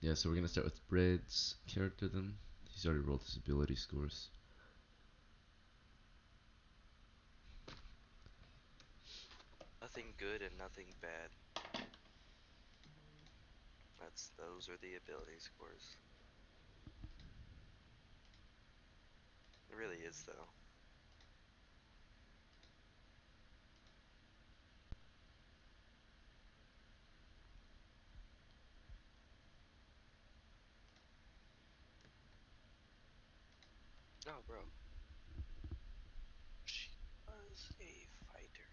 Yeah, so we're gonna start with Brad's character then. He's already rolled his ability scores. Nothing good and nothing bad. Those are the ability scores. It really is though. Oh, bro. She was a fighter.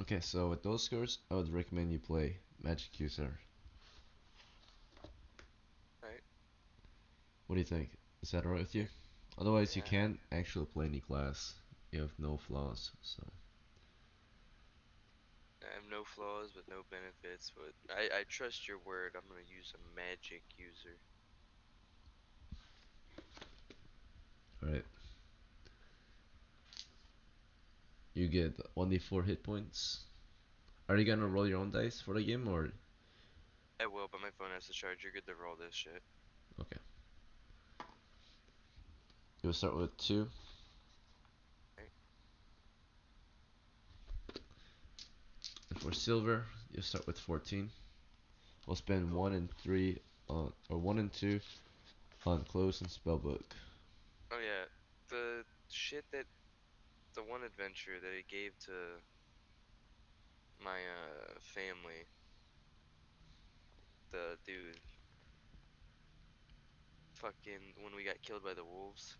Okay, so with those scores, I would recommend you play Magic User. Right? What do you think? Is that alright with you? Otherwise, you Yeah. can't actually play any class. You have no flaws, so. I have no flaws but no benefits, but I trust your word. I'm gonna use a magic user. Alright. You get 1d4 hit points. Are you gonna roll your own dice for the game, or? I will, but my phone has to charge. You're good to roll this shit. Okay. You'll start with 2. Right? And for silver, you start with 14. We'll spend Cool. 1 and 3 on, or 1 and 2 on clothes and spellbook. Oh yeah, the shit that the one adventure that he gave to my family, the dude, fucking when we got killed by the wolves,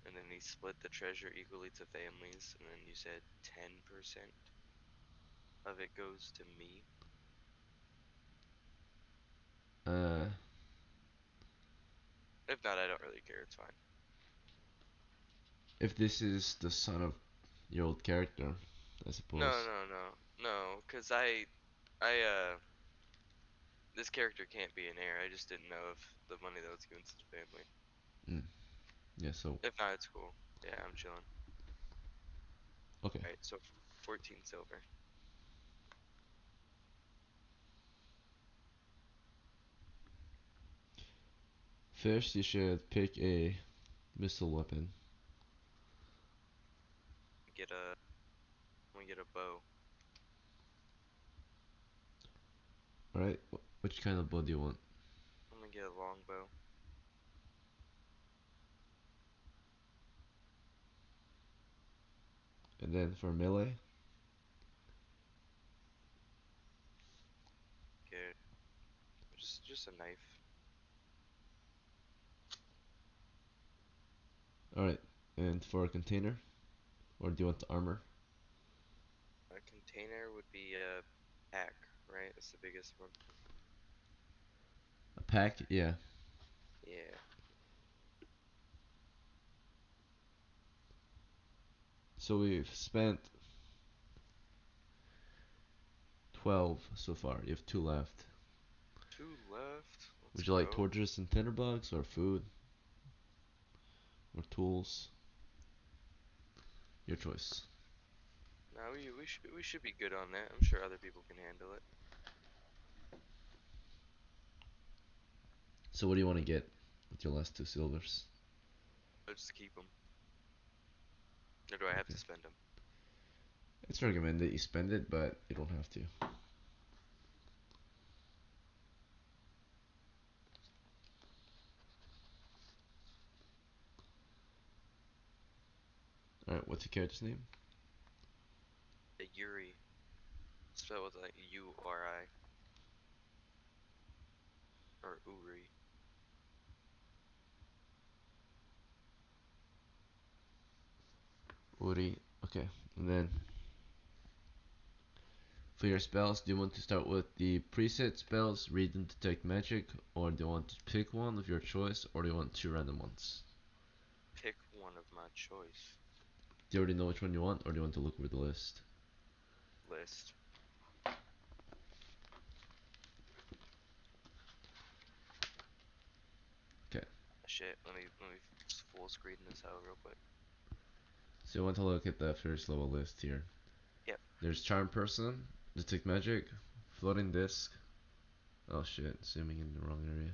and then he split the treasure equally to families, and then you said 10% of it goes to me. Uh, If not, I don't really care. It's fine. if this is the son of your old character, I No, suppose. no, no, no, cause this character can't be an heir. I just didn't know if the money that was given to the family. Mm, yeah, so, If not, it's cool. Yeah, I'm chilling. okay. Alright, so 14 silver. First, you should pick a missile weapon. Get a, I'm gonna get a bow. Alright, which kind of bow do you want? I'm gonna get a longbow. And then for melee, Get just a knife. alright. And for a container, or do you want the armor? A container would be a pack, right? That's the biggest one. A pack? Yeah. Yeah. So we've spent 12 so far. You have 2 left. Two left. Let's Would you like go. torches and tinderbox, or food, or tools? Your choice. Now we should be good on that. I'm sure other people can handle it. So what do you want to get with your last 2 silvers? Let's just keep them. Or do I have Okay. to spend them? It's recommended you spend it, but you don't have to. Alright, what's your character's name? The Yuri. Spelled with like U-R-I or Uri. 40. Okay. And then for your spells, do you want to start with the preset spells, read and detect magic, or do you want to pick one of your choice, or do you want two random ones? Pick one of my choice. Do you already know which one you want, or do you want to look over the list? List. Okay. Shit. Let me full screen this out real quick. So you want to look at the first level list here. Yep. There's Charm Person, Detect Magic, Floating Disc. Oh shit, zooming in the wrong area.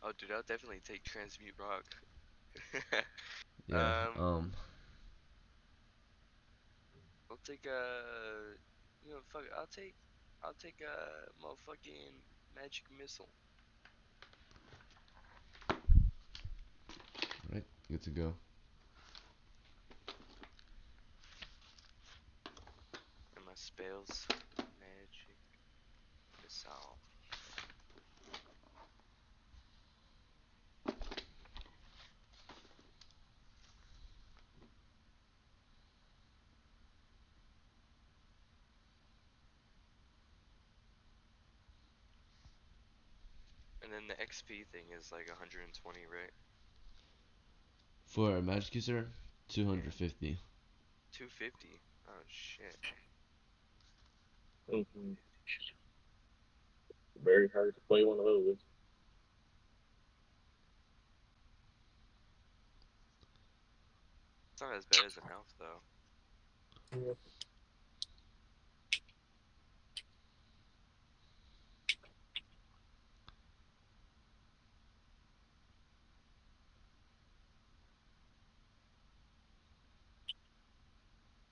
Oh, dude, I'll definitely take transmute rock. Yeah, um, I'll take fuck. it, I'll take a motherfucking magic missile right, good to go. and my spells. Magic missile. And then the XP thing is like 120, right? For a magic user, Yeah. 250. 250. Oh shit. Mm-hmm. Very hard to play one of those. It's not as bad as an elf though. Yeah.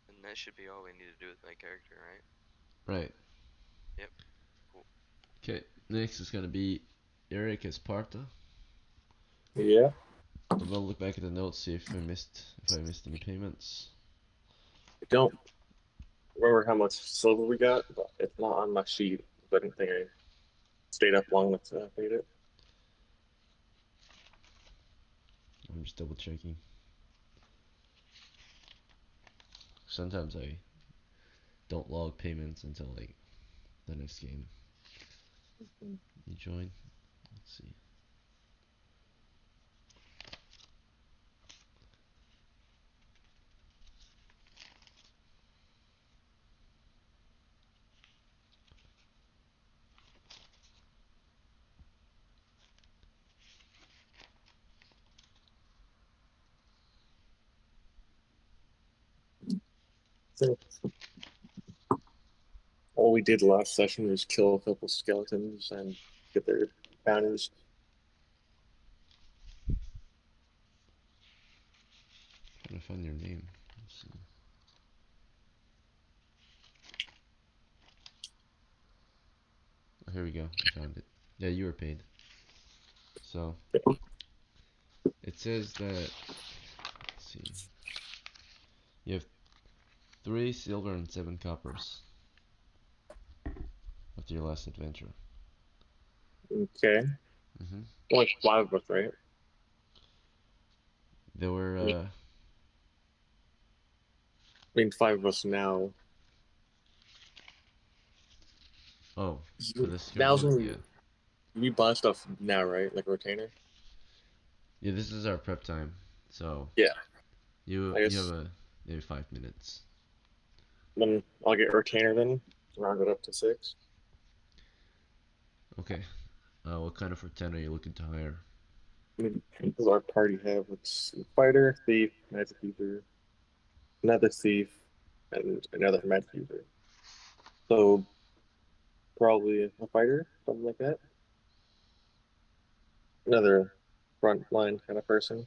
And that should be all we need to do with my character, right? Right. Yep. Cool. Okay, next is gonna be Eric Esparta. Yeah. I'm gonna look back at the notes, see if I missed any payments. I don't remember how much silver we got, but it's not on my sheet. I didn't think I stayed up long enough to read it. I'm just double checking. Sometimes I don't log payments until like the next game you join. Let's see. So all we did last session was kill a couple skeletons and get their bounties. Trying to find your name. Let's see. Oh, here we go. I found it. Yeah, you were paid. So it says that. Let's see. You have 3 silver and 7 coppers after your last adventure. Okay. Mm-hmm. Only five of us, right? There were. I mean, five of us now. Oh, for this current Now's one, when yeah. we buy stuff now, right? Like a retainer. Yeah, this is our prep time. So Yeah. you I you have guess a maybe 5 minutes. then I'll get a retainer then. Round it up to six. Okay. What kind of pretend are you looking to hire? I mean, what does our party have? It's fighter, thief, magic user, another thief, and another magic user. So probably a fighter, something like that. Another front line kind of person.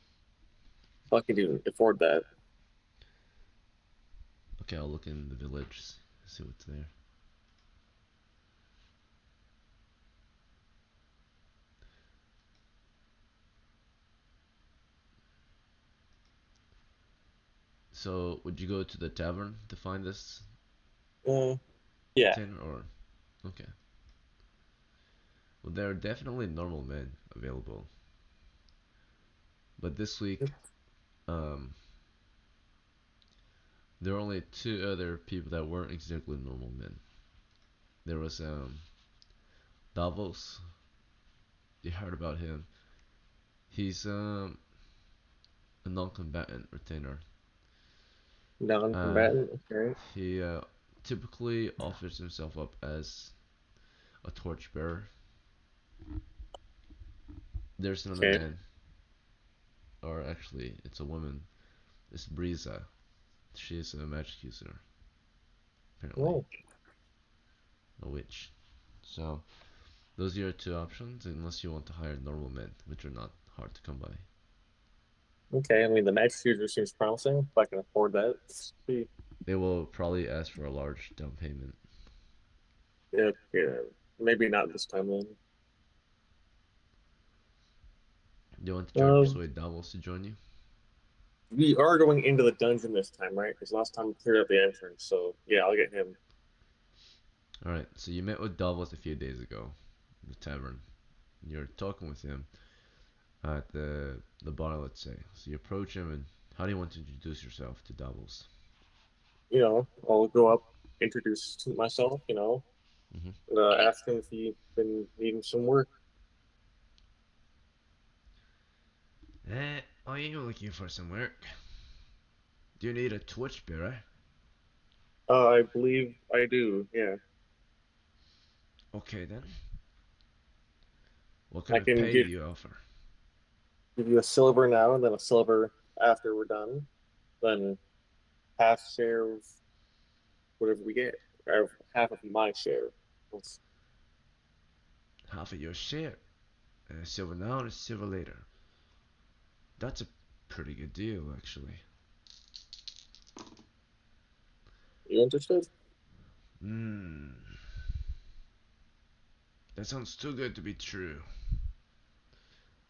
I can even afford that. Okay, I'll look in the village, see what's there. So, would you go to the tavern to find this Uh, yeah. retainer, or okay? Well, there are definitely normal men available, but this week, um, There were only two other people that weren't exactly normal men. There was Davos. You heard about him. He's a non-combatant retainer. Uh, Non-combatant. Okay. he typically offers himself up as a torchbearer. There's another Okay. man, or actually, it's a woman. It's Brisa. She's a magic user, apparently, Oh, a witch. So those are your two options, unless you want to hire normal men, which are not hard to come by. okay. I mean, the magic user seems promising. If I can afford that, see. They will probably ask for a large down payment. Yeah, yeah. Maybe not this time then. You want to try to Um, persuade Davos to join you? we are going into the dungeon this time, right? Because last time we cleared up the entrance. So yeah, I'll get him. Alright, so you met with Davos a few days ago in the tavern. You're talking with him at the bar, let's say. So you approach him, and how do you want to introduce yourself to Davos? I'll go up, introduce myself. Hmm. Ask him if he's been needing some work. Are you looking for some work? Do you need a torchbearer? I believe I do. Yeah, Okay then. What kind I of can pay do you offer? give you a silver now, and then a silver after we're done. Then half share of whatever we get, or half of my share. That's- Half of your share. Silver now and a silver later. That's a pretty good deal, actually. You interested? Hmm. That sounds too good to be true.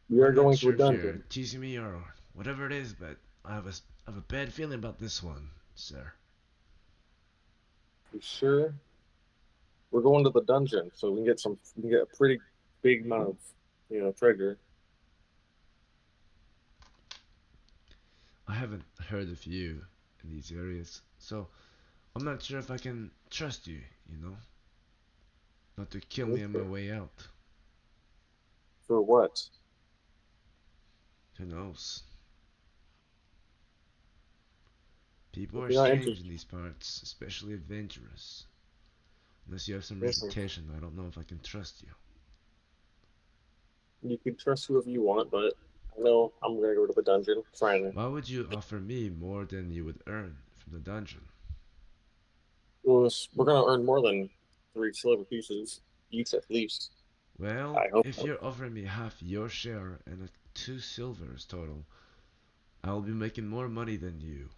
We are I'm not going to a sure if you're dungeon. teasing me or whatever it is, but I have a bad feeling about this one, sir. You sure? We're going to the dungeon, so we can get some. We can get a pretty big amount of, treasure. I haven't heard of you in these areas, so I'm not sure if I can trust you, you know? Not to kill me on my Okay. way out. For what? Who knows? People If are you're not strange interested, in these parts, especially adventurous. Unless you have some listen, reputation, I don't know if I can trust you. you can trust whoever you want, but I know I'm gonna go to the dungeon. Trying to. Why would you offer me more than you would earn from the dungeon? Well, we're gonna earn more than 3 silver pieces each at least. Well, I hope if so. you're offering me half your share and a 2 silvers total, I'll be making more money than you.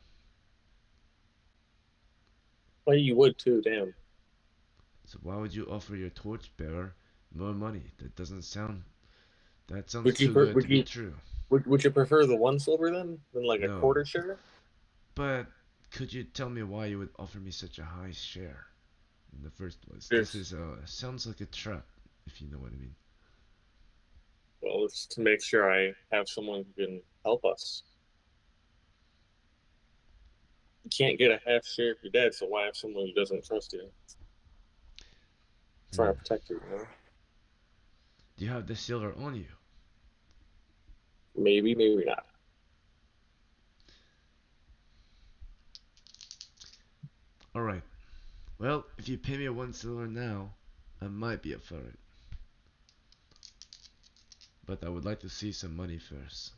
Well, you would too. Damn. So why would you offer your torchbearer more money? That sounds Would you too per- good to would be you true. would you prefer the 1 silver then than like a No, quarter share? but could you tell me why you would offer me such a high share in the first place? This Just is sounds like a trap, if you know what I mean. well, it's to make sure I have someone who can help us. You can't get a half share if you're dead, so why have someone who doesn't trust you? Trying Hmm. to protect you. Do you have the silver on you? Maybe, maybe not. All right. Well, if you pay me 1 silver now, I might be up for it. But I would like to see some money first.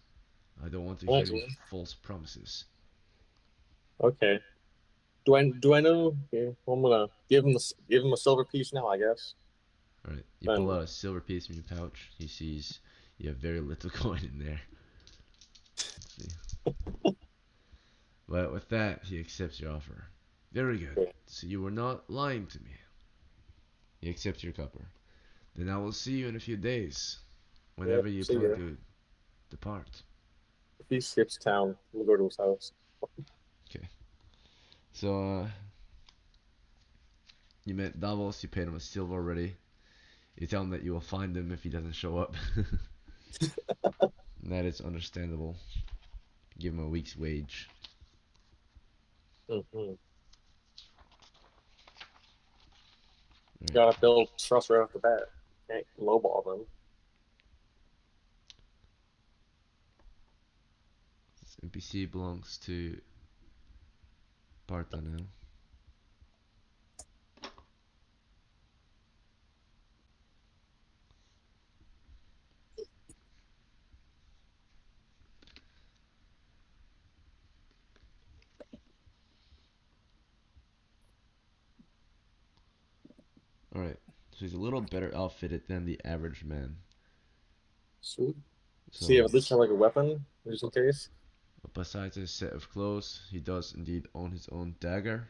I don't want to hear Nice any one. false promises. Okay. Do I know? Yeah, well, I'm gonna give him a silver piece now, I guess. Alright, you pull Then out a silver piece from your pouch. He sees you have very little coin in there. Let's see. But with that, he accepts your offer. Very good. yeah, So you were not lying to me. He accepts your copper. Then I will see you in a few days, yep. whenever you See plan ya. to depart. If he skips town, we'll go to his house. Okay. So you met Davos. You paid him a silver already. You tell him that you will find him if he doesn't show up. And that is understandable. Give him a week's wage. Mm-hmm. Alright. Gotta build trust right off the bat. Can't lowball them. This NPC belongs to Partha now. Alright. So he's a little better outfitted than the average man. Sweet. See, So, at least have like a weapon, just in case. besides his set of clothes, he does indeed own his own dagger,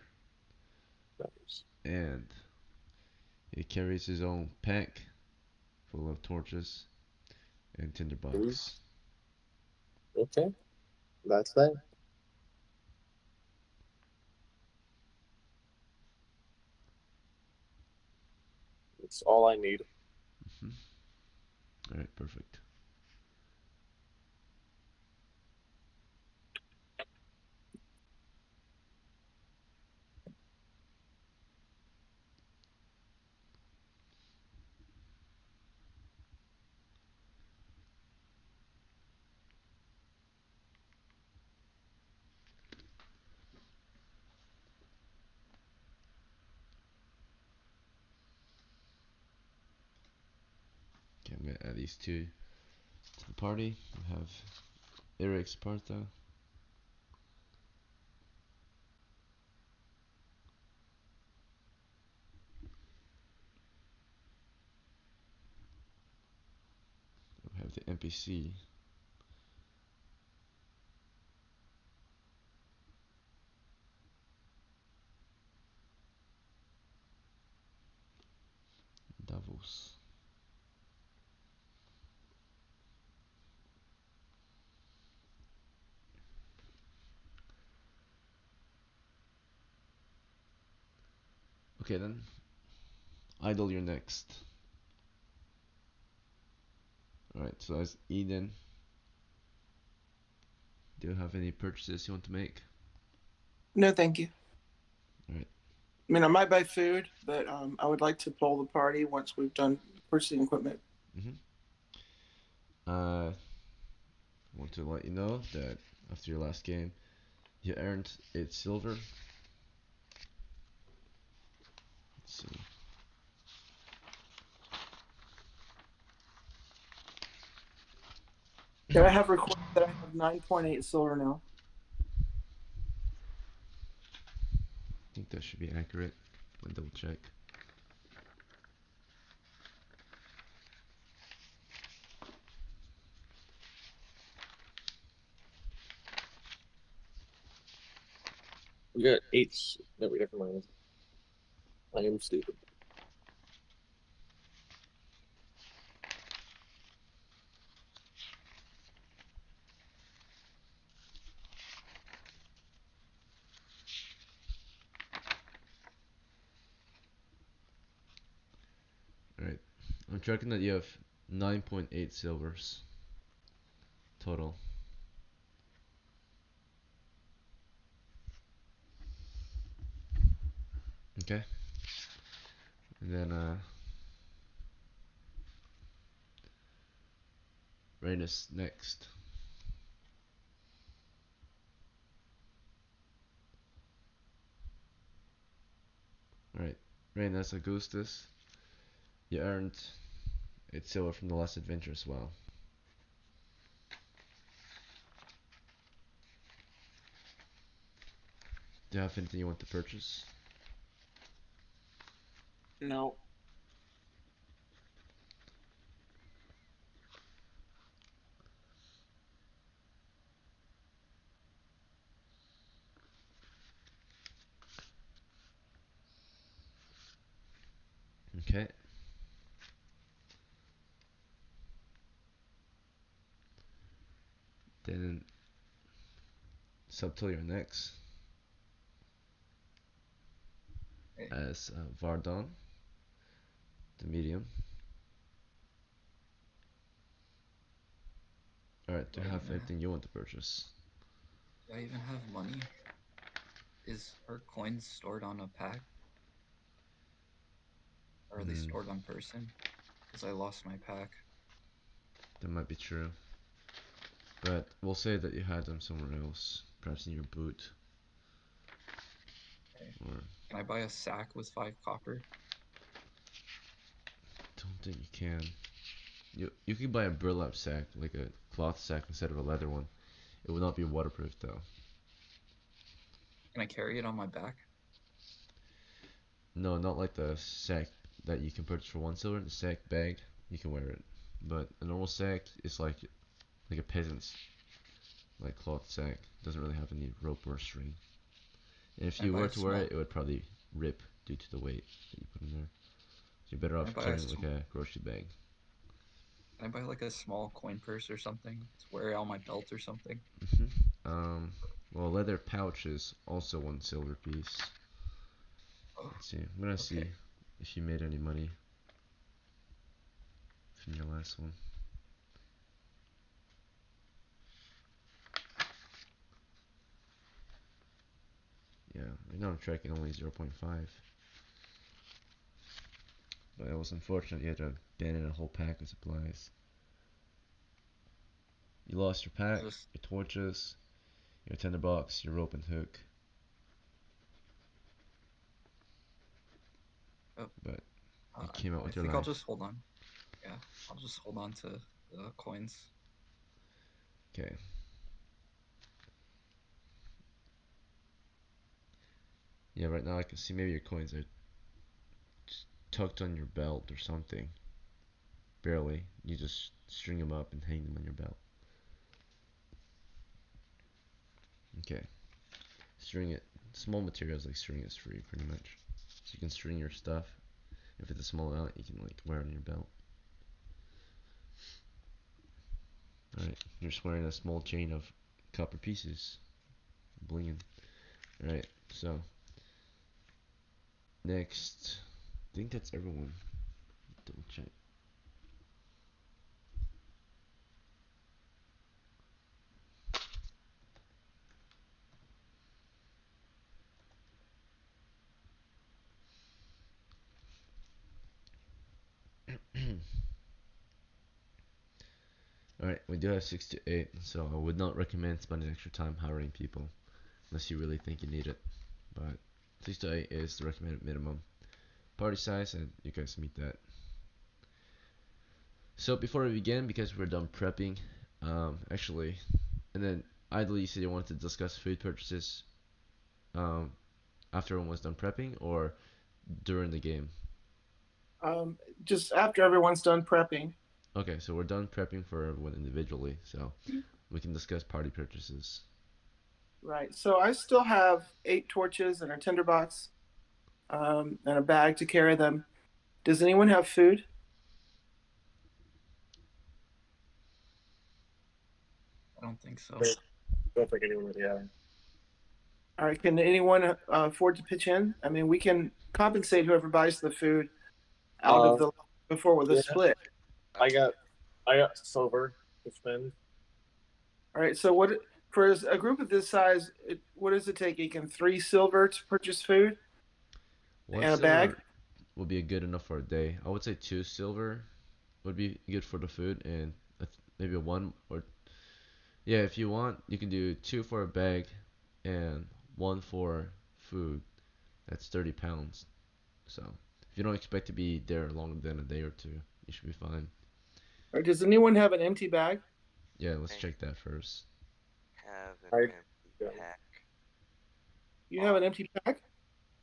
Nice. and he carries his own pack full of torches and Sweet. tinderbox. Okay, that's that. It's all I need. Alright, perfect. Okay, I'm gonna add these two to the party. We have Eric's Partha, we have the NPC, Davos. Okay then, Idle, you're next. Alright, so as Eden, do you have any purchases you want to make? No, thank you. Alright. I mean, I might buy food, but I would like to poll the party once we've done purchasing equipment. I want to let you know that after your last game, you earned 8 silver. Let's see. Yeah, I have recorded that I have 9.8 silver now. I think that should be accurate. I'll double check. We got eight. No, we never mind. I am stupid. Alright. I'm tracking that you have 9.8 silvers total. Okay. And then Rainus next. Alright. Rainus Augustus. You earned 8 silver from the last adventure as well. Do you have anything you want to purchase? No. Okay. Then Subtil, you're next. As Vardon, the medium. Alright, do you Do I have even anything you want to purchase? do I even have money? Are coins stored on a pack? Or are they Mm, stored on person? Because I lost my pack. that might be true. But we'll say that you had them somewhere else, perhaps in your boot, Okay. or Can I buy a sack with 5 copper? don't think you can. You could buy a burlap sack, like a cloth sack instead of a leather one. It would not be waterproof though. Can I carry it on my back? No, not like the sack that you can purchase for 1 silver. The sack bag, you can wear it. But a normal sack is like a peasant's like cloth sack. Doesn't really have any rope or string. And if Can I you buy were a to wear small? it, it would probably rip due to the weight that you put in there. So you're better Can I off buy carrying like a grocery bag. Can I buy like a small coin purse or something to wear on my belt or something? hmm well, leather pouch is also 1 silver piece. Oh, Let's see. I'm gonna see okay. if you made any money from your last one. Yeah, right now I'm tracking only 0.5. But it was unfortunate you had to abandon a whole pack of supplies. You lost your pack, Just your torches, your tinderbox, your rope and hook. oh, But you came out I with your think I'll life. just hold on. Yeah, I'll just hold on to the coins. Okay. Yeah, right now I can see maybe your coins are tucked on your belt or something. Barely. You just string them up and hang them on your belt. Okay. String it. Small materials like string is free pretty much. So you can string your stuff. If it's a small amount, you can like wear it on your belt. Alright, you're just wearing a small chain of copper pieces. Blinging. Alright, so next, I think that's everyone. Double check. Alright, we do have 6 to 8, so I would not recommend spending extra time hiring people unless you really think you need it. But 6 to 8 is the recommended minimum party size, and you guys meet that. So before we begin, because we're done prepping, actually, and then ideally you said you wanted to discuss food purchases um, after everyone was done prepping or during the game. Just after everyone's done prepping. Okay, so we're done prepping for everyone individually, so we can discuss party purchases. Right. So I still have 8 torches and a tinderbox, and a bag to carry them. Does anyone have food? I don't think so. I don't think anyone would. Yeah. All right. Can anyone afford to pitch in? I mean, we can compensate whoever buys the food out of Uh, the before with a yeah. split. I got I got silver to spend. All right. So what for a group of this size? What does it take? Aiken 3 silver to purchase food One and a bag. silver would be good enough for a day. I would say 2 silver would be good for the food, and maybe a one or yeah, if you want, you can do 2 for a bag and 1 for food. That's 30 pounds. So if you don't expect to be there longer than a day or two, you should be fine. Or does anyone have an empty bag? Yeah, let's I check that first. have an I empty yeah. pack You have on. an empty pack.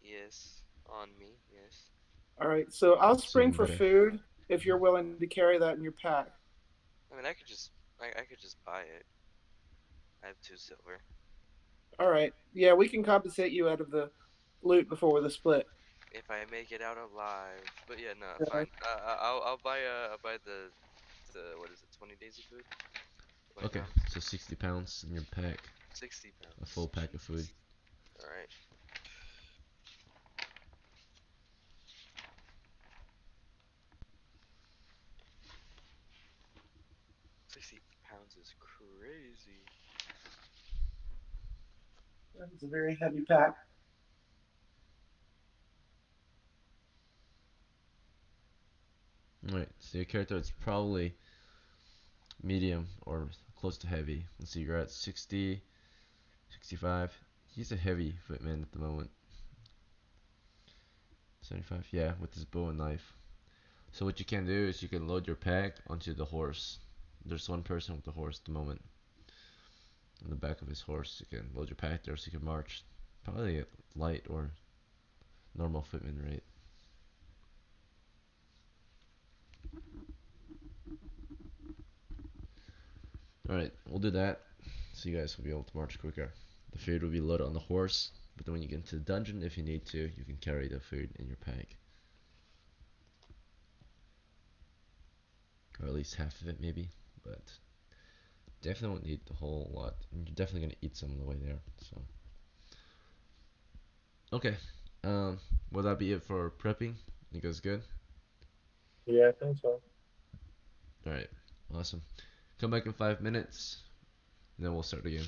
Yes, on me. Yes. All right. So I'll So spring even for better. food if you're willing to carry that in your pack. I mean, I could just buy it. I have 2 silver. All right. Yeah, we can compensate you out of the loot before with a split. If I make it out alive. But yeah, no, Uh, fine. I'll buy the what is it? 20 days of food. 20 Okay, pounds. so 60 pounds in your pack, 60 a pounds. full pack of food. Jesus. All right. 60 pounds is crazy. it's a very heavy pack. Alright, so your character is probably medium or close to heavy. Let's see, you're at 60, 65. He's a heavy footman at the moment. 75, yeah, with his bow and knife. So what you can do is you can load your pack onto the horse. There's one person with the horse at the moment. On the back of his horse, you can load your pack there so you can march. Probably at light or normal footman rate. Alright, we'll do that so you guys will be able to march quicker. The food will be loaded on the horse, but then when you get into the dungeon, if you need to, you can carry the food in your pack. Or at least half of it maybe, but definitely won't need the whole lot. And you're definitely going to eat some on the way there, so. Okay, will that be it for prepping? You guys good? Yeah, I think so. Alright, awesome. Come back in 5 minutes, and then we'll start again.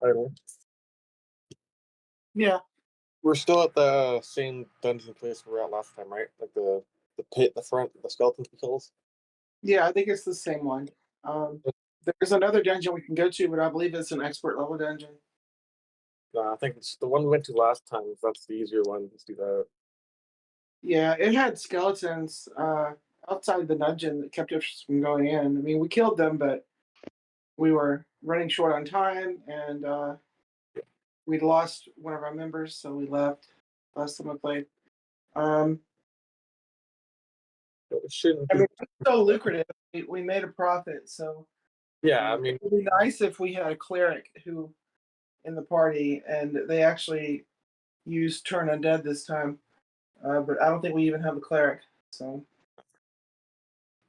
I don't know. Yeah, We're still at the same dungeon place we were at last time, right? Like the pit, the front, the skeleton kills. yeah, I think it's the same one. There's another dungeon we can go to, but I believe it's an expert level dungeon. I think it's the one we went to last time. If that's the easier one, let's do that. Yeah, it had skeletons outside the dungeon that kept us from going in. I mean, we killed them, but we were running short on time, and we'd lost one of our members, so we left last time I played. It shouldn't I be. mean, it's so lucrative. We made a profit, so Yeah, I mean, it would be nice if we had a cleric who in the party, and they actually used turn undead this time. But I don't think we even have a cleric. So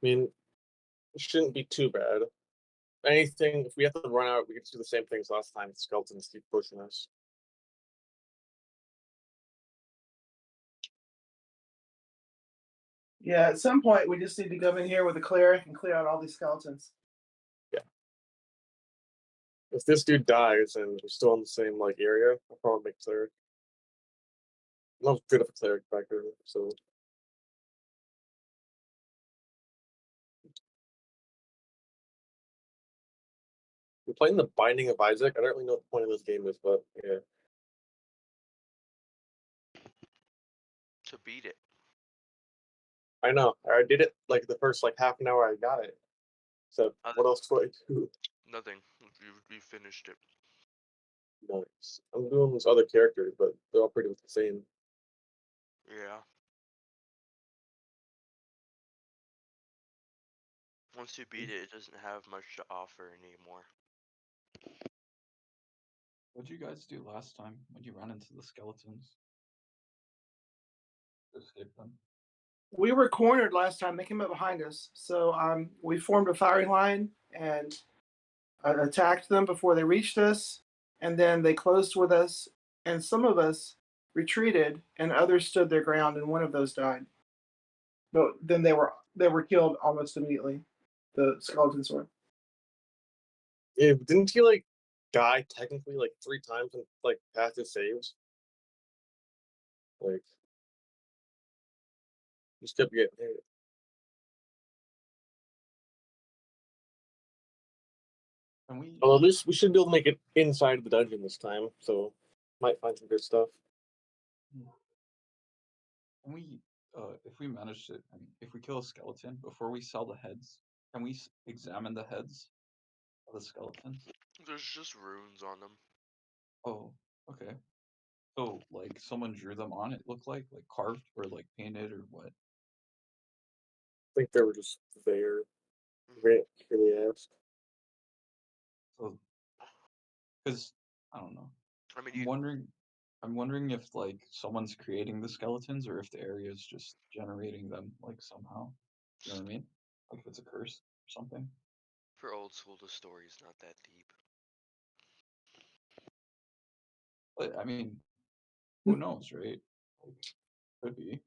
it shouldn't be too bad. Anything, if we have to run out, we can do the same things last time. Skeletons keep pushing us. yeah, at some point we just need to go in here with a cleric and clear out all these skeletons. Yeah. If this dude dies and we're still in the same like area, I'll probably make cleric. I'm not good of a cleric back there, so we're playing the Binding of Isaac. I don't really know what the point of this game is, but yeah. To beat it. I know. I did it like the first like half an hour I got it. So what else do I do? Nothing. You finished it. Nice. I'm doing this other characters, but they're all pretty much the same. Yeah. Once you beat it, it doesn't have much to offer anymore. What'd you guys do last time when you ran into the skeletons? Escape them. We were cornered last time. They came up behind us, so we formed a firing line and attacked them before they reached us, and then they closed with us, and some of us retreated, and others stood their ground, and one of those died. But then they were killed almost immediately. The skeletons were. Yeah, didn't he like die technically like 3 times and like pass his saves? Like just kept getting hit. And we Well, at least we should be able to make it inside the dungeon this time. So Might find some good stuff. Can we, if we manage to, I mean, if we kill a skeleton before we sell the heads, can we examine the heads of the skeletons? There's just runes on them. Oh, okay. So, like, someone drew them on, it looked like carved or like painted or what? I think they were just there. We didn't really ask. So, because I don't know. I mean, I'm wondering. I'm wondering if like someone's creating the skeletons or if the area is just generating them like somehow. You know what I mean? Like if it's a curse or something. for old school, the story's not that deep. But I mean, who knows, right? Like, could be.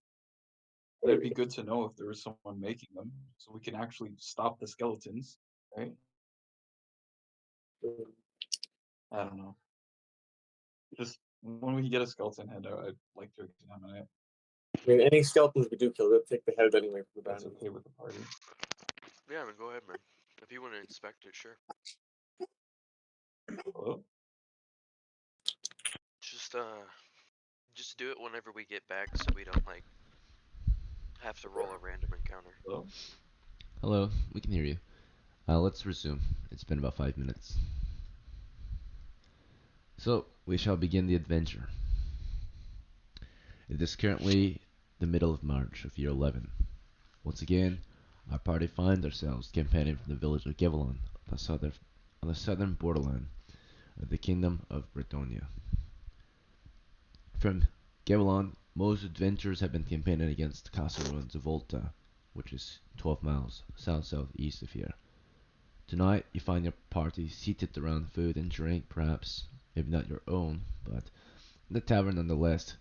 But it'd be good to know if there was someone making them, so we can actually stop the skeletons, right? Mm. I don't know. Just when we get a skeleton head, I'd like to examine it. I mean, any skeletons we do kill, they'll take the head anyway from the That's body. okay with the party. Yeah, I mean, go ahead, man. If you want to inspect it, sure. Hello? Just do it whenever we get back, so we don't like have to roll a random encounter. Hello? Hello, we can hear you. Let's resume. It's been about 5 minutes. So, we shall begin the adventure. It is currently the middle of March of year 11. Once again, our party find ourselves campaigning from the village of Gevelon on the southern borderland of the Kingdom of Bretonia. From Gevelon, most adventurers have been campaigning against Castle ruins of Volta, which is 12 miles south-southeast of here. Tonight, you find your party seated around food and drink, perhaps, maybe not your own, but in the tavern nonetheless,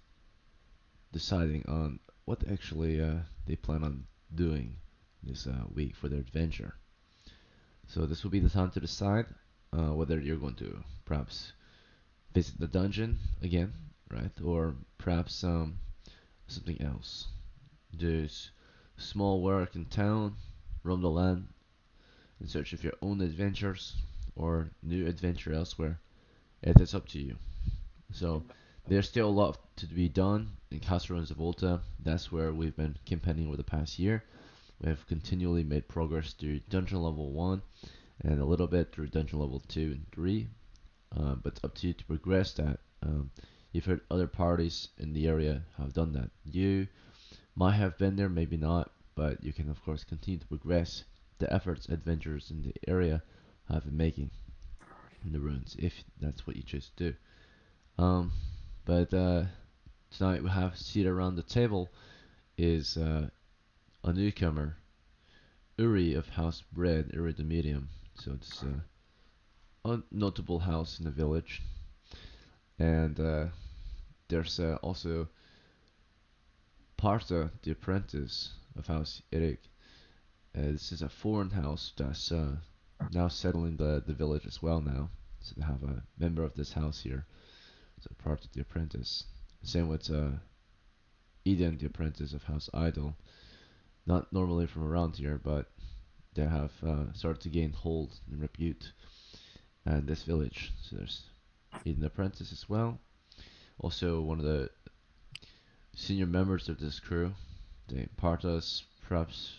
deciding on what actually they plan on doing this week for their adventure. So this will be the time to decide whether you're going to perhaps visit the dungeon again, right, or perhaps something else. Do small work in town, roam the land in search of your own adventures or new adventure elsewhere. It is up to you. So there's still a lot to be done in Castle and Zavolta. That's where we've been campaigning over the past year. We have continually made progress through dungeon level 1 and a little bit through dungeon level 2 and 3. But it's up to you to progress that. You've heard other parties in the area have done that. You might have been there, maybe not, but you can of course continue to progress the efforts adventurers in the area have been making in the ruins, if that's what you choose to do. But tonight we have seated around the table is a newcomer, Uri of House Bread, Uri the Medium. So it's a notable house in the village, and there's also Partha, the apprentice of House Erik. This is a foreign house that's now settling the village as well now. So they have a member of this house here. So Partha, the apprentice. Same with Eden, the apprentice of House Idol. Not normally from around here, but they have started to gain hold and repute in this village. So there's Eden the apprentice as well. Also one of the senior members of this crew. They Partha's perhaps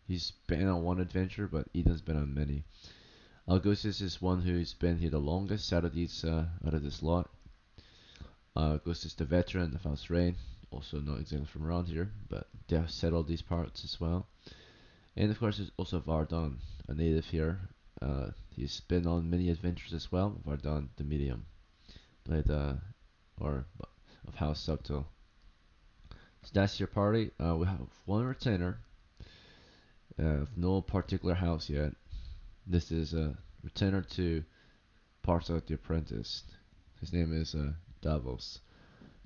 he's been on one adventure, but Eden's been on many. Augustus is one who's been here the longest out of this lot. Augustus the veteran of House Rain, also not exactly from around here, but they have settled these parts as well. And of course, there's also Vardon, a native here. He's been on many adventures as well. Vardon the medium, played or of House Subtle. So that's your party. We have one retainer of no particular house yet. This is a retainer to Parta the apprentice. His name is Davos,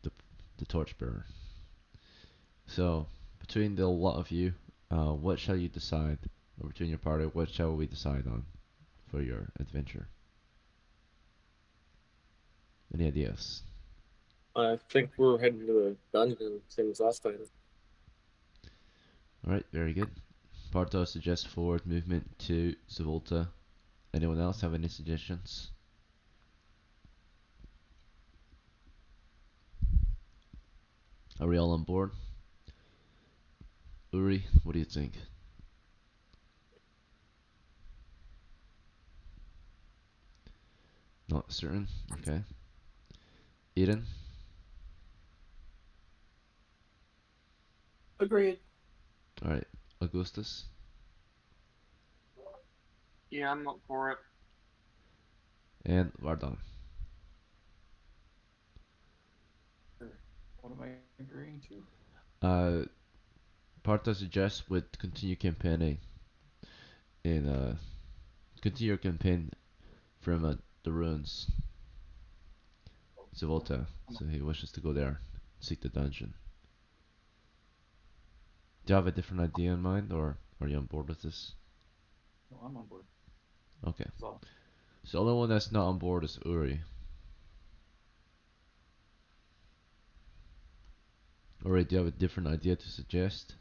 the the torchbearer. So between the lot of you, what shall you decide? Or between your party, what shall we decide on for your adventure? Any ideas? I think we're heading to the dungeon, same as last time. Alright, very good. Parto suggests forward movement to Zavolta. Anyone else have any suggestions? Are we all on board? Uri, what do you think? Not certain. Okay. Eden? Agreed. Alright. Augustus? Yeah, I'm up for it. And Vardon. What am I agreeing to? Parta suggests would continue campaigning in continue your campaign from the ruins, Zivolta. So he wishes to go there, seek the dungeon. Do you have a different idea in mind, or are you on board with this? No, I'm on board. Okay. So, So the only one that's not on board is Uri. Uri, do you have a different idea to suggest?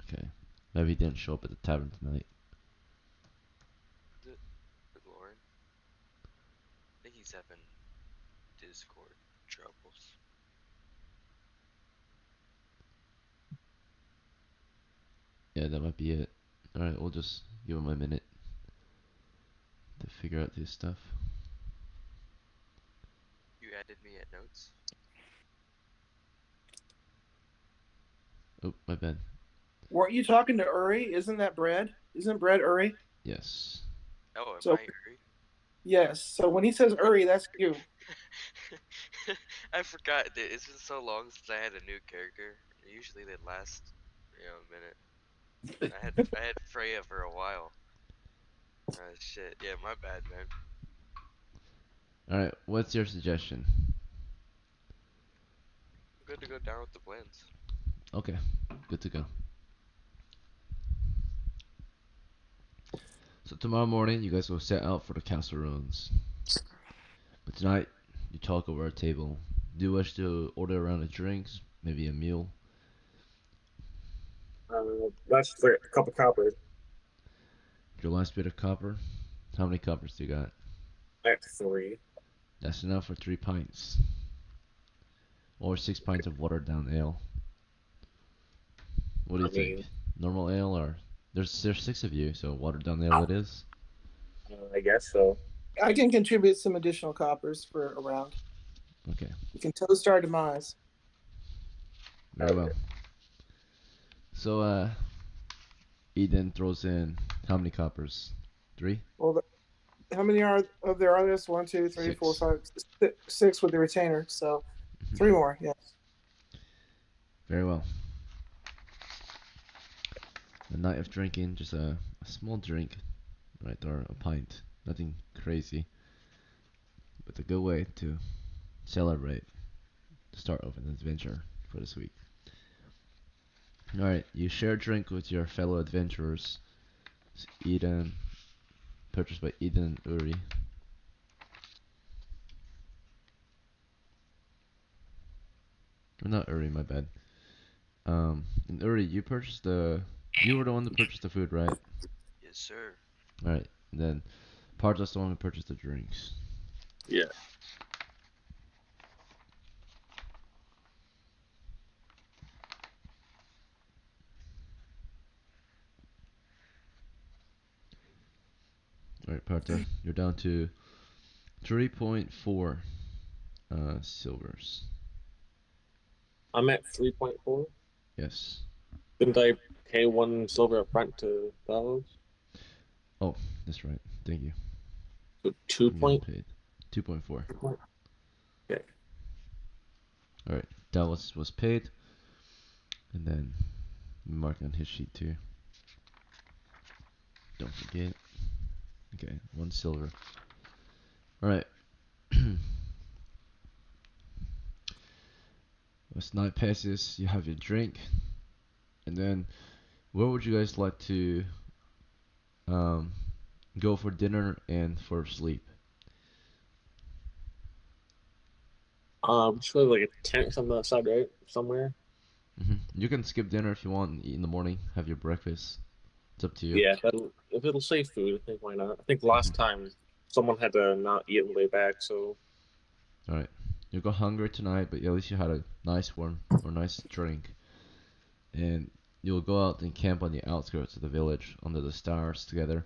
Okay. Maybe he didn't show up at the tavern tonight. Good Lord. I think he's having Discord troubles. Yeah, that might be it. Alright, we'll just give him a minute to figure out this stuff. You added me at notes? Oh, my bad. Weren't you talking to Uri? Isn't that Bread? Isn't Bread Uri? Yes. Oh, am So I Uri? yes. So when he says Uri, that's you. I forgot. It's been so long since I had a new character. Usually they last, a minute. I had Freya for a while. Shit. Yeah, my bad, man. Alright, what's your suggestion? I'm good to go down with the plans. Okay, good to go. So tomorrow morning, you guys will set out for the castle ruins. But tonight, you talk over a table. Do you wish to order around of drinks, maybe a meal? That's for a cup of copper. Your last bit of copper? How many coppers do you got? That's 3. That's enough for 3 pints. Or 6 pints of watered down ale. What do you I think? mean, Normal ale or there's 6 of you, so watered down ale it is. I guess so. I can contribute some additional coppers for a round. Okay, You can toast our demise. very well. So Eden throws in how many coppers? 3? Well, how many are of there are there? 1, 2, 3, 4, 6. 5, 6 with the retainer. So 3 more. Yes. Very well. A night of drinking, just a small drink, right, or a pint. Nothing crazy, but a good way to celebrate the start of an adventure for this week. Alright, you share a drink with your fellow adventurers. It's Eden, purchased by Eden and Uri. Or not Uri, my bad. And Uri, you purchased the. You were the one that purchased the food, right? Yes, sir. Alright, and then Parta's the one who purchased the drinks. Yeah. Alright, Parta, you're down to 3.4 silvers. I'm at 3.4. Yes. Didn't I pay 1 silver up front to fellows? Oh, that's right. Thank you. So 2 You got point. paid. 2.4. Okay. Alright, that was paid. And then mark on his sheet too. Don't forget. Okay, 1 silver. Alright. As night passes, you have your drink. And then, where would you guys like to um, go for dinner and for sleep? Just like a tent or something outside, right? Somewhere. You can skip dinner if you want and eat in the morning. Have your breakfast. It's up to you. Yeah, if it'll save food, I think why not? I think Mhm. last time someone had to not eat on the way back, so Alright. You'll go hungry tonight, but at least you had a nice one or nice drink. And you'll go out and camp on the outskirts of the village under the stars together.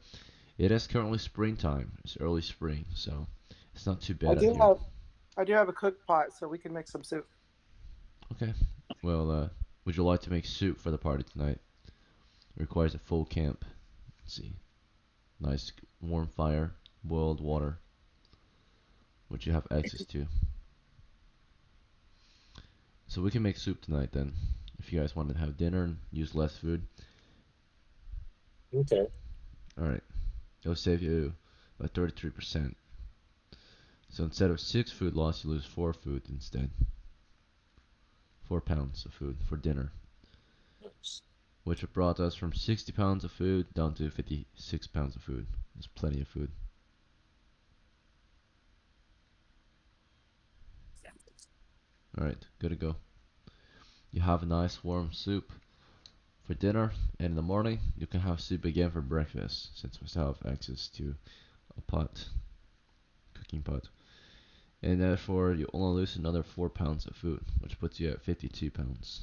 It is currently springtime. It's early spring, so it's not too I bad out do here. have I do have a cook pot, so we can make some soup. Okay. Well, would you like to make soup for the party tonight? It requires a full camp. Let's see. Nice warm fire, boiled water, which you have access to. So we can make soup tonight then. If you guys want to have dinner and use less food. Okay. Alright. It'll save you about 33%. So instead of 6 food loss, you lose 4 food instead. 4 pounds of food for dinner. Nice. Which brought us from 60 pounds of food down to 56 pounds of food. There's plenty of food. Alright, good to go. You have a nice warm soup for dinner, and in the morning you can have soup again for breakfast, since we still have access to a pot, cooking pot. And therefore you only lose another 4 pounds of food, which puts you at 52 pounds.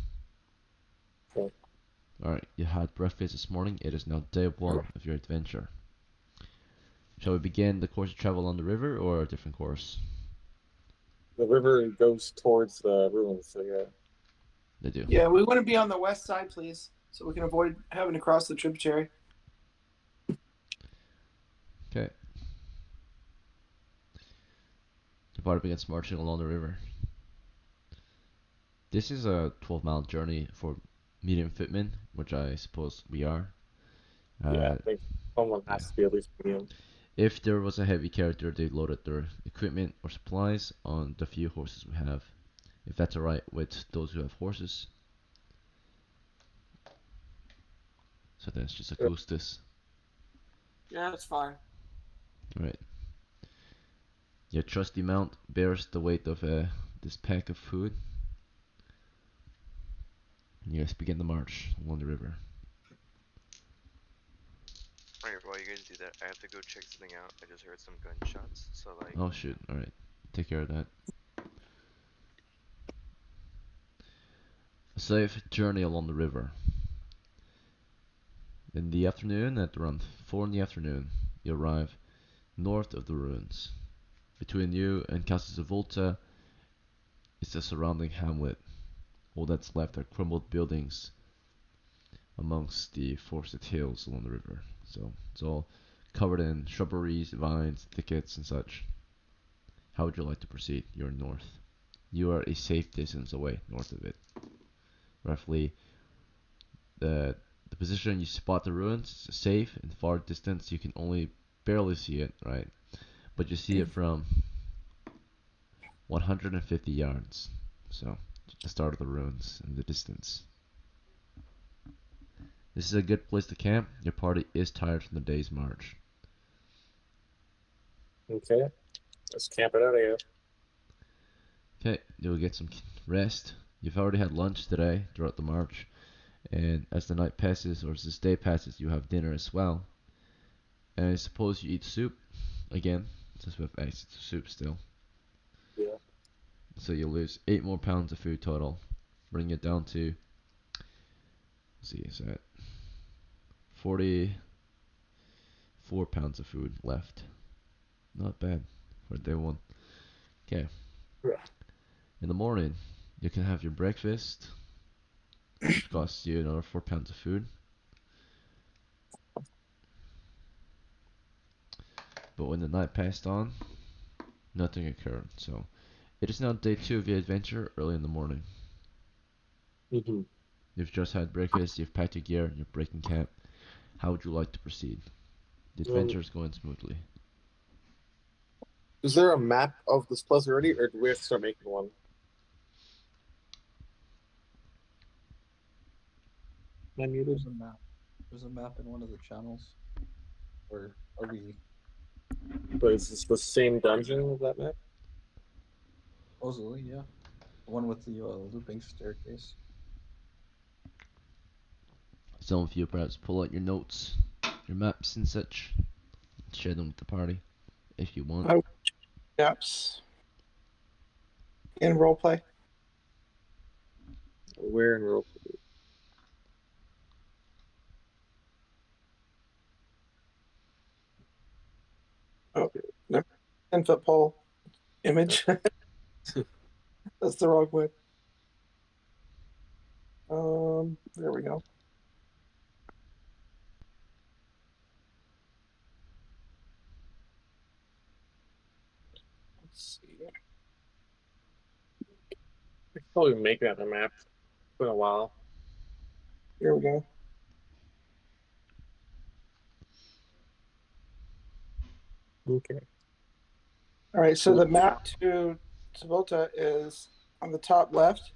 Okay. Alright, you had breakfast this morning. It is now day 1 of your adventure. Shall we begin the course of travel on the river, or a different course? The river goes towards the ruins, so yeah. They do. Yeah, we want to be on the west side, please, so we can avoid having to cross the tributary. Okay. The party begins marching along the river. This is a 12-mile journey for medium footmen, which I suppose we are. Yeah, I think someone yeah. has to be at least medium. If there was a heavy character, they loaded their equipment or supplies on the few horses we have. If that's alright with those who have horses. So that's just Augustus. Yeah, that's fine. Alright. Your trusty mount bears the weight of this pack of food. And you guys begin the march along the river. Alright, while you guys do that, I have to go check something out. I just heard some gunshots, so like. Oh shoot, alright. Take care of that. A safe journey along the river. In the afternoon, at around 4 in the afternoon, you arrive north of the ruins. Between you and Casa Volta is the surrounding hamlet. All that's left are crumbled buildings amongst the forested hills along the river. So it's all covered in shrubberies, vines, thickets, and such. How would you like to proceed? You're north. You are a safe distance away north of it. Roughly, the position you spot the ruins is safe. In far distance, you can only barely see it, right? But you see it from 150 yards. So, the start of the ruins in the distance. This is a good place to camp. Your party is tired from the day's march. Okay. Let's camp it out, I guess. Okay, you'll get some rest. You've already had lunch today throughout the march. And as the night passes, or as this day passes, you have dinner as well. And I suppose you eat soup again, since we have access to soup still. Yeah. So you'll lose 8 more pounds of food total, bring it down to, let's see, is that 44 pounds of food left. Not bad for day 1. Okay. Yeah. In the morning, you can have your breakfast, which costs you another 4 pounds of food. But when the night passed on, nothing occurred. So it is now day 2 of your adventure, early in the morning. Mm-hmm. You've just had breakfast, you've packed your gear, you're breaking camp. How would you like to proceed? The adventure is going smoothly. Is there a map of this place already, or do we have to start making one? Am I muted? There's a map. There's a map in one of the channels. Or are we But is this the same dungeon as that map? supposedly, yeah. The one with the looping staircase. Some of you perhaps pull out your notes, your maps and such, and share them with the party if you want. Oh. Yaps. in roleplay. Where in real? Oh, no. 10-foot pole image. That's the wrong one. There we go. Let's see. I could probably make that a map. It's been a while. Here we go. Okay. All right, so the map to Volta is on the top left,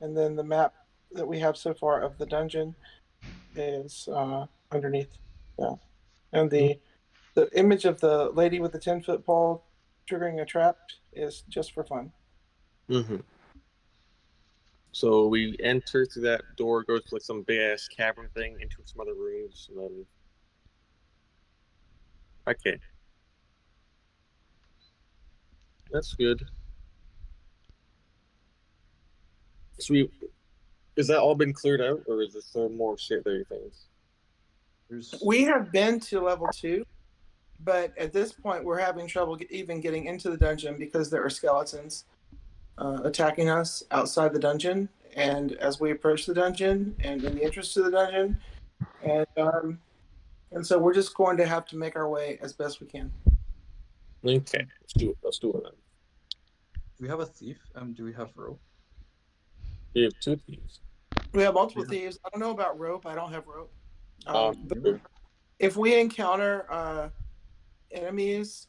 and then the map that we have so far of the dungeon is underneath. Yeah, and the image of the lady with the 10-foot pole triggering a trap is just for fun. Mm-hmm. So we enter through that door, go to like some big ass cavern thing into some other rooms, and then okay, that's good. So we is that all been cleared out, or is there still more shit there? You think? There's We have been to level 2, but at this point we're having trouble even getting into the dungeon because there are skeletons attacking us outside the dungeon. And as we approach the dungeon, and in the entrance to the dungeon, and um, and so we're just going to have to make our way as best we can. Okay, let's do it. Let's do it then. do we have a thief? Do we have rope? We have two thieves. We have multiple Yeah. thieves. I don't know about rope. I don't have rope. But Neither. if we encounter enemies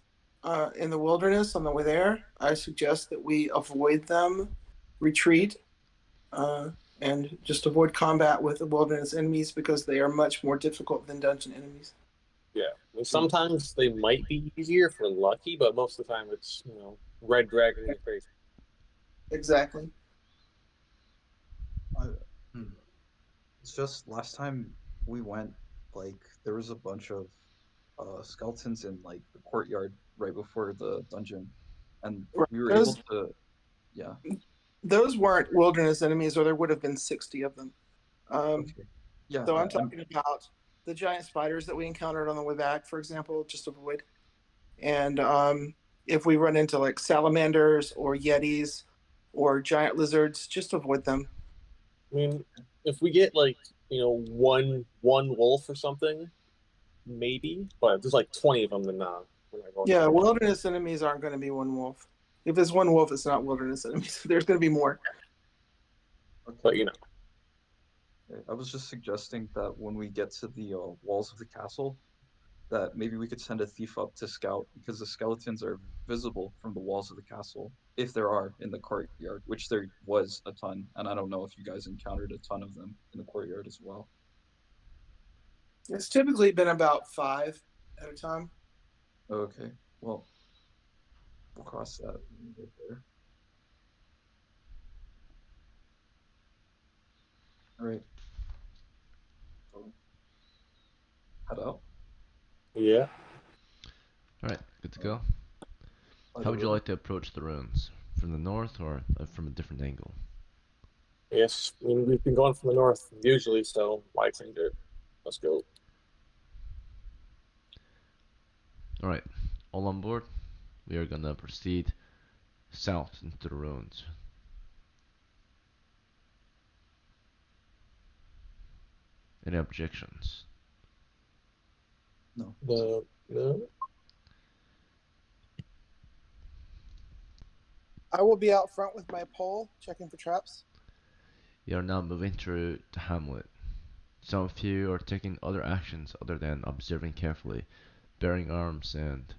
in the wilderness on the way there, I suggest that we avoid them, retreat, uh, and just avoid combat with the wilderness enemies because they are much more difficult than dungeon enemies. Yeah. And sometimes they might be easier if we're lucky, but most of the time it's red dragon in your face. Exactly. I, hmm. It's just last time we went, like there was a bunch of skeletons in like the courtyard right before the dungeon, and Right. we were able to, yeah. Those weren't wilderness enemies, or there would have been 60 of them. Um, Okay. Yeah, so I'm I'm talking about the giant spiders that we encountered on the way back, for example, just avoid. And if we run into like salamanders or yetis or giant lizards, just avoid them. I mean, if we get like one wolf or something, maybe, but there's like 20 of them, then nah, we're not going Yeah, for it. wilderness enemies aren't going to be one wolf. If it's one wolf, it's not wilderness enemies. There's going to be more. But I was just suggesting that when we get to the walls of the castle, that maybe we could send a thief up to scout because the skeletons are visible from the walls of the castle, if there are in the courtyard, which there was a ton, and I don't know if you guys encountered a ton of them in the courtyard as well. It's typically been about 5 at a time. Okay, well, we'll cross that when we get there. All right, so head out. yeah, Alright, good to go. By How the would you river. like to approach the ruins? From the north or from a different angle? yes. I mean, we've been going from the north usually, so why change it? Let's go. Alright, all on board? We are gonna proceed south into the ruins. Any objections? No. No. I will be out front with my pole checking for traps. You are now moving through the hamlet. Some of you are taking other actions other than observing carefully, bearing arms, and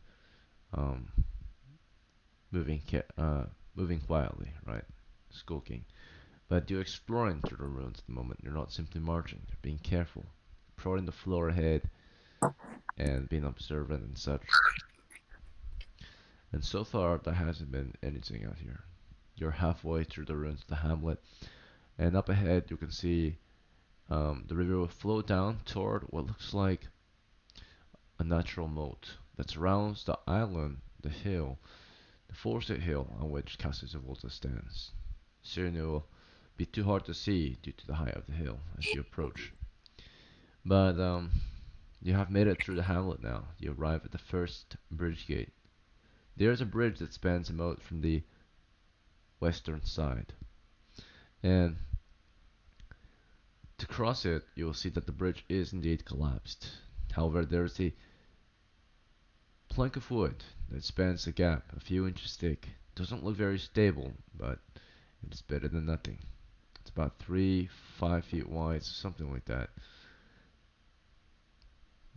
um, moving moving quietly, right? Skulking. But you're exploring through the ruins at the moment. You're not simply marching. You're being careful, prodding the floor ahead, and being observant and such. And so far, there hasn't been anything out here. You're halfway through the ruins of the hamlet, and up ahead you can see the river will flow down toward what looks like a natural moat that surrounds the island, the hill, the forested hill on which Castle Volta stands. Soon it will be too hard to see due to the height of the hill as you approach. But you have made it through the hamlet now. You arrive at the first bridge gate. There is a bridge that spans the moat from the western side. And to cross it, you will see that the bridge is indeed collapsed. However, there is a plank of wood that spans the gap a few inches thick. Doesn't look very stable, but it is better than nothing. It's about 5 feet wide, something like that.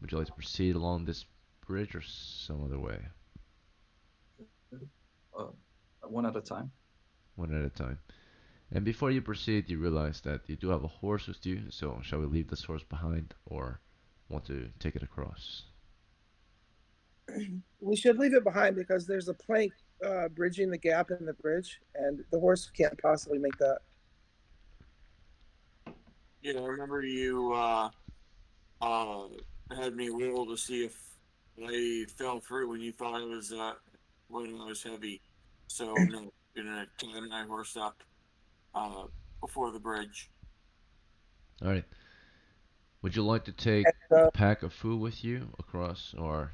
Would you like to proceed along this bridge or some other way? Uh, one at a time. One at a time. And before you proceed, you realize that you do have a horse with you, so shall we leave this horse behind or want to take it across? We should leave it behind because there's a plank bridging the gap in the bridge, and the horse can't possibly make that. Yeah, I remember you had me roll to see if I fell through when you thought when I was heavy. So no, gonna climb my horse up before the bridge. Alright. Would you like to take And, a pack of food with you across, or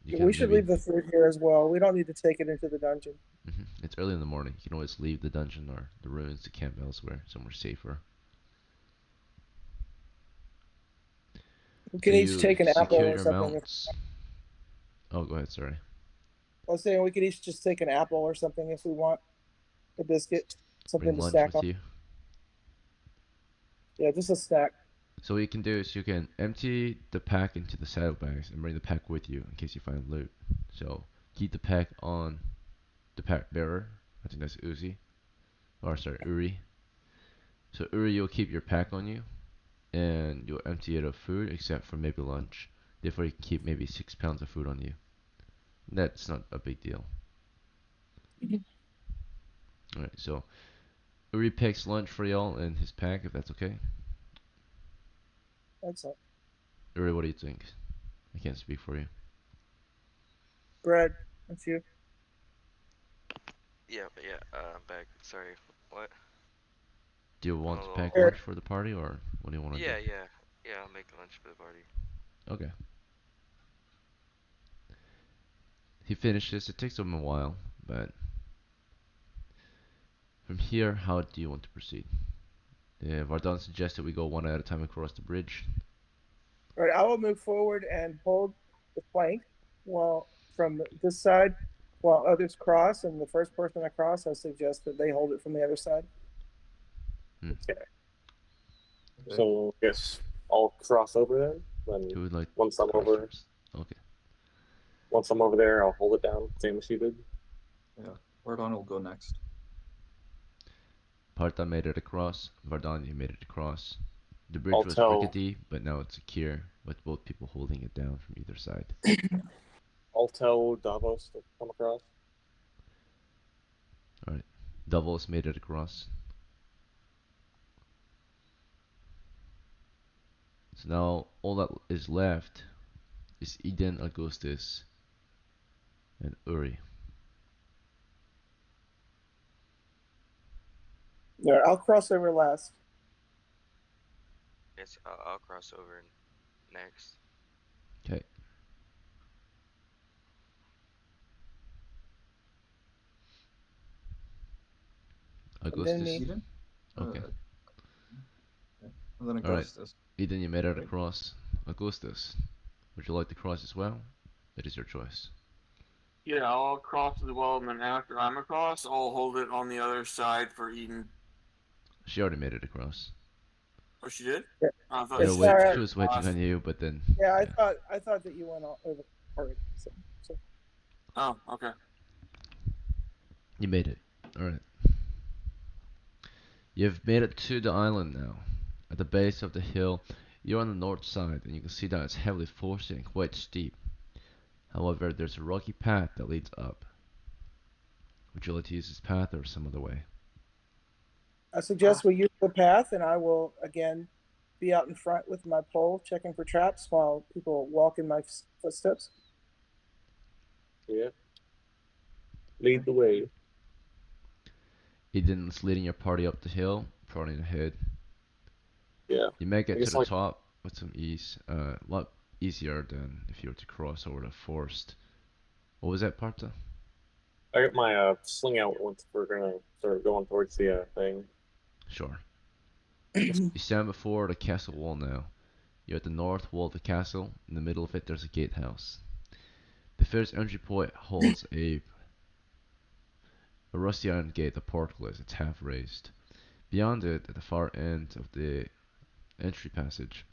you we can should maybe... leave the food here as well. We don't need to take it into the dungeon. It's early in the morning. You can always leave the dungeon or the ruins to camp elsewhere, somewhere safer. We So can each you take an apple secure or your something. mounts. Oh, go ahead, sorry. I was saying we could each just take an apple or something if we want, a biscuit, something Bring to lunch snack with on. you. Yeah, just a snack. So what you can do is you can empty the pack into the saddlebags and bring the pack with you in case you find loot. So keep the pack on the pack bearer. I think that's Uzi. Or sorry, Uri. So Uri, you'll keep your pack on you and you'll empty it of food except for maybe lunch. Therefore you can keep maybe 6 pounds of food on you. That's not a big deal. Alright, so Uri picks lunch for y'all in his pack if that's okay. Excellent. Uri, what do you think? I can't speak for you. Bread. That's you. Yeah, but yeah, I'm back. Sorry. What? Do you want to Oh, pack Here. lunch for the party or what do you want to yeah, do? yeah, yeah. I'll make lunch for the party. Okay. He finishes. It takes him a while, but from here, how do you want to proceed? Vardan suggested we go one at a time across the bridge. All right, I will move forward and hold the plank while from this side while others cross. And the first person I cross, I suggest that they hold it from the other side. Okay. Okay. So I guess I'll cross over then. Who Then would like once to I'm cross over, first? Okay. once I'm over there, I'll hold it down, same as you did. Yeah. Vardon will go next. Parta made it across. Vardan, you made it across. The bridge I'll was tell rickety, but now it's secure, with both people holding it down from either side. Davos to come across. Alright. Davos made it across. So now all that is left is Eden, Augustus, and Uri. All right, I'll cross over last. Yes, I'll cross over next. Okay. And then Augustus. me. Eden? Okay. Okay. And then Alright. Augustus. Eden, you made it Right. across. Augustus, would you like to cross as well? It is your choice. Yeah, I'll cross as well, and then after I'm across, I'll hold it on the other side for Eden. She already made it across. Oh, she did? Yeah. I thought Yeah, It's she said all she right. she was was waiting last. on you, but then Yeah, yeah. I thought that you went all over already. So Oh, okay. You made it. Alright. You've made it to the island now. At the base of the hill, you're on the north side, and you can see that it's heavily forested and quite steep. However, there's a rocky path that leads up. Would you like to use this path or some other way? I suggest we use the path, and I will again be out in front with my pole checking for traps while people walk in my footsteps. Yeah. Lead the way. Eden's leading your party up the hill, prodding ahead. Yeah. You make I it to guess the like top with some ease, a lot easier than if you were to cross over the forest. What was that, Parta? I got my sling out once we're gonna start going towards the thing. Sure. You stand before the castle wall now. You're at the north wall of the castle. In the middle of it, there's a gatehouse. The first entry point holds a rusty iron gate, the portcullis. It's half raised. Beyond it, at the far end of the entry passage,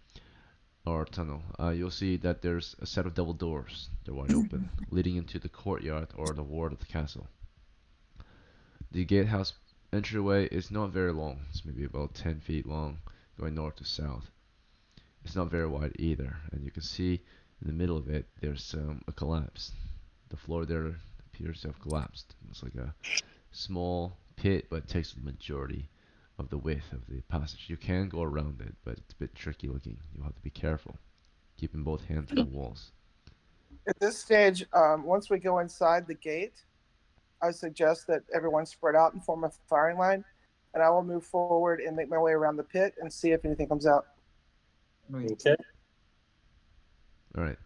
or tunnel, you'll see that there's a set of double doors. They're wide open, leading into the courtyard or the ward of the castle. The gatehouse entryway is not very long. It's maybe about 10 feet long, going north to south. It's not very wide either, and you can see in the middle of it there's a collapse. The floor there appears to have collapsed. It's like a small pit, but it takes the majority of the width of the passage. You can go around it, but it's a bit tricky looking. You'll have to be careful, keeping both hands on the walls. At this stage, once we go inside the gate, I suggest that everyone spread out and form a firing line, and I will move forward and make my way around the pit and see if anything comes out. Okay. All right.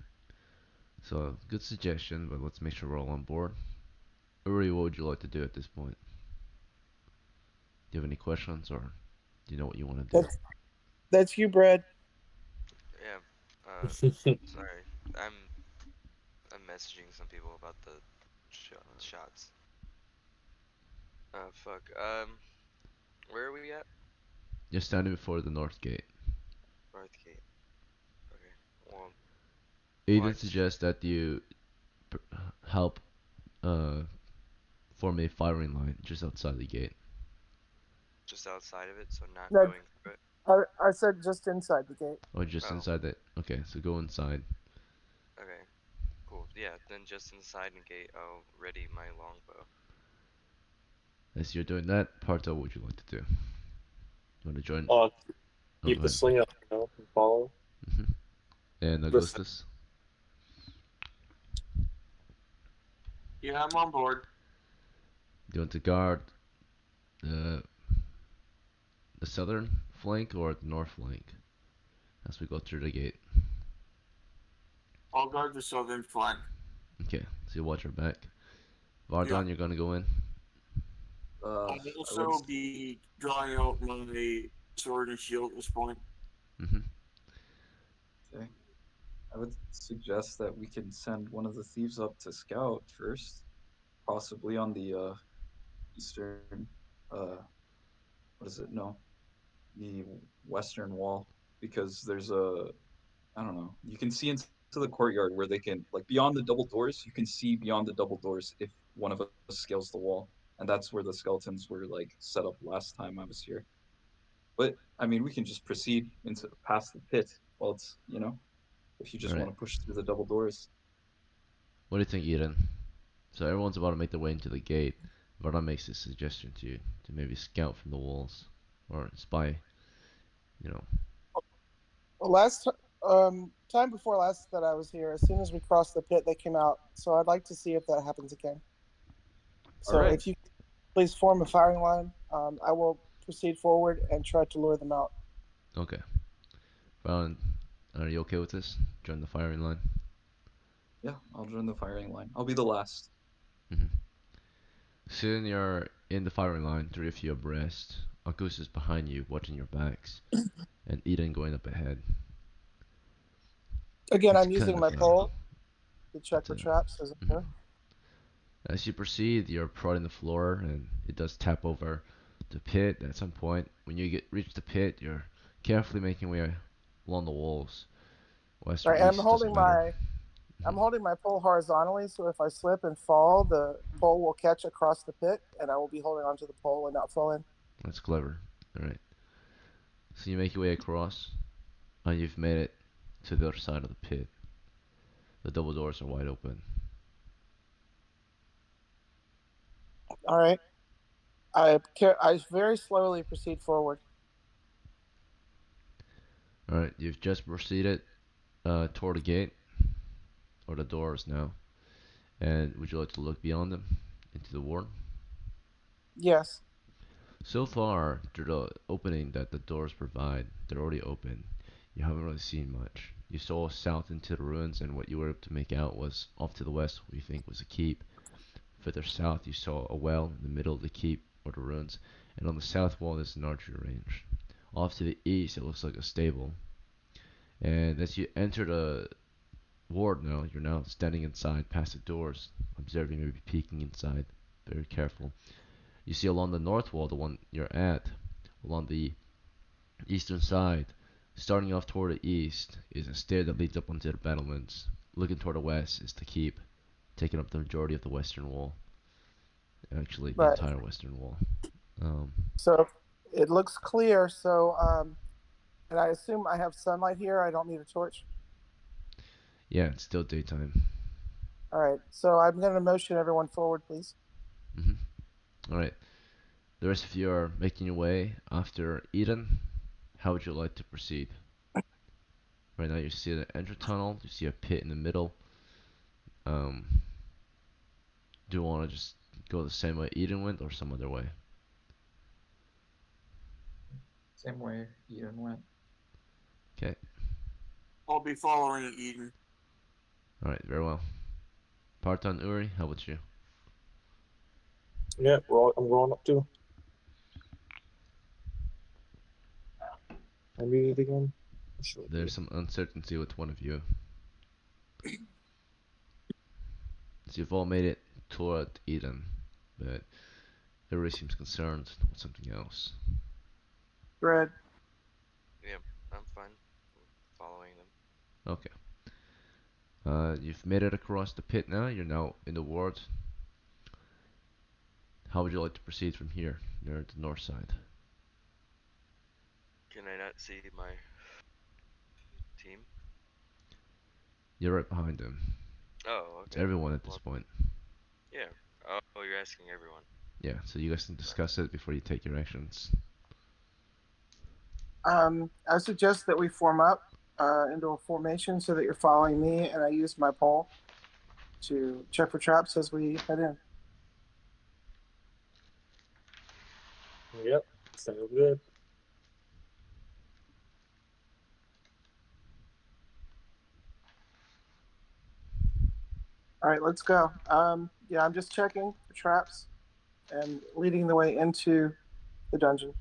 So good suggestion, but let's make sure we're all on board. Uri, what would you like to do at this point? Do you have any questions, or do you know what you want to do? That's you, Brad. Yeah. Sorry. I'm I'm messaging some people about the shots. Fuck. Where are we at? You're standing before the north gate. Northgate. Okay. Well, Aiden watch suggests that you help uh, form a firing line just outside the gate. just outside of it, so not No, going through it. I said just inside the gate. Or just Oh, inside it. Okay, so go inside. okay. Cool. Yeah, then just inside the gate, I'll ready my longbow. As you're doing that, Parto, what would you like to do? You want to join? Uh, Oh, keep go the ahead. sling up, and follow. And Just Augustus? Yeah, I'm on board. Do you want to guard the the southern flank or the north flank as we go through the gate? I'll guard the southern flank. Okay, so you watch your back. Yeah. Vardon, you're gonna go in. Uh, I'll I would also be drawing out my sword and shield at this point. Mm-hmm. okay. I would suggest that we can send one of the thieves up to scout first, possibly on the eastern. Uh, what is it? No, the western wall, because there's a I don't know. You can see into the courtyard where they can, like beyond the double doors, you can see beyond the double doors if one of us scales the wall. And that's where the skeletons were like set up last time I was here. But I mean, we can just proceed into past the pit while it's, if you All just right. want to push through the double doors. What do you think, Eden? So everyone's about to make their way into the gate. Vardon makes a suggestion to you to maybe scout from the walls or spy. You know. Last time before last that I was here, as soon as we crossed the pit, they came out. So I'd like to see if that happens again. All So right. if you please form a firing line, I will proceed forward and try to lure them out. Okay. Vardon, are you okay with this? Join the firing line. Yeah, I'll join the firing line. I'll be the last. Mm-hmm. Soon you're in the firing line, three of you abreast. Augustus is behind you, watching your backs, and Eden going up ahead. Again, It's I'm kind using of my pole to check it's for a traps as I mhm. go. As you proceed, you're prodding the floor, and it does tap over the pit at some point. When you reach the pit, you're carefully making way along the walls, west or Right, and east, doesn't matter. I'm Mhm. holding my pole horizontally, so if I slip and fall, the pole will catch across the pit, and I will be holding onto the pole and not fall in. That's clever. All right. So you make your way across, and you've made it to the other side of the pit. The double doors are wide open. All right. I very slowly proceed forward. All right. You've just proceeded toward the gate or the doors now. And would you like to look beyond them? into the ward? Yes. So far, through the opening that the doors provide, they're already open. You haven't really seen much. You saw south into the ruins, and what you were able to make out was off to the west, what you think was a keep. Further south, you saw a well in the middle of the keep or the ruins, and on the south wall there's an archery range. Off to the east, it looks like a stable. And as you enter the ward now, you're now standing inside past the doors, observing, maybe peeking inside. Very careful. You see along the north wall, the one you're at, along the eastern side, starting off toward the east, is a stair that leads up onto the battlements. Looking toward the west is the keep, taking up the majority of the western wall. Actually, the Right. entire western wall. Um, So it looks clear. So and I assume I have sunlight here. I don't need a torch. yeah, it's still daytime. All right. So I'm going to motion everyone forward, please. All right. The rest of you are making your way after Eden. How would you like to proceed? Right now, you see the entry tunnel. You see a pit in the middle. Um, do you want to just go the same way Eden went, or some other way? Same way Eden went. Okay. I'll be following Eden. All right. Very well. Parton Uri, how about you? Yeah, I'm going up too. I mean it again. Sure. There's some uncertainty with one of you. So you've all made it toward Eden, but everybody seems concerned with something else. Red. Yeah, I'm fine. Following them. Okay. You've made it across the pit now. You're now in the ward. How would you like to proceed from here, near the north side? Can I not see my team? You're right behind them. Oh, It's okay. everyone at this Well, point. yeah. Oh, you're asking everyone. Yeah, so you guys can discuss it before you take your actions. I suggest that we form up into a formation so that you're following me, and I use my pole to check for traps as we head in. Yep, sounds good. All right, let's go. Yeah, I'm just checking for traps and leading the way into the dungeon.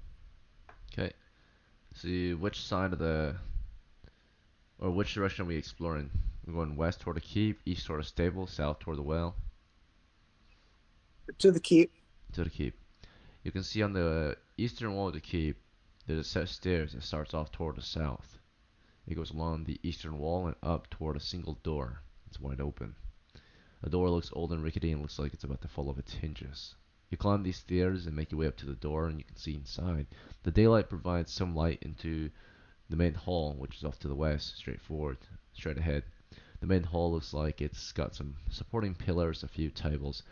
Okay. See which side of the, or which direction are we exploring? We're going west toward the keep, east toward the stable, south toward the well. To the keep. To the keep. You can see on the eastern wall of the keep, there's a set of stairs that starts off toward the south. It goes along the eastern wall and up toward a single door. It's wide open. The door looks old and rickety and looks like it's about to fall off its hinges. You climb these stairs and make your way up to the door, and you can see inside. The daylight provides some light into the main hall, which is off to the west, straight ahead. The main hall looks like it's got some supporting pillars, a few tables,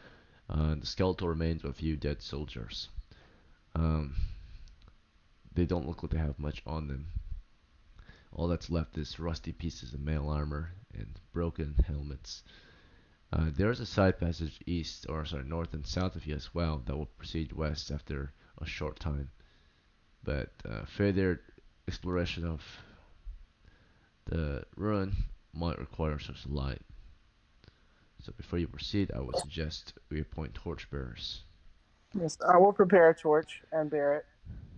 and the skeletal remains of a few dead soldiers. Um, they don't look like they have much on them. All that's left is rusty pieces of mail armor and broken helmets. There's a side passage east, or sorry, north and south of you as well that will proceed west after a short time. But further exploration of the ruin might require such light. So before you proceed, I would suggest we appoint torchbearers. Yes, I will prepare a torch and bear it.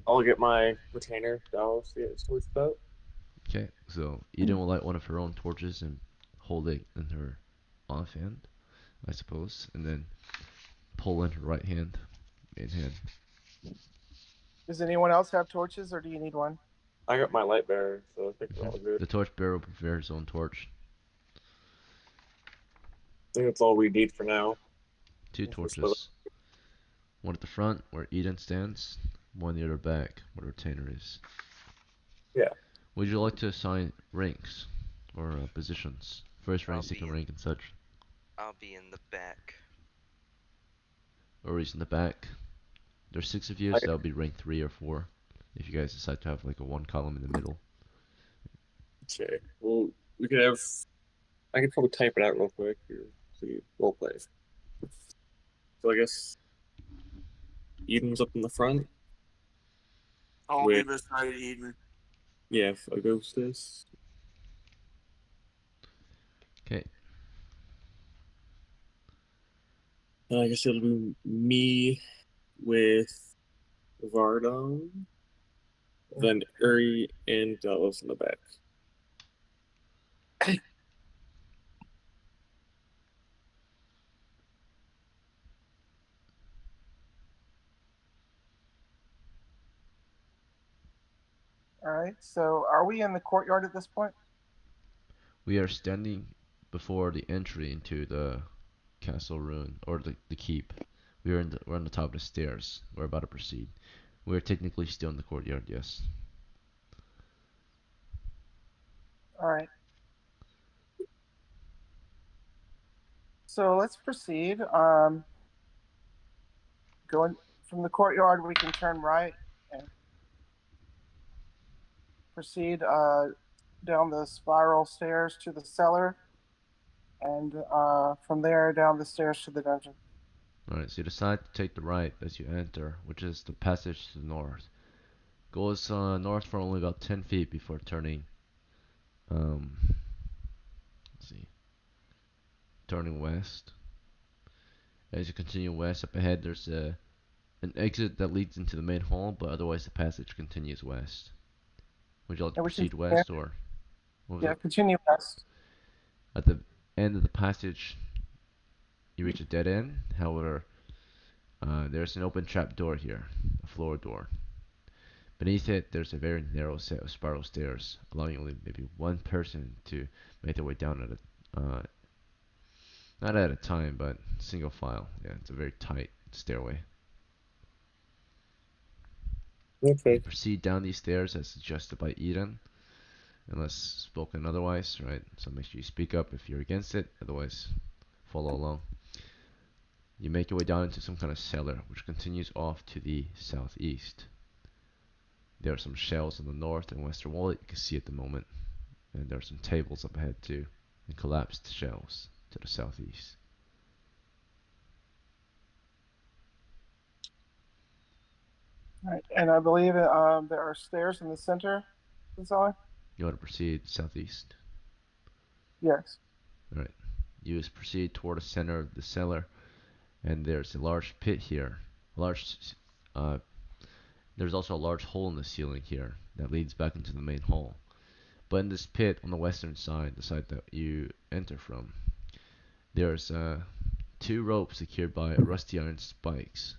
I'll get my retainer. I'll see it towards that. Okay, so Eden will light one of her own torches and hold it in her offhand, I suppose, and then pull in her right hand, main hand. Does anyone else have torches, or do you need one? I got my light bearer, so I think we're all Mhm. good. The torchbearer will prepare his own torch. I think that's all we need for now. Two We'll split up. torches. One at the front, where Eden stands, one near her back, where the retainer is. Yeah. Would you like to assign ranks or positions? First rank, I'll be second in. rank, and such. I'll be in the back. Or is in the back. There's 6 of you, I, so that'll be rank 3 or 4. If you guys decide to have like a one column in the middle. okay. Well, we could have. I could probably type it out real quick. Here. See, role play. So I guess Eden's up in the front. I'll be With beside Eden. yeah, if a ghost is. Okay. I guess it'll be me with Vardon, then Uri and Delos in the back. All right. So are we in the courtyard at this point? We are standing before the entry into the castle ruin or the keep. We're on the top of the stairs. We're about to proceed. We're technically still in the courtyard, yes. All right. So let's proceed. Going from the courtyard, we can turn right and proceed down the spiral stairs to the cellar, and from there down the stairs to the dungeon. Alright, so you decide to take the right as you enter, which is the passage to the north. Goes north for only about 10 feet before turning, um, let's see, turning west. As you continue west, up ahead there's an exit that leads into the main hall, but otherwise the passage continues west. Would you like to And we can proceed west, or what was it? continue west. At the end of the passage, you reach a dead end. However, there's an open trap door here, a floor door. Beneath it, there's a very narrow set of spiral stairs, allowing only maybe one person to make their way down at not at a time, but single file. Yeah, it's a very tight stairway. Okay. You proceed down these stairs as suggested by Eden, unless spoken otherwise, right? So make sure you speak up if you're against it, otherwise follow along. You make your way down into some kind of cellar, which continues off to the southeast. There are some shelves on the north and western wall that you can see at the moment, and there are some tables up ahead too, and collapsed shelves to the southeast. All right. And I believe there are stairs in the center of the cellar. You want to proceed southeast? Yes. Alright. You proceed toward the center of the cellar, and there's a large pit here. Uh, there's also a large hole in the ceiling here that leads back into the main hall. But in this pit on the western side, the side that you enter from, there's two ropes secured by rusty iron spikes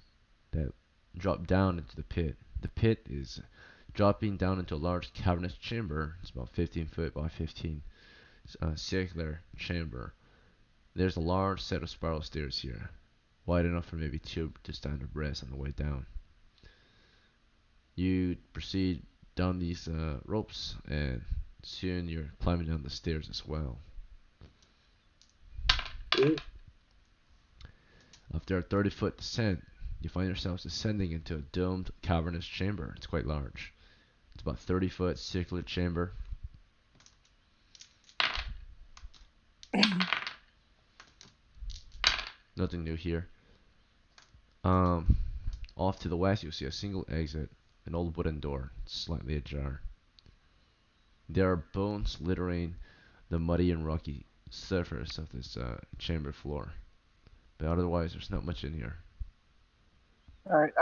that drop down into the pit. The pit is dropping down into a large cavernous chamber. It's about 15 foot by 15 circular chamber. There's a large set of spiral stairs here, wide enough for maybe two to stand abreast on the way down. You proceed down these ropes, and soon you're climbing down the stairs as well. Ooh. After a 30-foot descent, you find yourselves descending into a domed cavernous chamber. It's quite large. It's about 30-foot circular chamber. Nothing new here. Off to the west, you'll see a single exit, an old wooden door, slightly ajar. There are bones littering the muddy and rocky surface of this chamber floor, but otherwise, there's not much in here. All right.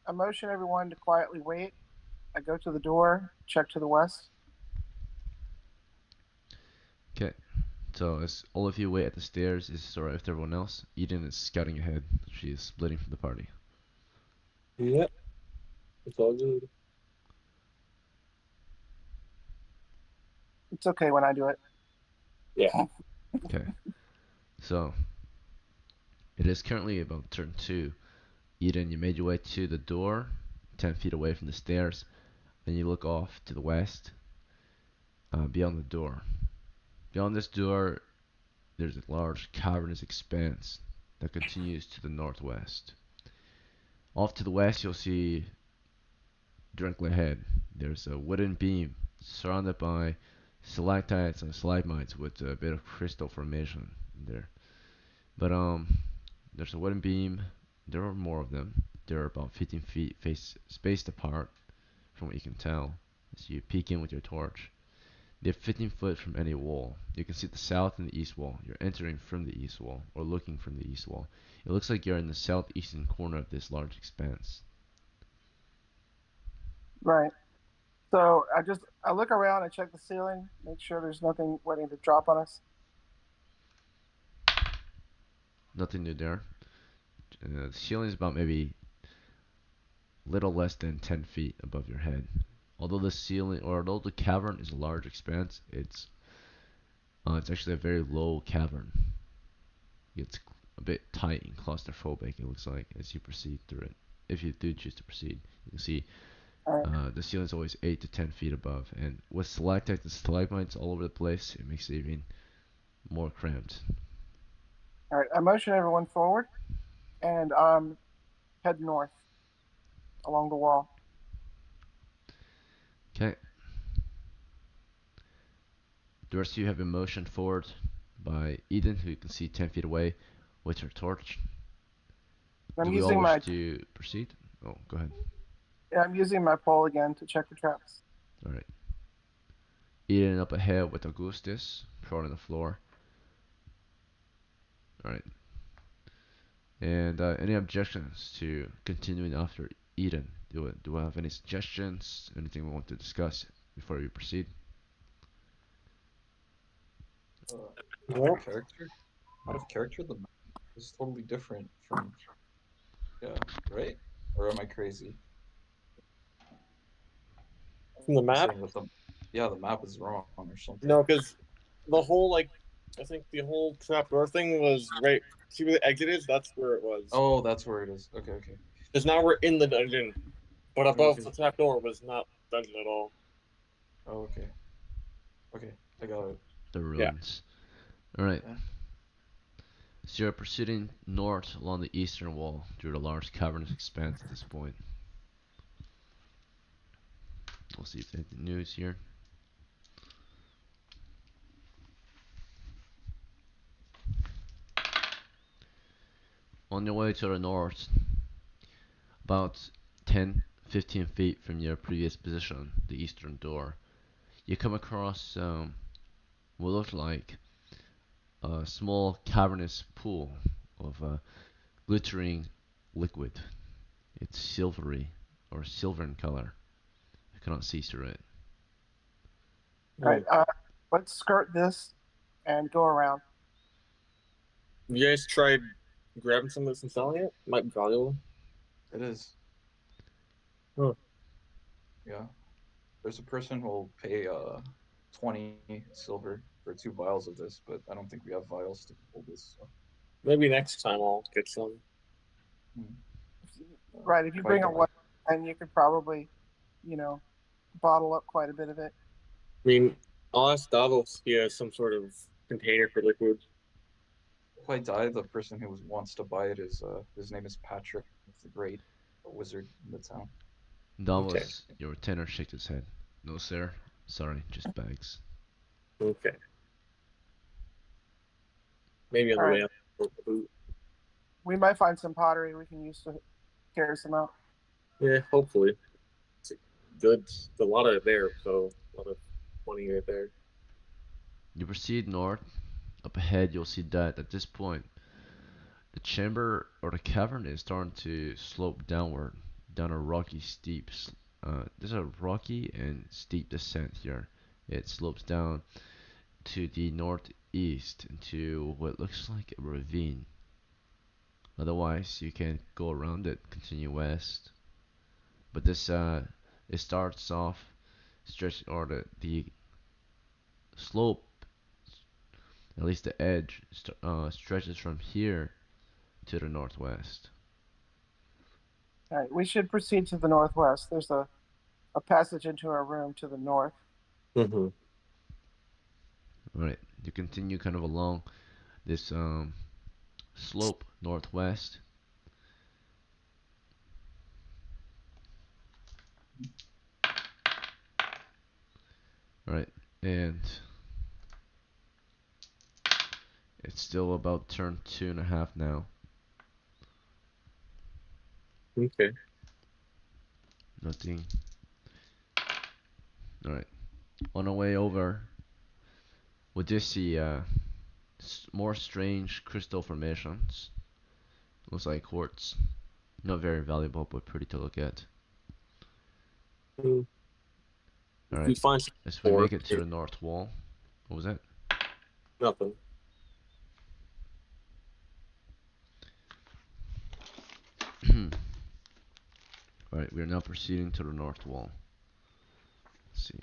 I motion everyone to quietly wait. I go to the door, check to the west. Okay, so as all of you wait at the stairs, is this alright with everyone else? Eden is scouting ahead. She is splitting from the party. Yep. It's all good. It's okay when I do it. Yeah. Okay, so it is currently about turn 2. Eden, you made your way to the door, 10 feet away from the stairs, and you look off to the west, beyond the door. Beyond this door, there's a large cavernous expanse that continues to the northwest. Off to the west, you'll see directly ahead, there's a wooden beam surrounded by stalactites and stalagmites with a bit of crystal formation there. But there's a wooden beam. There are more of them. They're about 15 feet spaced apart, from what you can tell, as you peek in with your torch. They're 15 foot from any wall. You can see the south and the east wall. You're entering from the east wall, or looking from the east wall. It looks like you're in the southeastern corner of this large expanse. Right. So I look around, I check the ceiling, make sure there's nothing waiting to drop on us. Nothing new there. The ceiling is about maybe little less than 10 feet above your head. Although the cavern is a large expanse, it's actually a very low cavern. It's a bit tight and claustrophobic, it looks like, as you proceed through it. If you do choose to proceed, you can see the ceiling is always 8 to 10 feet above, and with stalactites and stalagmites all over the place, it makes it even more cramped. All right, I motion everyone forward and head north along the wall. Okay. The rest of you have been motioned forward by Eden, who you can see 10 feet away with her torch. I'm Do we all using wish my to proceed? Oh, go ahead. I'm using my pole again to check the traps. Alright. Eden up ahead with Augustus, prone on the floor. Alright. And any objections to continuing after Eden? Do we have any suggestions? Anything we want to discuss before we proceed? Out Nope. of character. Out of character, the map is totally different from. Yeah, right? Or am I crazy? From the I'm map? saying that the map is wrong or something. No, because the whole I think the whole trapdoor thing was right. See where the exit is? That's where it was. Oh, that's where it is. Okay, okay. Because now we're in the dungeon, but above Okay. the trapdoor was not dungeon at all. Oh, okay. Okay, I got it. The Yeah. ruins. Alright. Yeah. So you're proceeding north along the eastern wall through the large cavernous expanse at this point. We'll see if there's anything news here. On your way to the north, about 10-15 feet from your previous position, the eastern door, you come across what looks like a small cavernous pool of glittering liquid. It's silvery or silver in color. You cannot see through it. All right, let's skirt this and go around. You guys tried grabbing some of this and selling it? Might be valuable. It is. Huh. Yeah. There's a person who will pay 20 silver for 2 vials of this, but I don't think we have vials to hold this. So. Maybe next time I'll get some. Right, if you If I bring a die. one, and you could probably, bottle up quite a bit of it. I mean, I'll ask Davos if he has some sort of container for liquid. If I die, the person who wants to buy it is his name is Patrick, the great wizard in the town. Okay. Davos, your retainer shakes his head. No, sir. Sorry, just bags. Okay. Maybe on All the right. way up. We might find some pottery we can use to carry some out. Yeah, hopefully. It's good. A lot of it there, so a lot of money right there. You proceed north. Up ahead, you'll see that at this point, the chamber or the cavern is starting to slope downward, down a rocky steep. There's a rocky and steep descent here. It slopes down to the northeast into what looks like a ravine. Otherwise, you can go around it, continue west. But it starts off stretch or the slope, at least the edge, stretches from here to the northwest. All right, we should proceed to the northwest. There's a passage into our room to the north. Mm-hmm. Alright, you continue kind of along this slope northwest. Alright, and it's still about turn 2.5 now. Okay. Nothing. Alright. On our way over, we did see more strange crystal formations. Looks like quartz. Not very valuable, but pretty to look at. Mm, If we Alright. find some As we more, make it to the north wall. What was that? nothing. Alright, we are now proceeding to the north wall. Let's see.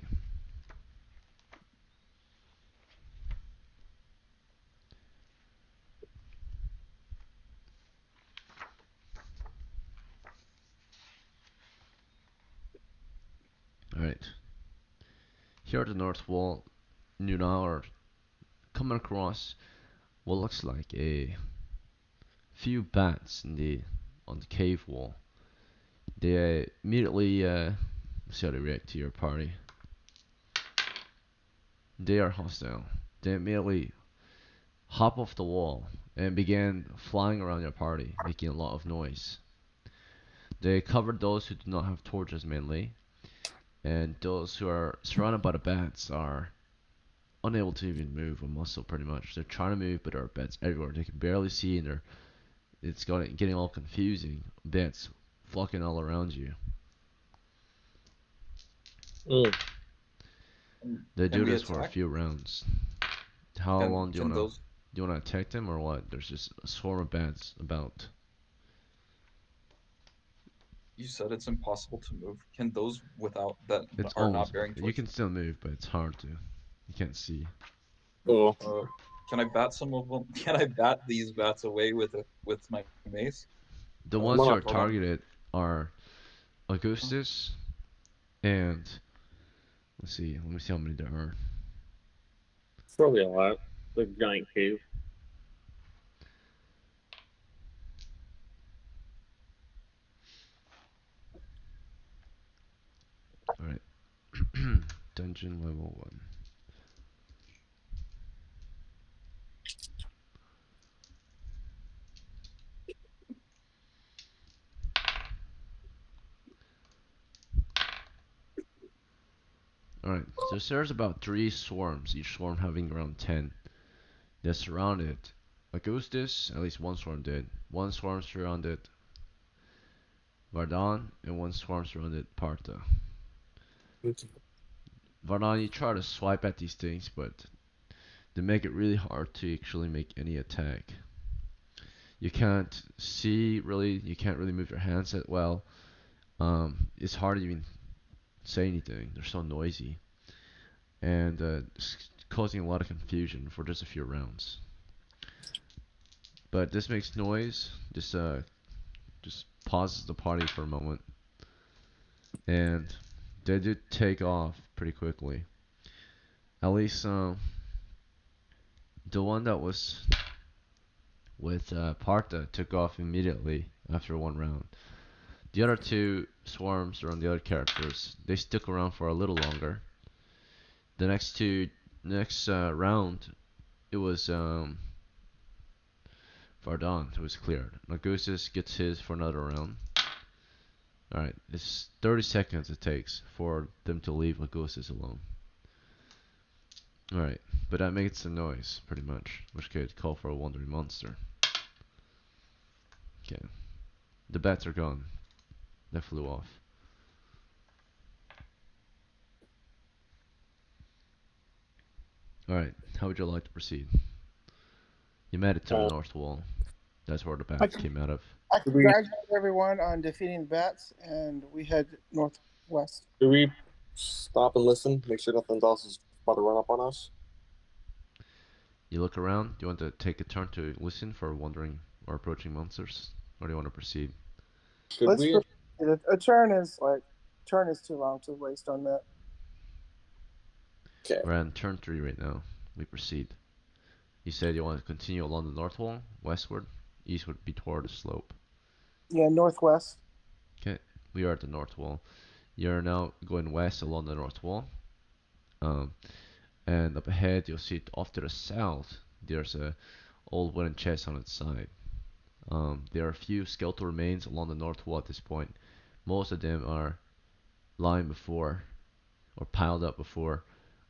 Alright. Here at the north wall, you now are coming across what looks like a few bats on the cave wall. They immediately see how they react to your party. They are hostile. They immediately hop off the wall and began flying around your party, making a lot of noise. They covered those who do not have torches mainly, and those who are surrounded by the bats are unable to even move a muscle pretty much. They're trying to move, but there are bats everywhere. They can barely see, and it's getting all confusing. Bats flocking all around you. Mm. They Can do we this for a attack? few rounds. How Can long do you can wanna those? attack them or what? There's just a swarm of bats about. You said it's impossible to move. Can those without that It's are almost not bearing you can torches? still move, but it's hard to. You can't see. Oh, Uh, can I bat some of them? Can I bat these bats away with my mace? The come ones who on. are Hold on. targeted are Augustus and let's see. Let me see how many there are. It's probably a lot. The giant cave. All right. Dungeon level 1. Alright, so there's about 3 swarms, each swarm having around 10. They surrounded Augustus, at least one swarm did. One swarm surrounded Vardon, and one swarm surrounded Partha. Vardon, you try to swipe at these things, but they make it really hard to actually make any attack. You can't see really, you can't really move your hands that well. It's hard to even say anything, they're so noisy. And it's causing a lot of confusion for just a few rounds. But this makes noise, just pauses the party for a moment. And they did take off pretty quickly. At least the one that was with Partha took off immediately after one round. The other two swarms around the other characters, they stuck around for a little longer. The next round, it was Vardon who was cleared. Narcosis gets his for another round. Alright, it's 30 seconds it takes for them to leave Narcosis alone. Alright, but that makes some noise, pretty much, which could call for a wandering monster. Okay, the bats are gone. They flew off. Alright, how would you like to proceed? You made it to the north wall. That's where the I, bats came out of. I Do we congratulate everyone on defeating the bats, and we head northwest. do we stop and listen? Make sure nothing else is about to run up on us. You look around. Do you want to take a turn to listen for wandering or approaching monsters? Or do you want to proceed? Should Let's we? proceed. A turn is too long to waste on that. Okay. We're on turn 3 right now. We proceed. You said you want to continue along the north wall, westward. East would be toward the slope. Yeah, northwest. Okay, we are at the north wall. You're now going west along the north wall. Um, and up ahead, you'll see off to the south, there's a old wooden chest on its side. There are a few skeletal remains along the north wall at this point. Most of them are lying before or piled up before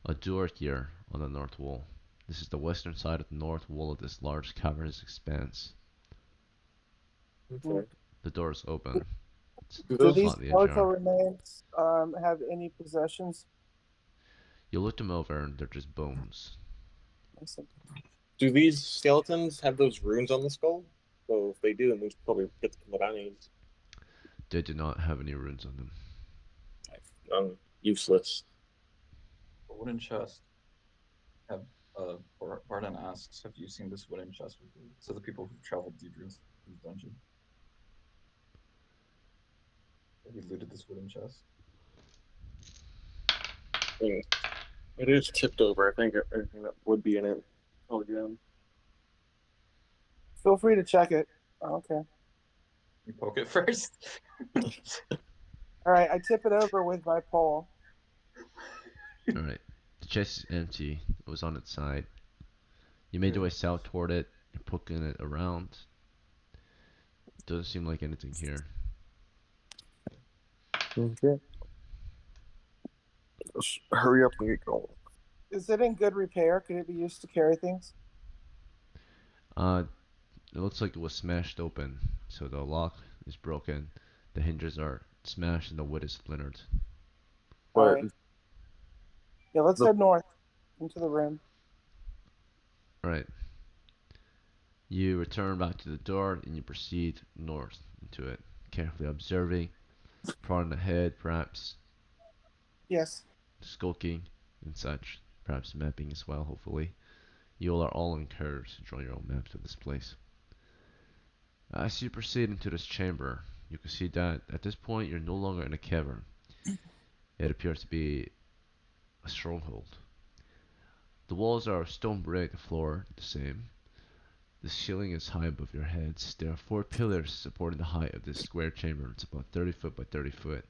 a door here on the north wall. This is the western side of the north wall of this large cavernous expanse. Okay. The door is open. It's Do Do those these slightly skeletal ajar. remains have any possessions? You look them over and they're just bones. do these skeletons have those runes on the skull? So if they do, then we should probably get the Killaranians. They do not have any runes on them. Useless. A wooden chest. Have Barden asks, have you seen this wooden chest before? So the people who've traveled deeper into this dungeon. Have you looted this wooden chest? I mean, it is tipped over. I think everything that would be in it. Oh, yeah. Feel free to check it. Okay. You poke it first. All right. I tip it over with my pole. Alright. The chest is empty. It was on its side. You made your way south toward it. You're poking it around. Doesn't seem like anything here. Okay. Let's hurry up and get going. Is it in good repair? Could it be used to carry things? It looks like it was smashed open. So the lock is broken. The hinges are smashed and the wood is splintered. All But right. Yeah, let's the head north into the room. Alright. You return back to the door and you proceed north into it, carefully observing, prodding ahead, perhaps Yes. skulking and such, perhaps mapping as well, hopefully. You all are all encouraged to draw your own maps of this place. As you proceed into this chamber, you can see that at this point you're no longer in a cavern. It appears to be a stronghold. The walls are stone brick, the floor the same. The ceiling is high above your heads. There are 4 pillars supporting the height of this square chamber. It's about 30 foot by 30 foot.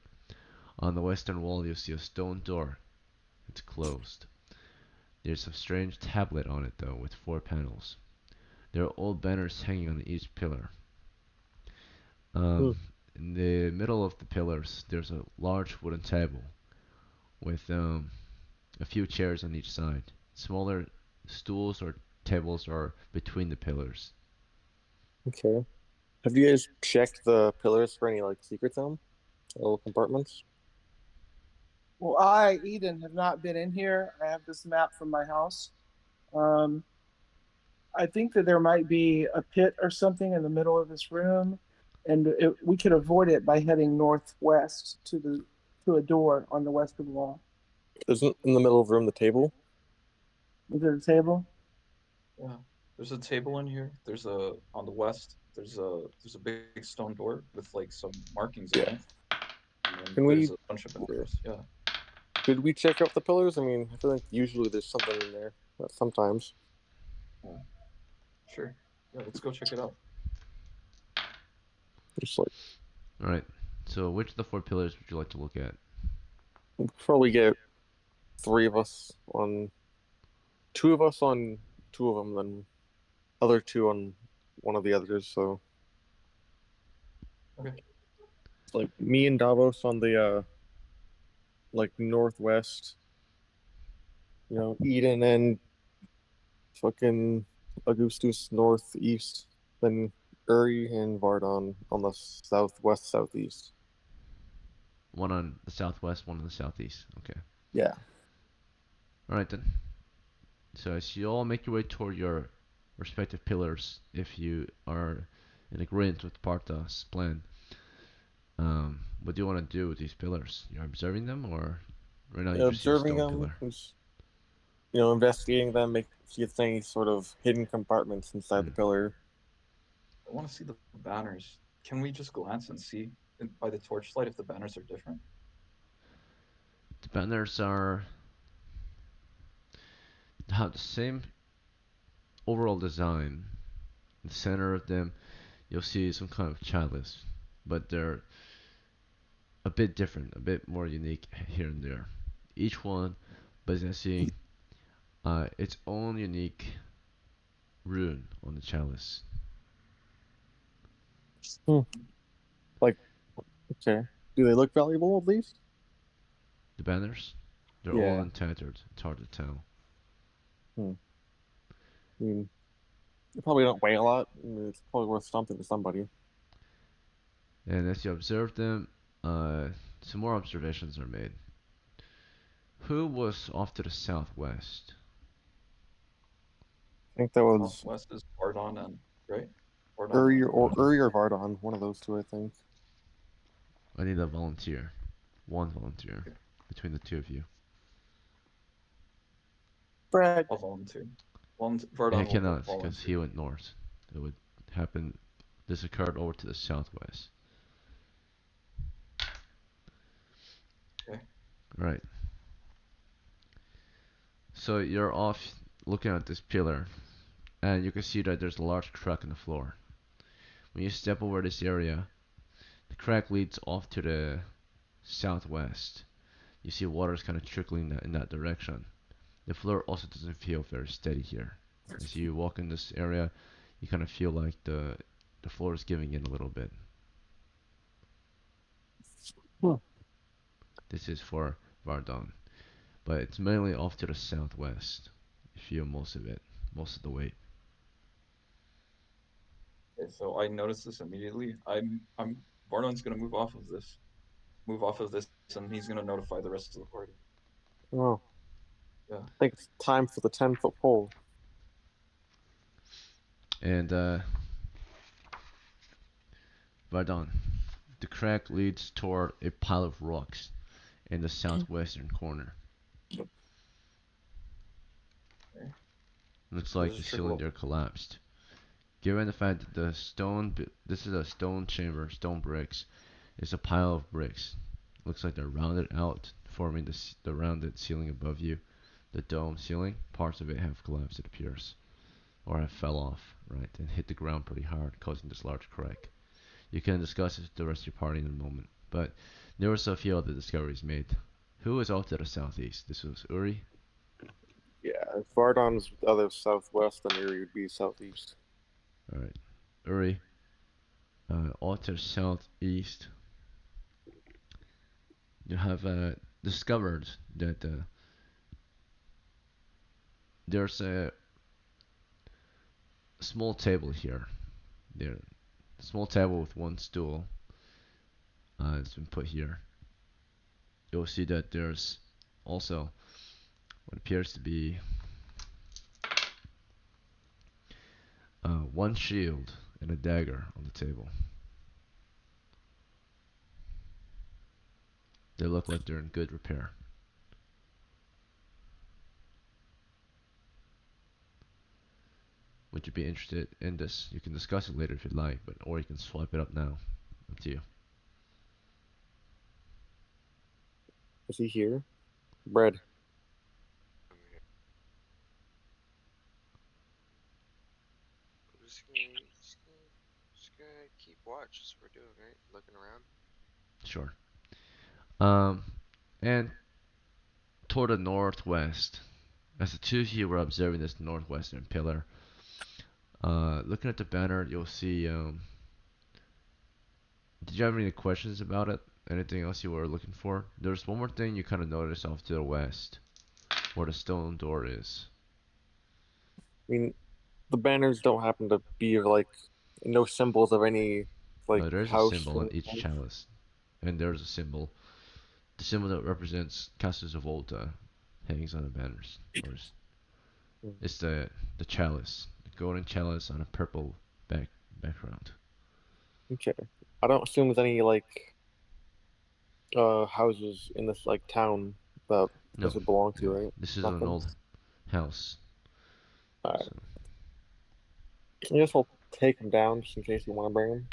On the western wall you'll see a stone door. It's closed. There's a strange tablet on it though, with 4 panels. There are old banners hanging on each pillar. Hmm. In the middle of the pillars, there's a large wooden table with a few chairs on each side. Smaller stools or tables are between the pillars. Okay. Have you guys checked the pillars for any like secrets on them? Little compartments? Well, I, Eden, have not been in here. I have this map from my house. Um, I think that there might be a pit or something in the middle of this room, and we could avoid it by heading northwest to a door on the western wall. Isn't in the middle of the room the table? Is there a table? Yeah. There's a table in here. There's a on the west. There's a big stone door with like some markings on Yeah. it. And then Can there's we a bunch of banners. Yeah. Could we check out the pillars? I mean, I feel like usually there's something in there, but sometimes. Yeah. Sure. Yeah, let's go check it out. Just like Alright, so which of the 4 pillars would you like to look at? we'll probably get 2 of us on 2 of them, then other 2 on one of the others. So Okay. it's like me and Davos on the like northwest, Eden and fucking Augustus northeast, then Uri and Vardon on the southwest southeast. One on the southwest, one on the southeast. Okay. Yeah. Alright then. So as you all make your way toward your respective pillars, if you are in agreement with Partha's plan, what do you want to do with these pillars? You're observing them, or right now you just see a Observing stone them, pillar? investigating them, make see if there's any sort of hidden compartments inside the pillar. I want to see the banners. Can we just glance and see by the torchlight if the banners are different? The banners have the same overall design. In the center of them, you'll see some kind of chalice, but they're a bit different, a bit more unique here and there. Each one possessing its own unique rune on the chalice. Hmm. Like, okay. Do they look valuable at least? The banners, they're all Yeah. untattered. It's hard to tell. Hmm. I mean, they probably don't weigh a lot. I mean, it's probably worth something to somebody. And as you observe them, uh, some more observations are made. Who was off to the southwest? I think that was Southwest is Bardon and right. Bardon Uri and or Uri or Vardon, one of those two, I think. I need a volunteer. One volunteer okay, between the two of you. Brad. I'll volunteer. Yeah, I Vardon will cannot because volunteer. he went north. It would happen. This occurred over to the southwest. Okay. Right. So you're off looking at this pillar, and you can see that there's a large crack in the floor. When you step over this area, the crack leads off to the southwest. You see water's kind of trickling in that direction. The floor also doesn't feel very steady here. As you walk in this area, you kind of feel like the floor is giving in a little bit. Hmm. This is for Vardon, but it's mainly off to the southwest. You feel most of it, most of the weight. Okay, so I noticed this immediately. I'm Vardon's gonna move off of this, and he's gonna notify the rest of the party. Oh, Yeah. I think it's time for the 10-foot pole. And Vardon, the crack leads toward a pile of rocks in the southwestern corner. Okay. Looks Does like this the trickle ceiling up? there collapsed. Given the fact that this is a stone chamber, stone bricks, it's a pile of bricks. Looks like they're rounded out, forming the rounded ceiling above you. The dome ceiling, parts of it have collapsed, it appears, or have fell off, right, and hit the ground pretty hard, causing this large crack. You can discuss it with the rest of your party in a moment, but there were a few other discoveries made. Who was off to the southeast? This was Uri. Yeah, if Vardon's other southwest, then Uri would be southeast. All right, Uri. Off to the southeast. You have discovered that there's a small table here. There, a small table with one stool has been put here. You'll see that there's also what appears to be one shield and a dagger on the table. They look like they're in good repair. Would you be interested in this? You can discuss it later if you'd like, but or you can swipe it up now. Up to you. Is he here? Bread. I'm here. I'm just gonna keep watch as we're doing, right? Looking around. Sure. Um, and toward the northwest, as the two of you were observing this northwestern pillar, looking at the banner, you'll see. Did you have any questions about it? Anything else you were looking for? There's one more thing you kind of notice off to the west, where the stone door is. I mean, the banners don't happen to be like no symbols of any like There's a house. symbol on each chalice, and there's a symbol. The symbol that represents Castles of Volta hangs on the banners. It's the chalice, the golden chalice on a purple background. Okay. I don't assume there's any like houses in this like town that No, this would belong to, no, right? this is an Nothing. old house. All right. So, I guess I'll take them down just in case you want to bring them.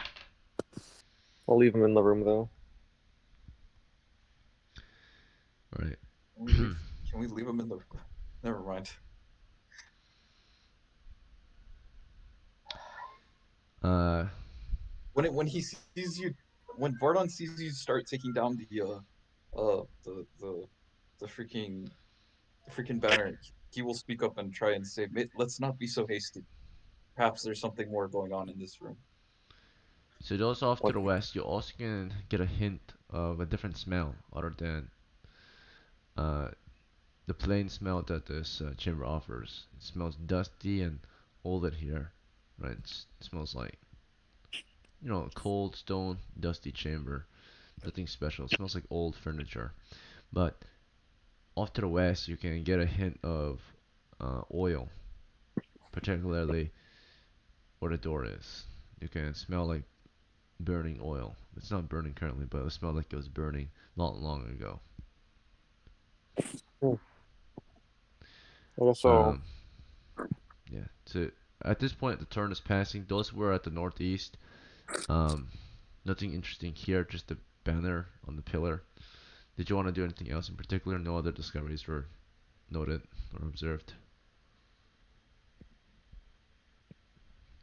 I'll leave them in the room though. right. Can we leave? Can we leave him in the? Never mind. uh, When he sees you, when Vardon sees you start taking down uh the the the freaking the freaking banner, he will speak up and try and say, "Let's not be so hasty. Perhaps there's something more going on in this room." So those off to Like, the west, you also can get a hint of a different smell other than uh, the plain smell that this chamber offers. It smells dusty and old in here, right? It smells like, a cold stone, dusty chamber. Nothing special. It smells like old furniture. But off to the west, you can get a hint of oil, particularly where the door is. You can smell like burning oil. It's not burning currently, but it smelled like it was burning long, long ago. hmm, I guess so. Um, yeah. So at this point, the turn is passing. Those were at the northeast. Um, Nothing interesting here, just the banner on the pillar. Did you want to do anything else in particular? No other discoveries were noted or observed.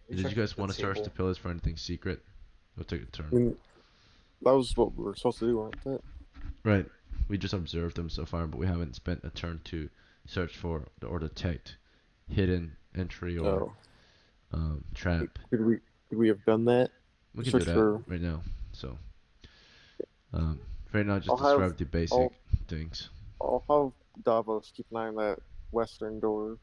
We Did you checked guys the want to search the table. pillars for anything secret? We'll take a turn. I mean, that was what we were supposed to do, wasn't it? Right. We just observed them so far, but we haven't spent a turn to search for or detect hidden entry or Oh, trap. could we have done that? We can do Search that for. right now. So, um, right now, just I'll have. describe the basic I'll. things. I'll have Davos keep an eye on that western door.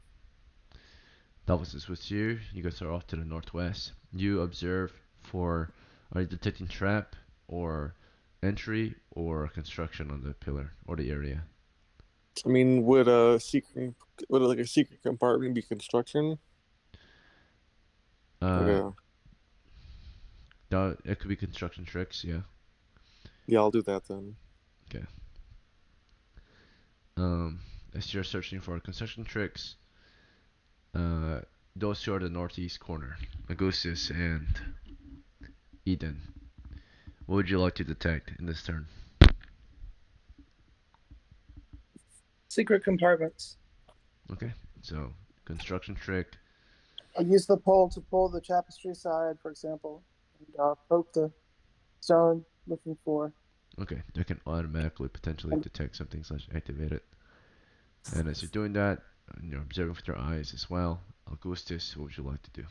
Davos is with you. You guys are off to the northwest. You observe for are you detecting trap or entry or construction on the pillar or the area? I mean, would like a secret compartment be construction? Like Uh, a it could be construction tricks. Yeah. yeah, I'll do that then. Okay. Um, as you're searching for construction tricks, uh, those two are the northeast corner, Augustus and Eden. What would you like to detect in this turn? Secret compartments. Okay, so construction trick. I use the pole to pull the tapestry side, for example, and poke the stone looking for. Okay, that can automatically potentially detect something slash activate it. And as you're doing that, and you're observing with your eyes as well, Augustus, what would you like to do?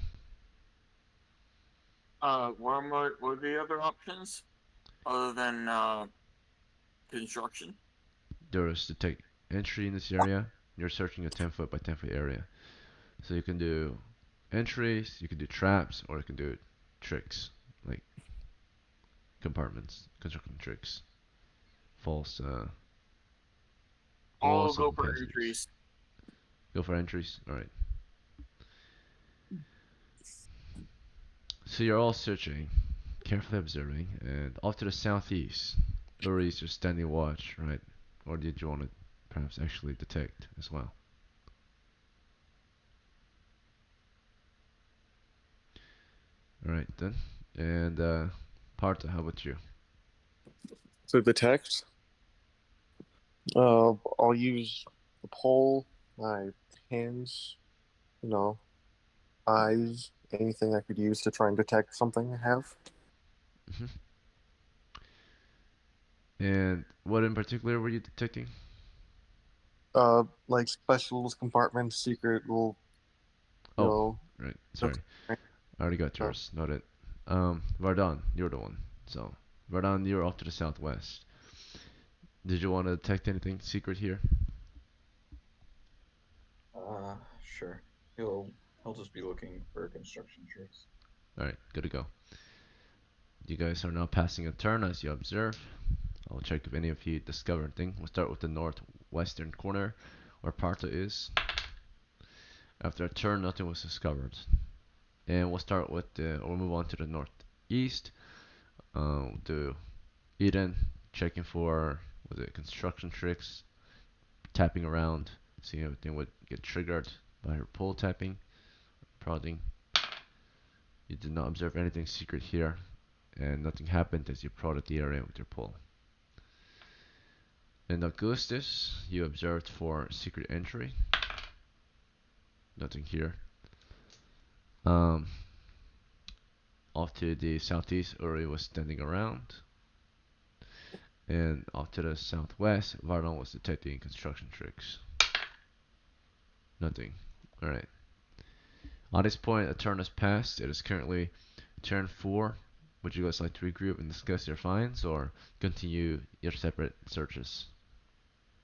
What are the other options other than construction? There is detect entry in this area. You're searching a 10 foot by 10 foot area. So you can do entries, you can do traps, or you can do tricks, like compartments, construction tricks, false I'll walls go and for passages. entries. Go for entries. All right. So you're all searching, carefully observing, and off to the southeast, Uri's just standing watch, right? Or did you want to perhaps actually detect as well? All right then. And Parta, how about you? So the text. I'll use the pole, my hands, you know, eyes, anything I could use to try and detect something I have. Hmm. And what in particular were you detecting? Like specials, compartments, secret, little, you Oh, know, right. nooks. Sorry, I already got Uh, yours. Noted. Vardan, you're the one. So, Vardan, you're off to the southwest. Did you want to detect anything secret here? Sure. He'll just be looking for construction tricks. All right, good to go. You guys are now passing a turn as you observe. I'll check if any of you discover anything. We'll start with the northwestern corner where Parta is. After a turn, nothing was discovered. And we'll move on to the northeast. Do Eden, checking for, was it construction tricks, tapping around, seeing if everything would get triggered by her pole tapping, prodding. You did not observe anything secret here, and nothing happened as you prodded the area with your pole. In Augustus, you observed for secret entry. Nothing here. Um, Off to the southeast, Uri was standing around. And off to the southwest, Vardon was detecting construction tricks. Nothing. Alright. On this point, a turn has passed. It is currently turn 4 Would you guys like to regroup and discuss your finds, or continue your separate searches?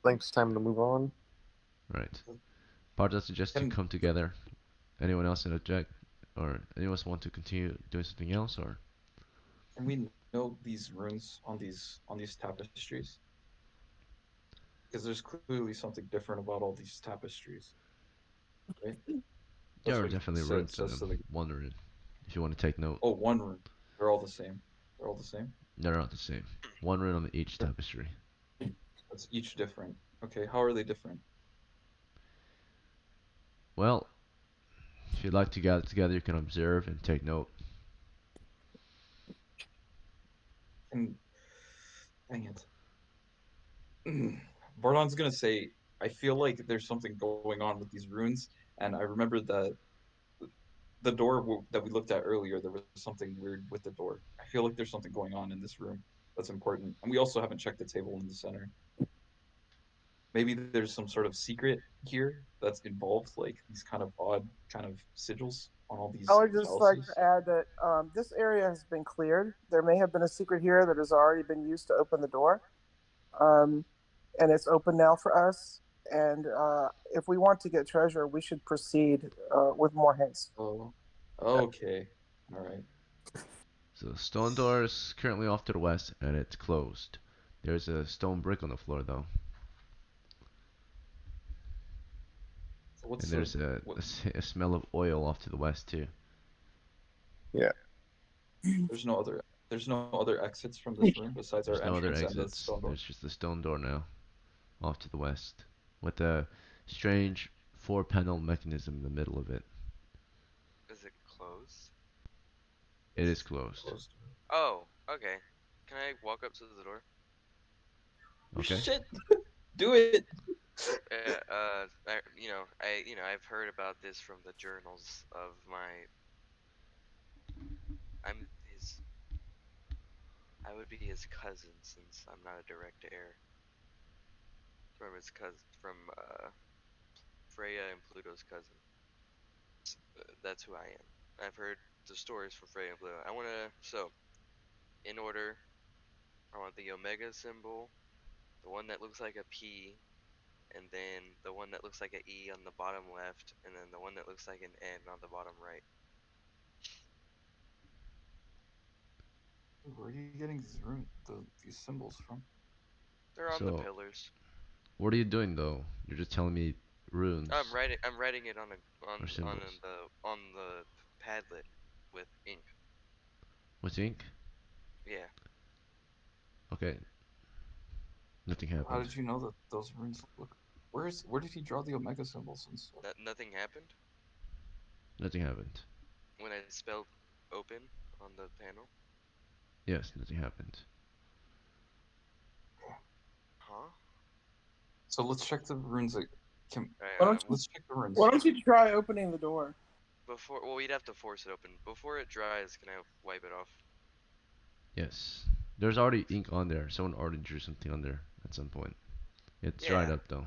I think it's time to move on. Right. Parja suggests to Can come together. Anyone else object, or anyone else want to continue doing something else, or can we know these runes on these tapestries? Because there's clearly something different about all these tapestries, right? there That's are what definitely it runes in says them. to the. Wondering if you want to take note. Oh, one rune. They're all the same. They're all the same. They're not the same. One rune on each tapestry. That's each different. Okay, how are they different? Well, if you'd like to gather together, you can observe and take note. And dang it. Bardon's gonna say, I feel like there's something going on with these runes, and I remember that the door that we looked at earlier, there was something weird with the door. I feel like there's something going on in this room that's important, and we also haven't checked the table in the center. Maybe there's some sort of secret here that's involved, like these kind of odd kind of sigils on all I these would just like chalices. to add that this area has been cleared. There may have been a secret here that has already been used to open the door, um, and it's open now for us. And if we want to get treasure, we should proceed with more haste. Oh, okay, all right. So the stone door is currently off to the west, and it's closed. There's a stone brick on the floor, though, So and what's the there's a, what? a smell of oil off to the west too. Yeah. There's no other exits from this room besides There's our no other entrance and the exits. stone door. There's just the stone door now, off to the west, with a strange four-panel mechanism in the middle of it. Is it closed? It Yes, is it's closed. closed. Oh, okay. Can I walk up to the door? Oh, Okay. shit! Do it. Yeah, I've heard about this from the journals of my. I'm his. I would be his cousin since I'm not a direct heir. From his cousin, from Freya and Pluto's cousin. That's who I am. I've heard the stories from Freya and Pluto. I wanna in order. I want the Omega symbol, the one that looks like a P, and then the one that looks like an E on the bottom left, and then the one that looks like an N on the bottom right. Where are you getting these symbols from? They're on the So, pillars. what are you doing though? You're just telling me runes I'm writing it on or symbols on the Padlet with ink. with ink. Yeah. Okay, nothing How happened. did you know that those runes look? Where did he draw the omega symbols and stuff? Nothing happened Nothing happened. when I spelled open on the panel. Yes, nothing happened. Huh? So let's check the runes. Can Why Alright, don't you, let's check the runes. why don't you try opening the door? well, we'd have to force it open. Before it dries, can I wipe it off? Yes, there's already ink on there. Someone already drew something on there at some point. It's dried Yeah. up though.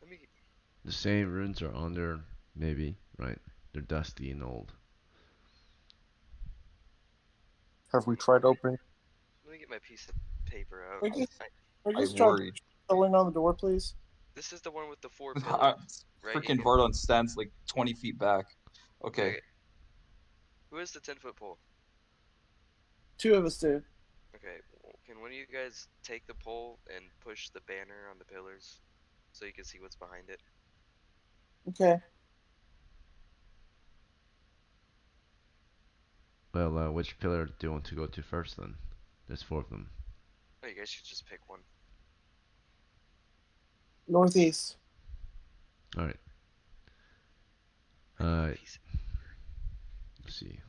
Let me The same runes are on there, maybe, right? They're dusty and old. Have we tried opening? let me get my piece of paper out. We just, I, we I just try worried. filling on the door, please. this is the one with the 4 pillars, right, Freaking Ethan? Vardon stands like 20 feet back. Okay. Okay. Who has the 10-foot pole? Two of us do. Okay. Can one of you guys take the pole and push the banner on the pillars so you can see what's behind it? Okay. Well, which pillar do you want to go to first then? There's four of them. Oh, you guys should just pick one. Northeast. All right. I need a piece of paper. Let's see.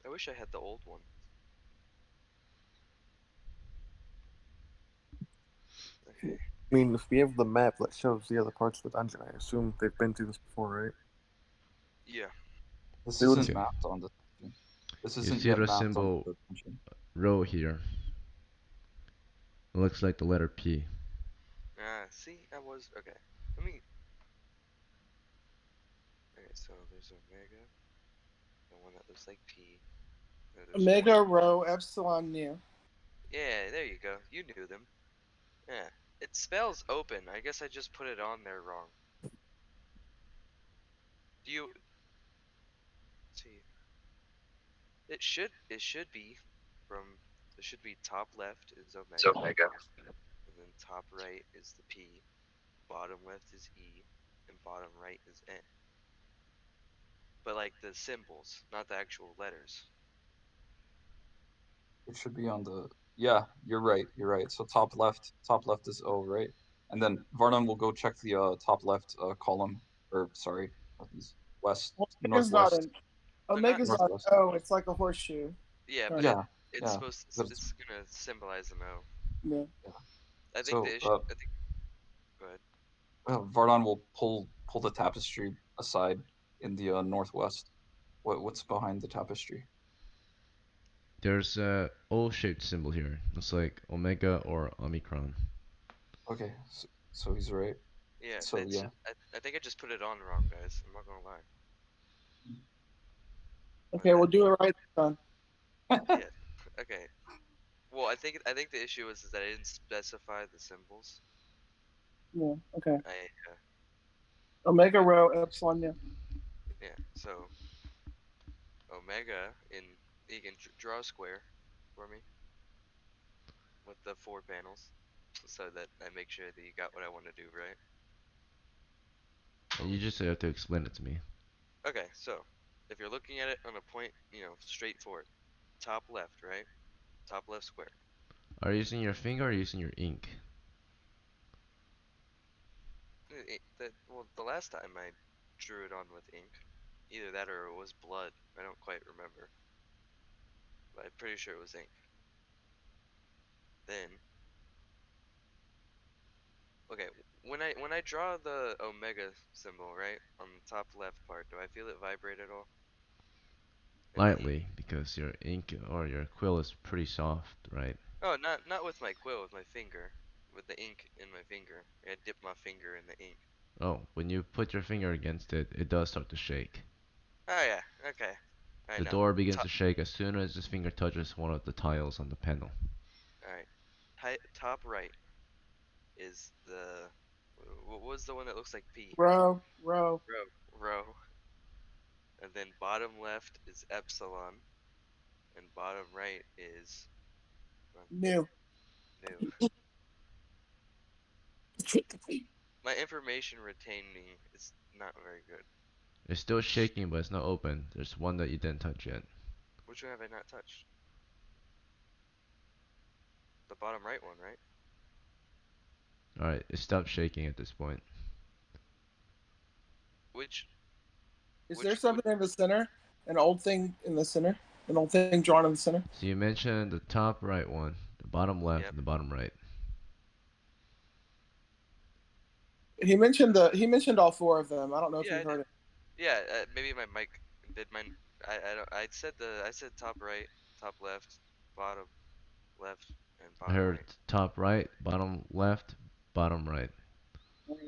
I wish I had the old one. Okay. I mean, if we have the map that shows the other parts of the dungeon, I assume they've been through this before, right? Yeah. This They would- isn't Okay. mapped on the dungeon. This You isn't see yet the mapped on symbol the dungeon. row here. It looks like the letter P. See, I was okay. Let me. so there's Omega, the one that looks like P. There's Omega, one. Rho, Epsilon, Nu. Yeah, there you go. You knew them. Yeah. It spells open. I guess I just put it on there wrong. Do you see? It should be from it should be top left is Omega, and then top right is the P, bottom left is E, and bottom right is N. But like the symbols, not the actual letters. It should be on the. Yeah, you're right. You're right. So top left is O, right? And then Varnum will go check the top left column, or sorry, northeast, west, Omega's not northwest, an They're not. Omega's not. northwest. Oh, it's like a horseshoe. Yeah, Or- but Yeah, it's yeah. supposed But it's gonna symbolize an O. yeah. I think so the issue. I think. Go ahead. Vardon will pull the tapestry aside in the northwest. What's behind the tapestry? There's a O-shaped symbol here. Looks like Omega or Omicron. Okay, so he's right. Yeah, So it's yeah, just, I think I just put it on wrong, guys. I'm not gonna lie. Okay, My we'll bad. do it right this time. Yeah. Okay. Well, I think the issue is that I didn't specify the symbols. Yeah. Okay. I Omega, Rho, Epsilon, Nu. yeah. So Omega in you can draw a square for me with the 4 panels, so that I make sure that you got what I want to do, right? And you just have to explain it to me. Okay. So if you're looking at it on a point, straight forward, top left, right? Top left square. Are you using your finger or are you using your ink? Well, the last time I drew it on with ink, either that or it was blood. I don't quite remember, but I'm pretty sure it was ink. Then, okay, when I draw the omega symbol right on the top left part, do I feel it vibrate at all? In the ink? Lightly, because your ink or your quill is pretty soft, right? Oh, not with my quill, with my finger, with the ink in my finger. I dip my finger in the ink. Oh, when you put your finger against it, it does start to shake. Oh yeah, okay, I The know. door begins to shake as soon as his finger touches one of the tiles on the panel. All right, top right is the what was the one that looks like P? Rho, Rho, Row. And then bottom left is epsilon, and bottom right is Nu. new. My information retaining is not very good. It's still shaking, but it's not open. There's one that you didn't touch yet. Which one have I not touched? The bottom right one, right? Alright, it stopped shaking at this point. Which Is there which something in the center? An old thing in the center? An old thing drawn in the center? So you mentioned the top right one, the bottom left, Yep. and the bottom right. He mentioned all four of them. I don't know if Yeah, you I heard did. it. Yeah, maybe my mic did mine. I don't. I said top right, top left, bottom left, and I bottom heard right. top right, bottom left, bottom right.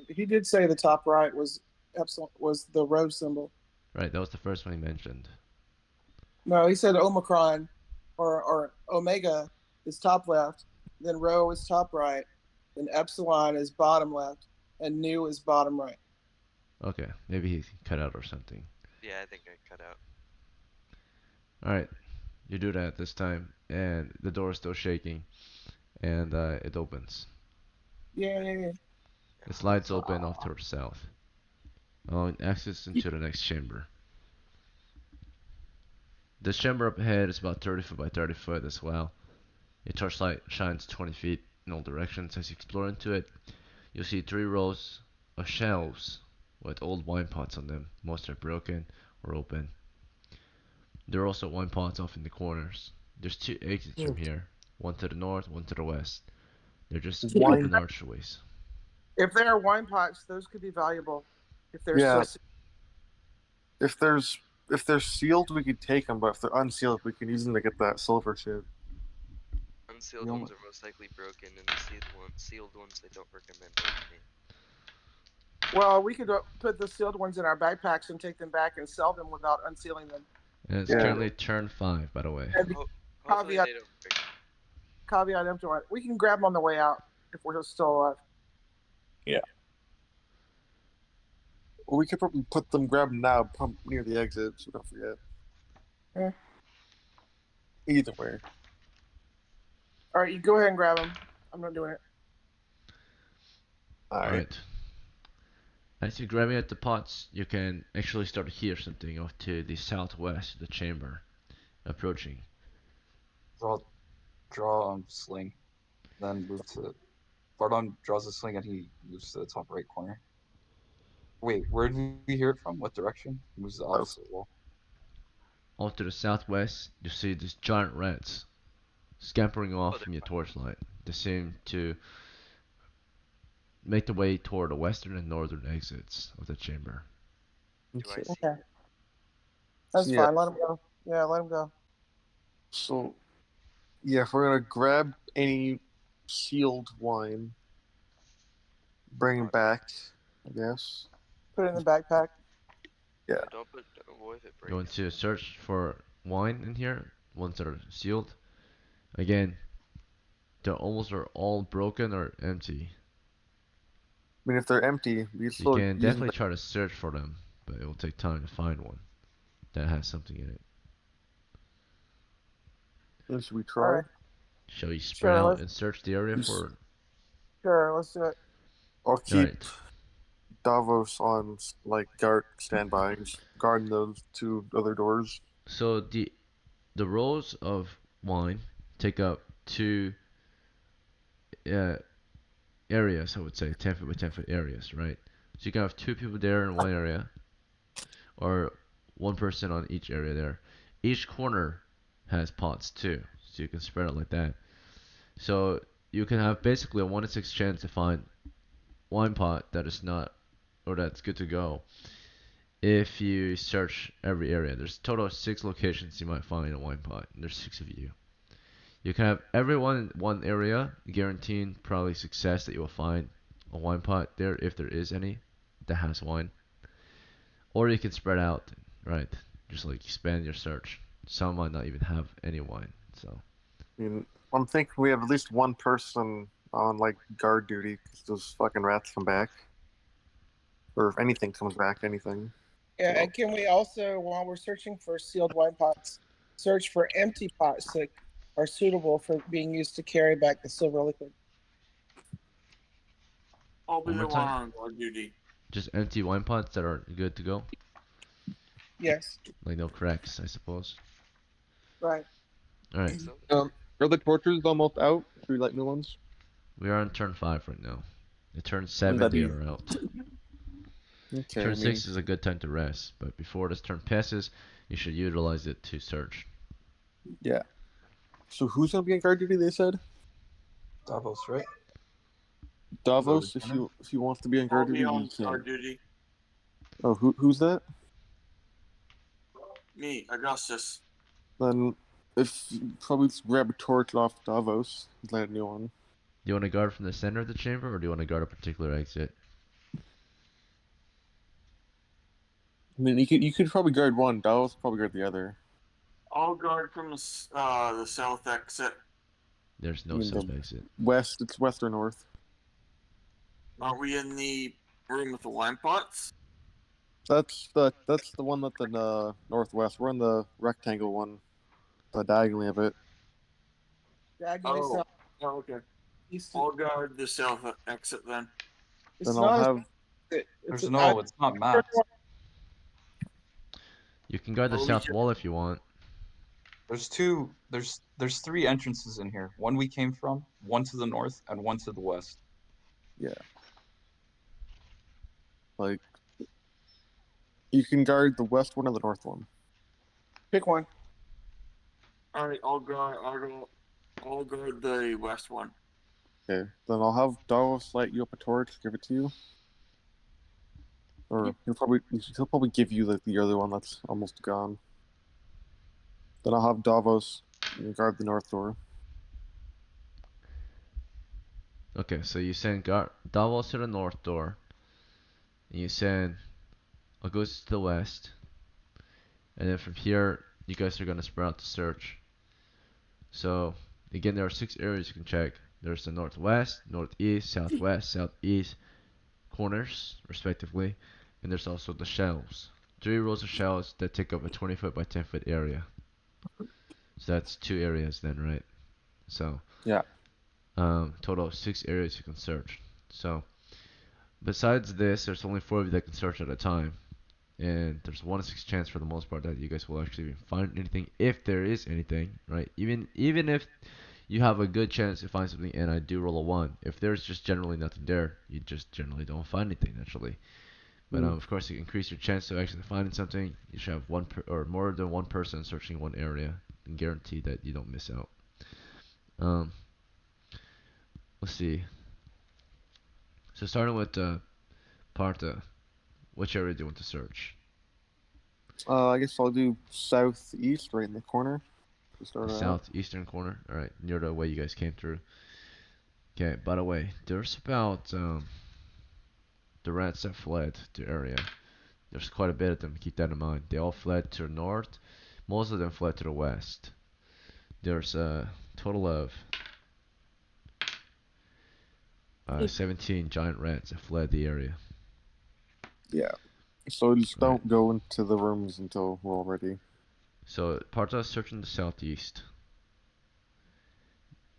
He did say the top right was epsilon was the rho symbol. Right, that was the first one he mentioned. No, he said omicron or omega is top left, then rho is top right, then epsilon is bottom left, and nu is bottom right. Okay, maybe he cut out or something. Yeah, I think I cut out. Alright, you do that this time, and the door is still shaking, and it opens. Yeah. It slides open off to the south, allowing access into the next chamber. This chamber up ahead is about 30 foot by 30 foot as well. A torchlight shines 20 feet in all directions. As you explore into it, you'll see 3 rows of shelves with old wine pots on them. Most are broken or open. There are also wine pots off in the corners. There's 2 exits from here, one to the north, one to the west. They're just Wine- open archways. If there are wine pots, those could be valuable. If they're Yeah. still If they're sealed, we could take them, but if they're unsealed, we can use them to get that silver shit. Unsealed You ones are most likely broken, and the sealed ones I don't recommend opening. Well, we could put the sealed ones in our backpacks and take them back and sell them without unsealing them. And it's Yeah. currently turn 5, by the way. And Hopefully caveat, they don't break. caveat emptor. We can grab them on the way out if we're still alive. Or we could probably grab them now, pump near the exit, so don't forget. Yeah. Either way. All right, you go ahead and grab them. I'm not doing it. Alright. As you're grabbing at the pots, you can actually start to hear something off to the southwest of the chamber approaching. Draw sling, then move to. Bardon draws a sling and he moves to the top right corner. Wait, where did we hear it from? What direction? He moves to the opposite wall. Off to the southwest, you see these giant rats scampering off Oh, from your torchlight. They seem to make their way toward the western and northern exits of the chamber. do I see? Okay. That's Yeah. fine. Let them go. Yeah, let them go. So, yeah, if we're gonna grab any sealed wine, bring it back, I guess. Put it in the backpack. Yeah. Don't put. What if it breaks? You want to search for wine in here, ones that are sealed. Again, they almost are all broken or empty. I mean, if they're empty, we You still can use definitely try to search for them, but it will take time to find one that has something in it. them. Should we All try? right. Shall we spread Sure, out let's- and search the area for? Sure, let's do it. I'll keep Right. Davos on guard standby, just guarding those 2 other doors. So the rows of wine take up 2 uh, areas. I would say 10 foot by 10 foot areas, right? So you can have 2 people there in one area, or 1 person on each area there. Each corner has pots too, so you can spread it like that. So you can have basically a 1 in 6 chance to find wine pot that is not, or that's good to go. If you search every area, there's a total of 6 locations you might find a wine pot, and there's 6 of you. You can have everyone in one area, guaranteeing probably success that you will find a wine pot there if there is any that has wine. Or you can spread out, right? Just like expand your search. Some might not even have any wine, so. I mean, I'm thinking we have at least 1 person on guard duty because those fucking rats come back, or if anything comes back, anything. Yeah, and can we also, while we're searching for sealed wine pots, search for empty pots that are suitable for being used to carry back the silver liquid? I'll be One the more one time? on guard duty. Just empty wine pots that are good to go. Yes, Like no cracks, I suppose. right. Alright, So, Are the torches almost out? Should we light new ones? we are on turn 5 right now. At turn Wouldn't 7, that they be- are out. Okay. Turn 6 is a good time to rest, but before this turn passes, you should utilize it to search. Yeah. So who's gonna be on guard duty? They said Davos, right? Davos. the If you want to be on I'll guard be duty, on you can. guard duty. Oh, who's that? Me, Augustus. Then if probably just grab a torch off Davos and light a new one. Do you want to guard from the center of the chamber, or do you want to guard a particular exit? I mean, you could probably guard one. Davos will probably guard the other. I'll guard from the south exit. There's no You mean south the- exit. West. It's west or north. Are we in the room with the wine pots? That's the one at the northwest. We're in the rectangle one, the diagonally of it. Diagonally Oh. south, Oh, okay. east. I'll guard the south exit then. It's Then not. I'll have. There's it's not mapped. You can guard the Oh, we south ju- wall if you want. There's 3 entrances in here. One we came from, one to the north, and one to the west. Like, you can guard the west one or the north one. Pick one. All right, I'll guard the west one. Okay. Then I'll have Davos light you up a torch, give it to you. Or he'll probably give you the other one that's almost gone. Then I'll have Davos guard the north door. Okay, so you send guard Davos to the north door. And you send Augustus to the west. And then from here, you guys are going to spread out to search. So, again, there are 6 areas you can check. There's the northwest, northeast, southwest, southeast corners, respectively. And there's also the shelves. 3 rows of shelves that take up a 20-foot by 10-foot area. So that's 2 areas then, right? So, Yeah. total of 6 areas you can search. So, besides this, there's only 4 of you that can search at a time. And there's 1 in 6 chance for the most part that you guys will actually find anything, if there is anything, right? Even if you have a good chance to find something and I do roll a 1, if there's just generally nothing there, you just generally don't find anything naturally. But of course, to increase your chance of actually finding something, you should have or more than 1 person searching 1 area and guarantee that you don't miss out. Let's see. So starting with Parta, which area do you want to search? I guess I'll do southeast, right in the corner. To start The it out. southeastern corner. All right, near the way you guys came through. Okay. By the way, there's about the rats that fled the area. There's quite a bit of them. Keep that in mind. They all fled to the north. Most of them fled to the west. There's a total of 17 giant rats that fled the area. Yeah. So just Right. don't go into the rooms until we're all ready. So Parta's searching the southeast.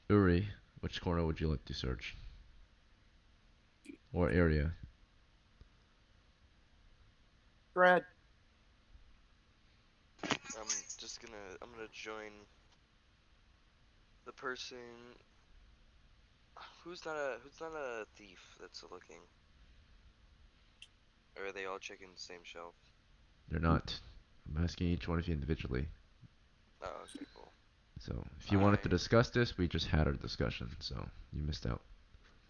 Uri, which corner would you like to search? Or area? Brad, I'm gonna join the person who's not a thief that's looking. Or are they all checking the same shelf? They're not. I'm asking each one of you individually. Oh, okay, cool. So if you wanted to discuss this, we just had our discussion, so you missed out.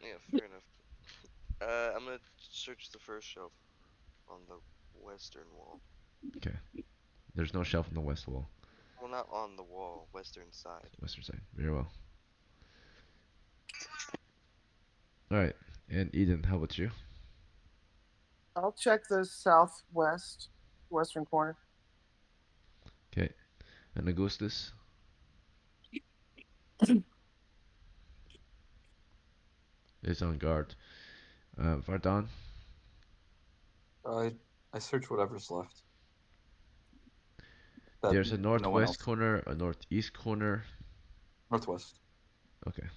Yeah, fair enough. I'm gonna search the first shelf on the western wall. Okay. There's no shelf on the west wall. Well, not on the wall, western side. Western side. Very well. Alright. And Eden, how about you? I'll check the southwest, western corner. Okay. And Augustus? Is on guard. Vardan? I search whatever's left. That There's a no one northwest else. corner, a northeast corner. Northwest. Okay.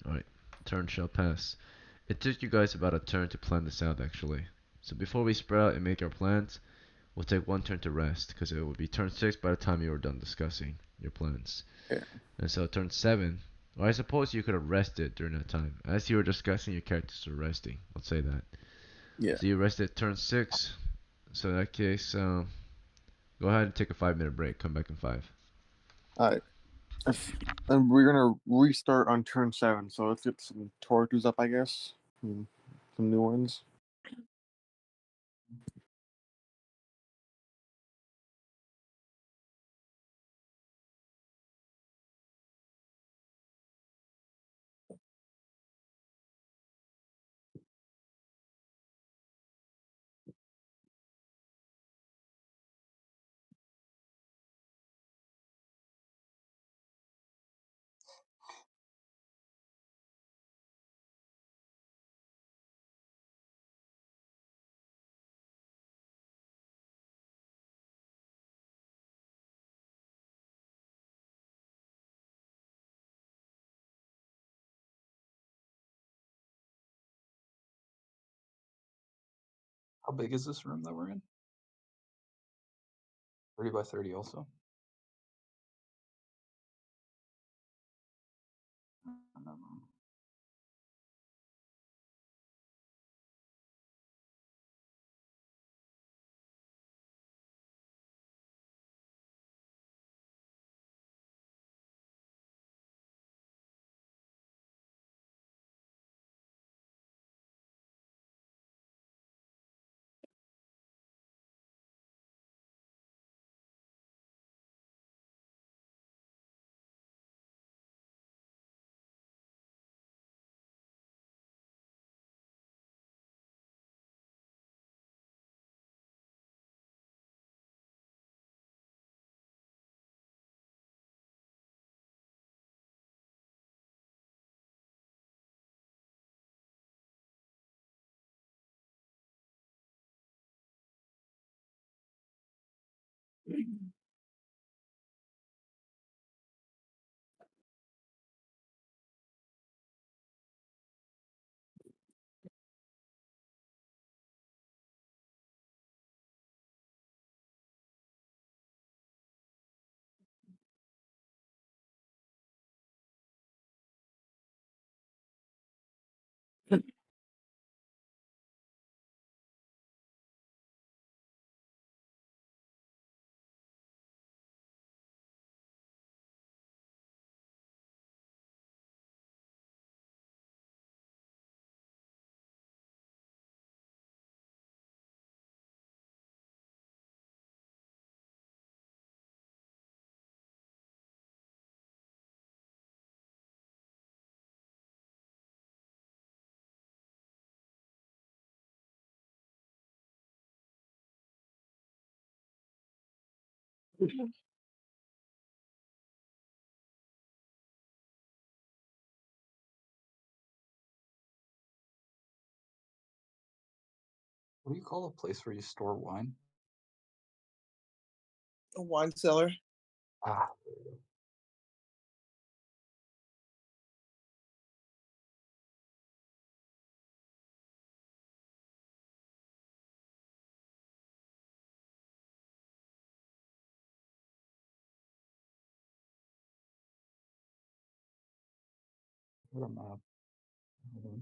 Alright. Turn shall pass. It took you guys about a turn to plan this out, actually. So before we spread out and make our plans, we'll take 1 turn to rest, because it will be turn 6 by the time you are done discussing your plans. Yeah. And so turn 7, or I suppose you could have rested during that time. As you were discussing, your characters were resting. Let's say that. Yeah. So you rested turn 6. So in that case, go ahead and take a 5-minute break. Come back in 5. Alright. And we're gonna restart on turn 7, so let's get some torches up, I guess. Some new ones. How big is this room that we're in? 30 by 30 also? Um, What do you call a place where you store wine? A wine cellar. Ah, there you go. What a map. Hold on.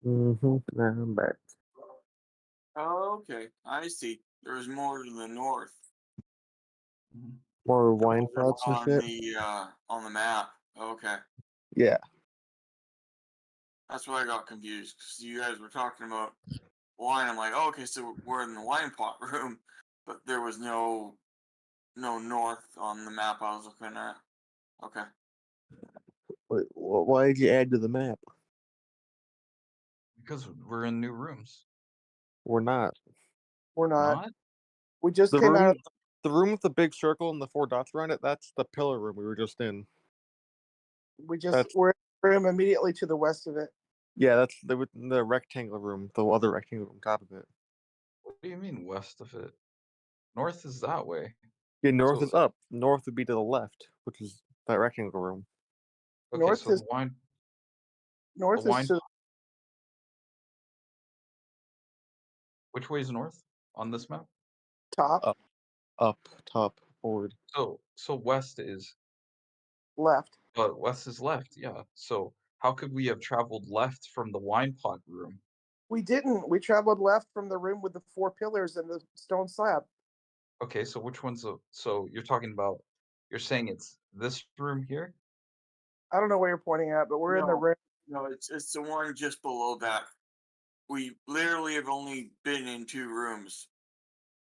Now I'm back. Oh, okay. I see. There's more to the north. Mhm. More wine Over pots and shit. on the map. Okay. Yeah. That's why I got confused because you guys were talking about wine. I'm like, oh, okay, so we're in the wine pot room, but there was no north on the map I was looking at. Okay. Wait, why did you add to the map? Because we're in new rooms. We're not. We're not. Not? We just The came out room, of. the room with the big circle and the 4 dots around it. That's the pillar room we were just in. We're in the room immediately to the west of it. Yeah, that's the rectangular room, the other rectangle on top of it. What do you mean west of it? North is that way. Yeah, north So- is up. North would be to the left, which is that rectangle room. Okay, North so is the wine to the which way is north on this map? top Up, top, forward. So west is left. west is left, yeah. So how could we have traveled left from the wine pot room? We didn't. We traveled left from the room with the 4 pillars and the stone slab. Okay, so which one's so you're talking about you're saying it's this room here? I don't know where you're pointing at, but we're in the No. room. No, it's the one just below that. We literally have only been in 2 rooms.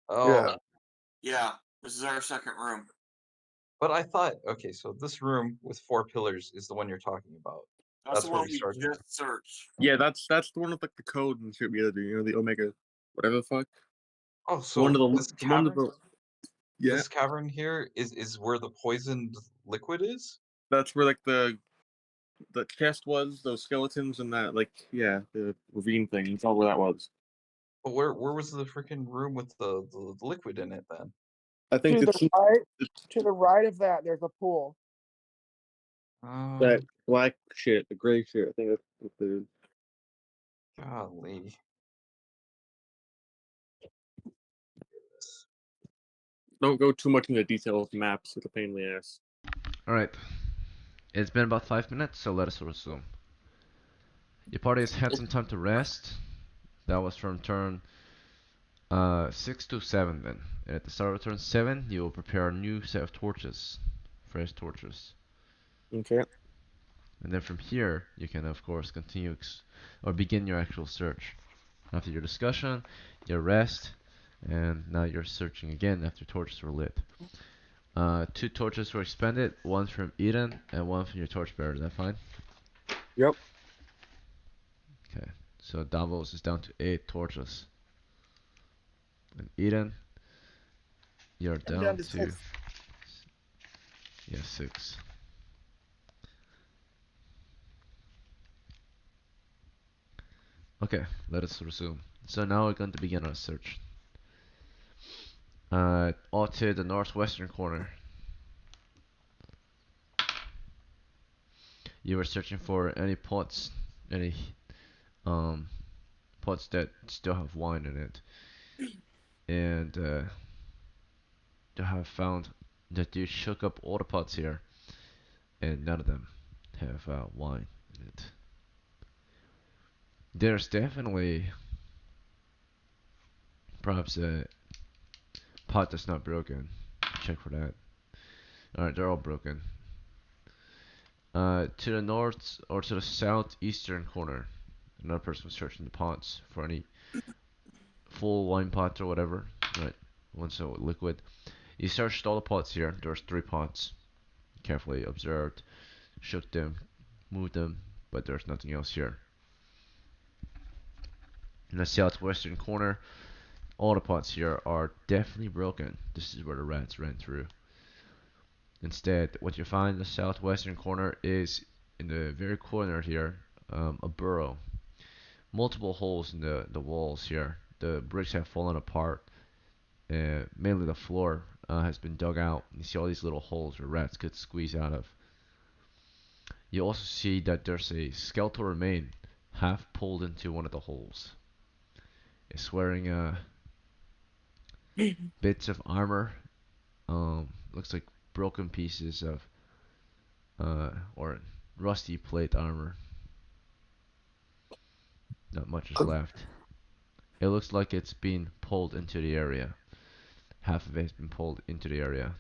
Oh, Yeah. Yeah, this is our second room. but I thought okay, so this room with 4 pillars is the one you're talking about. That's That's the where one we we started. just searched. Yeah, that's the one with like the code and shit we had to do. You know, the Omega, whatever the fuck. Oh, The one so of the this the one of cavern, the yeah. this cavern here is where the poisoned liquid is? That's where like the chest was, those skeletons and that the ravine thing. That's all where that was. But where was the freaking room with the liquid in it then? I think To the it's right, to the right of that, there's a pool. that black shit, the gray shit. I think that's what the Golly. don't go too much into detail with maps. It's a pain in the ass. Alright, it's been about 5 minutes, so let us resume. Your party has had some time to rest. That was from turn 6 to 7 then. And at the start of turn 7, you will prepare a new set of torches. Fresh torches. Okay. And then from here, you can of course continue or begin your actual search. After your discussion, your rest, and now you're searching again after torches were lit. 2 torches were expended, one from Eden and one from your torchbearer. Is that fine? Yep. Okay, so Davos is down to 8 torches. And Eden, you're I'm down down to to 6. 6. Okay, let us resume. So now we're going to begin our search. All to the northwestern corner. You were searching for any pots, any um pots that still have wine in it, and you have found that you shook up all the pots here, and none of them have wine in it. There's definitely perhaps a pot that's not broken. Check for that. Alright, they're all broken. To the north or to the southeastern corner, another person was searching the pots for any full wine pots or whatever. Right, one's so liquid. You searched all the pots here. There's 3 pots. Carefully observed, shook them, moved them, but there's nothing else here. In the southwestern corner, all the pots here are definitely broken. This is where the rats ran through. Instead, what you find in the southwestern corner is, in the very corner here, a burrow. Multiple holes in the walls here. The bricks have fallen apart. Mainly the floor has been dug out. You see all these little holes where rats could squeeze out of. You also see that there's a skeletal remain half pulled into one of the holes. It's wearing bits of armor. Looks like broken pieces of or rusty plate armor. Not much is left. It looks like it's been pulled into the area. Half of it has been pulled into the area,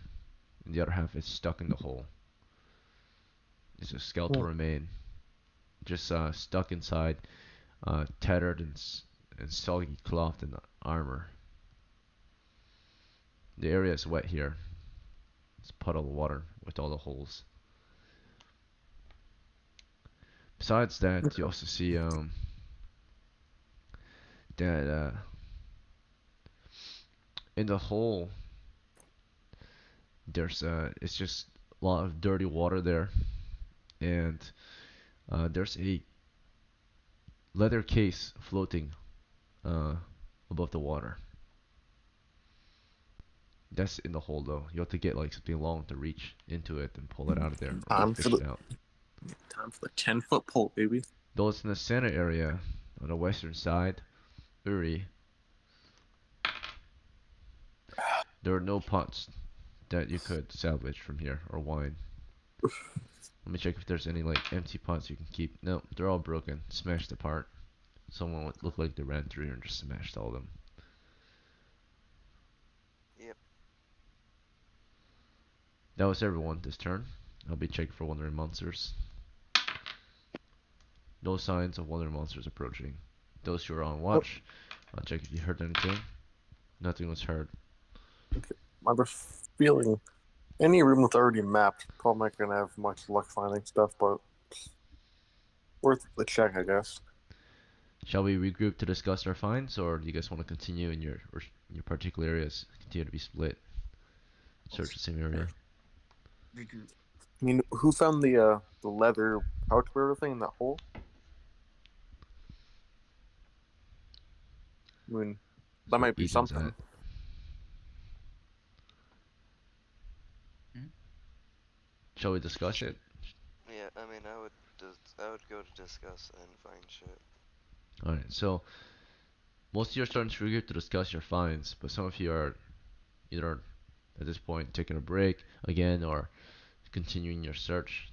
and the other half is stuck in the hole. It's a skeletal remain, just stuck inside, tethered and soggy cloth and armor. The area is wet here. It's a puddle of water with all the holes. Besides that, you also see that in the hole there's it's just a lot of dirty water there, and there's a leather case floating above the water. That's in the hole though. You have to get like something long to reach into it and pull it out of there, or Time just for fish the it out. 10-foot pole, baby. Though it's in the center area on the western side, Uri, there are no pots that you could salvage from here or wine. Let me check if there's any like empty pots you can keep. No, they're all broken, smashed apart. Someone would look like they ran through here and just smashed all of them. Yep. That was everyone this turn. I'll be checking for wandering monsters. No signs of wandering monsters approaching. Those who are on watch, I'll check if you heard anything. Nothing was heard. I have a feeling any room that's already mapped probably not gonna have much luck finding stuff, but worth the check, I guess. Shall we regroup to discuss our finds, or do you guys want to continue in your particular areas? Continue to be split. Search the same area. I mean, who found the leather pouch bearer thing in that hole? I mean, that might be Eden's something. at. Shall we discuss it? Yeah, I mean, I would go to discuss and find shit. Alright, so most of you are starting to regroup to discuss your finds, but some of you are either at this point taking a break again or continuing your search?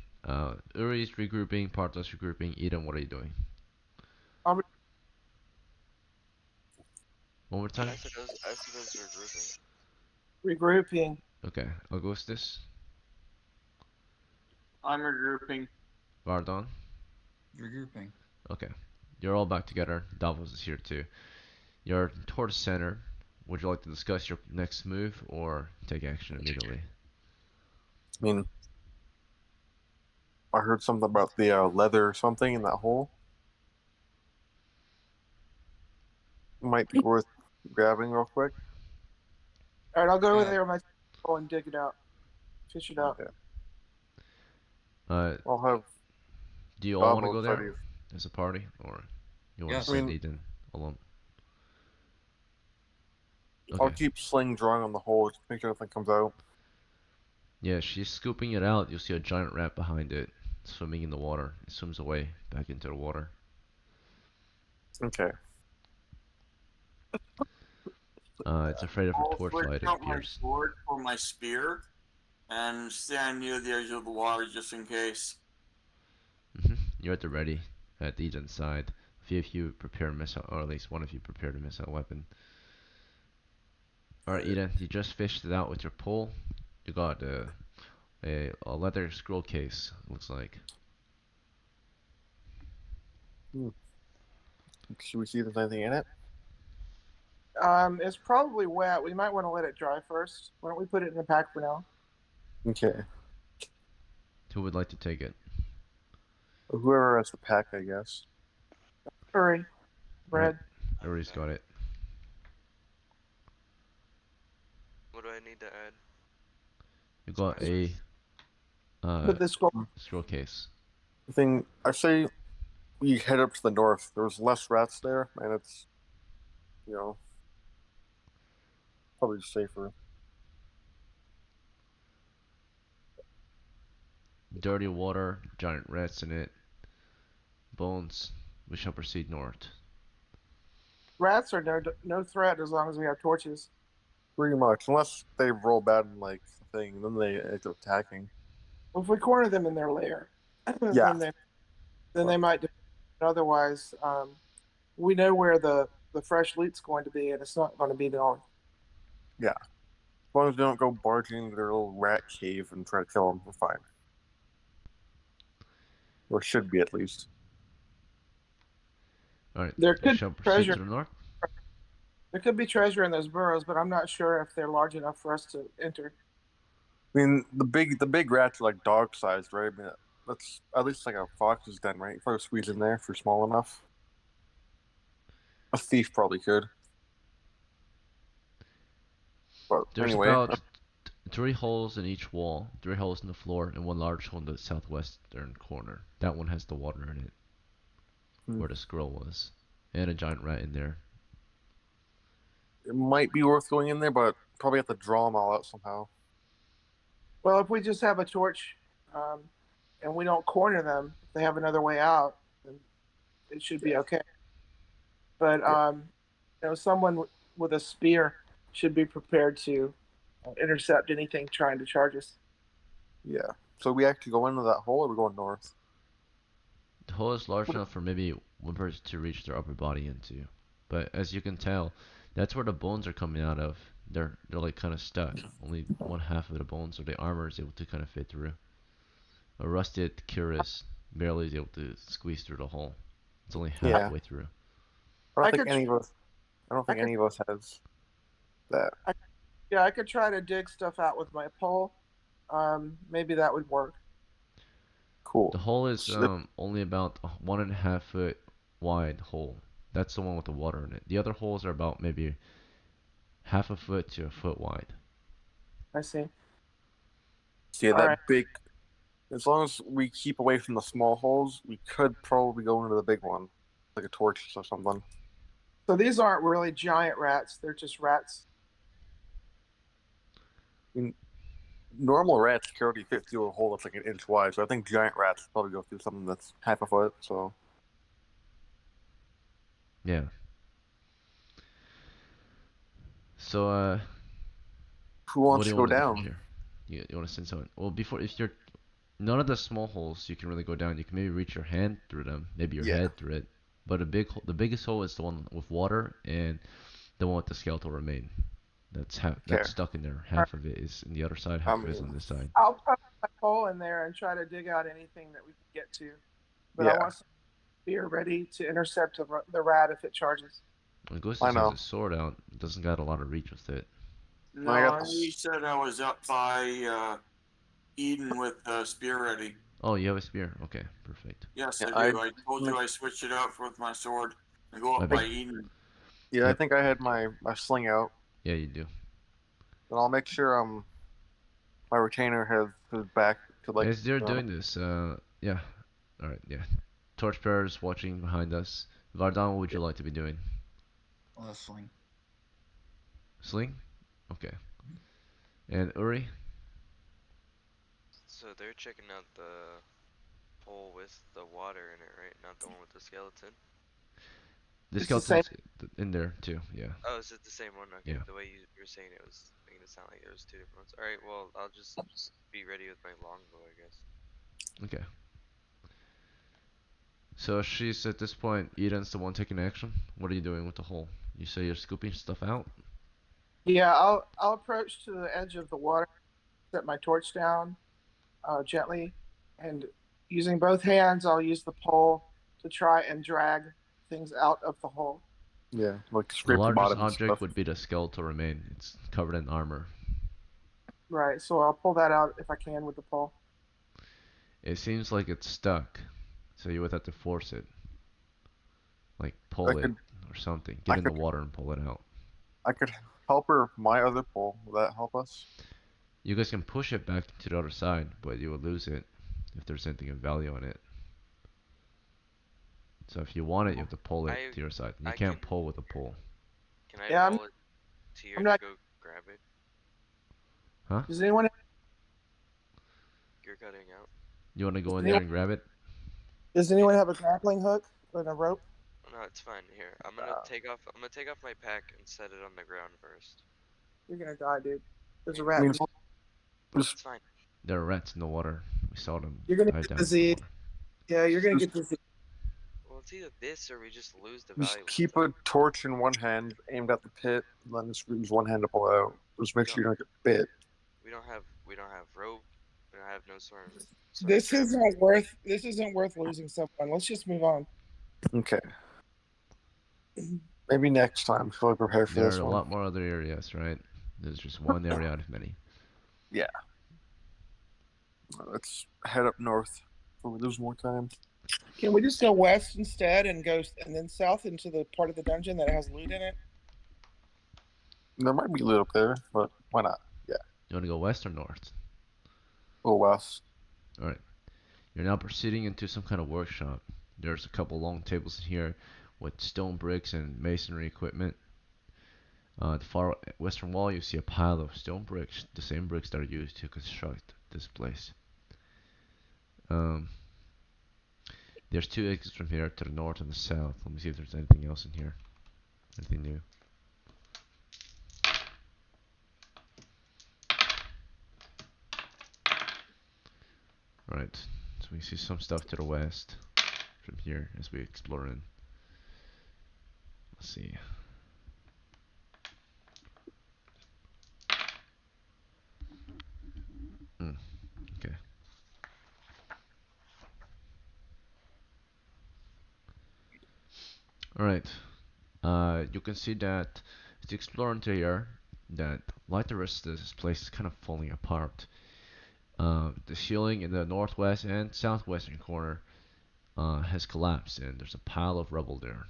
Uri's regrouping, Parthos regrouping. Eden, what are you doing? I'll be- One more time. I said those regrouping. regrouping. Okay, Augustus, I'm regrouping. Vardon. Regrouping. Okay, you're all back together. Davos is here too. You're towards center. Would you like to discuss your next move or take action immediately? I mean, I heard something about the leather or something in that hole. Might be worth grabbing real quick. All right, I'll go over Yeah. there with my sickle and dig it out, fish it out. Okay. Uh, I'll have do you all want to Davos go there ready. as a party, or you want Yes. to I send mean, Eden alone? I'll Okay. keep sling drawing on the hole just to make sure nothing comes out. Yeah, she's scooping it out. You'll see a giant rat behind it, swimming in the water. It swims away back into the water. Okay. It's afraid of her I'll switch torchlight, it out my appears. sword for my spear and stand near the edge of the water just in case. You're at the ready, at Eden's side. A few of you prepare a missile, or at least one of you prepared a missile weapon. Alright, Eden, you just fished it out with your pole. You got a leather scroll case, looks like. Should we see if there's anything in it? It's probably wet. We might want to let it dry first. Why don't we put it in the pack for now? Okay. Who would like to take it? Whoever has the pack, I guess. Hurry, Red. Everybody's got it. What do I need to add? You got a Put this scroll. scroll case. The thing, I say we head up to the north. There's less rats there, and it's, you know, probably safer. Dirty water, giant rats in it, bones. We shall proceed north. Rats are no threat as long as we have torches. Pretty much, unless they roll bad in like the thing, then they end up attacking. Well, if we corner them in their lair, Yeah. then they might. Otherwise, we know where the fresh loot's going to be, and it's not going to be north. Yeah. As long as they don't go barging into their little rat cave and try to kill them, we're fine. Or should be at least. Alright, There we could shall be proceed treasure. to the north. There could be treasure in those burrows, but I'm not sure if they're large enough for us to enter. I mean, the big rats are like dog sized, right? I mean, that's at least like a fox's den, right? You probably squeeze in there if you're small enough. A thief probably could. But There's anyway, about 3 holes in each wall, 3 holes in the floor, and one large hole in the southwestern corner. That one has the water in it, where the scroll was, and a giant rat in there. it might be worth going in there, but probably have to draw them all out somehow. Well, if we just have a torch, and we don't corner them, if they have another way out, then it should be okay. But someone with a spear should be prepared to intercept anything trying to charge us. Yeah. So we actually go into that hole, or we're going north? The hole is large enough for maybe one person to reach their upper body into, but as you can tell, that's where the bones are coming out of. They're like kind of stuck. Only one half of the bones or the armor is able to kind of fit through. A rusted cuirass barely is able to squeeze through the hole. It's only halfway through. I don't I think could- any of us. I don't think any of us has that. Yeah, I could try to dig stuff out with my pole. Maybe that would work. Cool. The hole is only about a 1.5 foot wide hole. That's the one with the water in it. The other holes are about maybe half a foot to a foot wide. I see. Yeah, All that right. big. As long as we keep away from the small holes, we could probably go into the big one, like a torch or something. So these aren't really giant rats; they're just rats. I mean, normal rats can already fit through a hole that's like an inch wide, so I think giant rats probably go through something that's half a foot. So Yeah. So Who What wants do to you go want to do from down? here? You want to send someone? Well, before if you're none of the small holes you can really go down. You can maybe reach your hand through them, maybe your Yeah. head through it. But the biggest hole is the one with water and the one with the skeletal remain. Okay. That's stuck in there. Half of it is in the other side, half of it is on this side. I'll put my pole in there and try to dig out anything that we can get to. But I Yeah. want some spear ready to intercept the rat if it charges. When Ghost I has know. his sword out, it doesn't got a lot of reach with it. I got No, He said I was up by Eden with the spear ready. Oh, you have a spear? Okay, perfect. Yes, Yeah, I do. I told you I switched it out with my sword and go My up by bad. Eden. yeah, I Yep. think I had my sling out. Yeah, you do. And I'll make sure my retainer has his back to like As they're doing this, yeah. Alright, yeah. Torchbearers watching behind us. Vardan, what would you like to be doing? Sling. Sling? Okay. And Uri? So they're checking out the pole with the water in it, right? Not the one with the skeleton. The It's the same. skeleton's in there too, yeah. Oh, is it the same one? Okay. Yeah. The way you were saying it was making it sound like there was two different ones. All right. Well, I'll just be ready with my longbow, I guess. Okay. So she's at this point, Eden's the one taking action. What are you doing with the hole? You say you're scooping stuff out? Yeah, I'll approach to the edge of the water, set my torch down gently, and using both hands, I'll use the pole to try and drag things out of the hole. yeah, like The scrape the largest bottom and object stuff. would be the skeletal remain. It's covered in armor. Right, so I'll pull that out if I can with the pole. It seems like it's stuck, so you would have to force it. Like I pull it could or something. I Get in the could water and pull it out. I could help her my other pole. Will that help us? You guys can push it back to the other side, but you will lose it if there's anything of value on it. So if you want it, you have to pull it I to your side. And you I can't can pull with a pole. can I Yeah, roll it to I'm here to not. go grab it? Huh? Does anyone You're cutting out. You want to go does in there anyone and grab it? does anyone have a grappling hook and a rope? Oh, no, it's fine. Here, I'm Uh, gonna take off my pack and set it on the ground first. You're gonna die, dude. There's a I rat. mean, It's just fine. There are rats in the water. We saw them You're gonna dive get down into the disease. water. Yeah, you're gonna get disease. Well, it's either this or we just lose the just valuable keep stuff. a torch in one hand, aimed at the pit, and then just use one hand to pull it out. Just make sure you don't get bit. We don't have rope. We don't have no sort of. This isn't worth. This isn't worth losing someone. Let's just move on. Okay. Maybe next time, so I prepare for There are this a one. lot more other areas, right? There's just one area out of many. Yeah. Let's head up north before we lose more time. Can we just go west instead and go and then south into the part of the dungeon that has loot in it? There might be loot up there, but why not? Yeah. You want to go west or north? Go west. Alright. You're now proceeding into some kind of workshop. There's a couple long tables in here with stone bricks and masonry equipment. The far western wall, you see a pile of stone bricks, the same bricks that are used to construct this place. There's two exits from here to the north and the south. Let me see if there's anything else in here. Anything new. Right, so we see some stuff to the west from here as we explore in. Let's see. Okay. Alright. You can see that as you explore into here, that like the rest of this place is kind of falling apart. The ceiling in the northwest and southwestern corner has collapsed, and there's a pile of rubble there.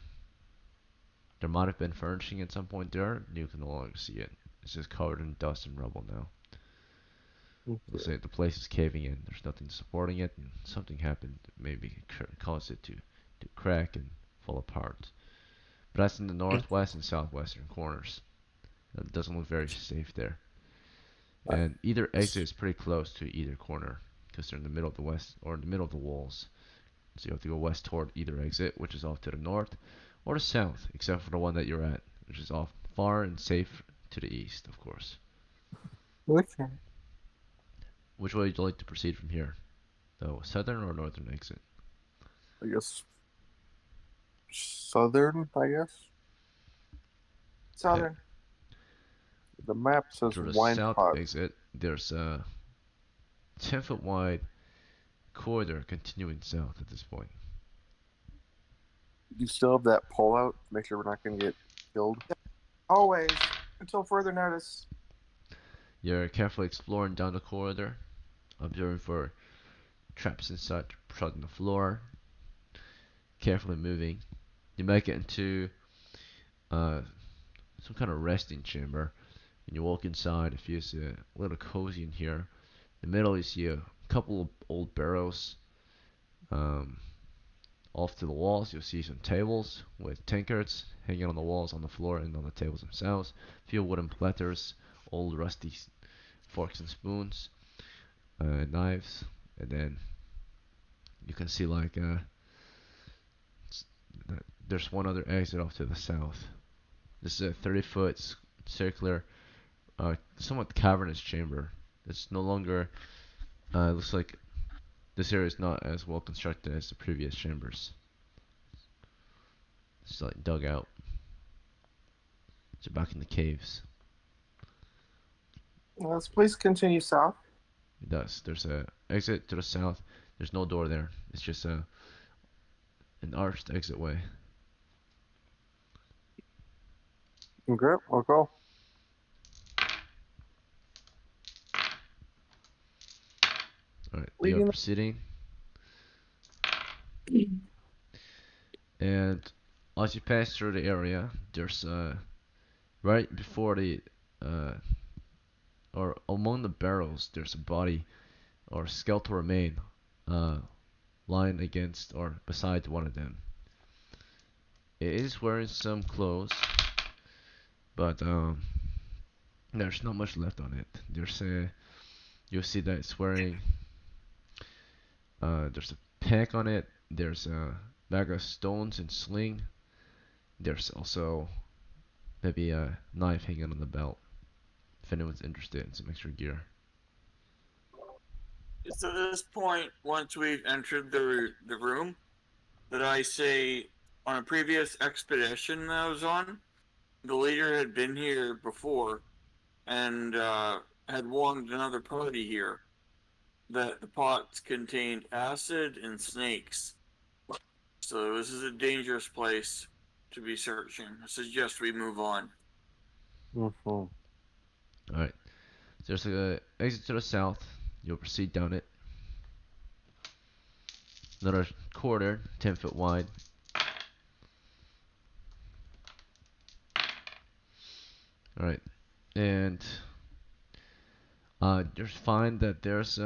There might have been furnishing at some point there. You can no longer see it. It's just covered in dust and rubble now. They'll say the place is caving in. There's nothing supporting it, and something happened that maybe caused it to crack and fall apart. But that's in the northwest and southwestern corners. It doesn't look very safe there. And either exit is pretty close to either corner because they're in the middle of the west or in the middle of the walls. So you have to go west toward either exit, which is off to the north, or the south, except for the one that you're at, which is off far and safe to the east, of course. Okay. Which way would you like to proceed from here? The southern or northern exit? I guess southern. I guess Okay. Southern. the map says To the wine south pot. exit, there's a 10-foot wide corridor continuing south at this point. You still have that pull out to make sure we're not going to get killed. Always. Until further notice. You're carefully exploring down the corridor, observing for traps inside prodding the floor, carefully moving. You make it into uh, some kind of resting chamber. When you walk inside, it feels a little cozy in here. In the middle, you see a couple of old barrels. Um, Off to the walls, you'll see some tables with tankards hanging on the walls, on the floor, and on the tables themselves. A few wooden platters, old rusty forks and spoons, knives, and then you can see like there's one other exit off to the south. This is a 30-foot circular, somewhat cavernous chamber. It's no longer. Looks like this area is not as well constructed as the previous chambers. It's like dug out. So back in the caves. Let's please continue south. It does. There's a exit to the south. There's no door there. It's just an arched exit way. Okay, we'll go. All right, you are Leading. proceeding, and as you pass through the area, there's right before the uh or among the barrels, there's a body or skeletal remain uh lying against or beside one of them. It is wearing some clothes, but there's not much left on it. You'll see that it's wearing there's a pack on it. There's a bag of stones and sling. There's also maybe a knife hanging on the belt. If anyone's interested in some extra gear. It's at this point, once we've entered the room, that I say on a previous expedition that I was on, the leader had been here before and had warned another party here that the pots contained acid and snakes. So this is a dangerous place to be searching. I suggest we move on. Mm-hmm. Alright. There's a exit to the south. You'll proceed down it. Another corridor, 10 foot wide. Alright. And you find that there's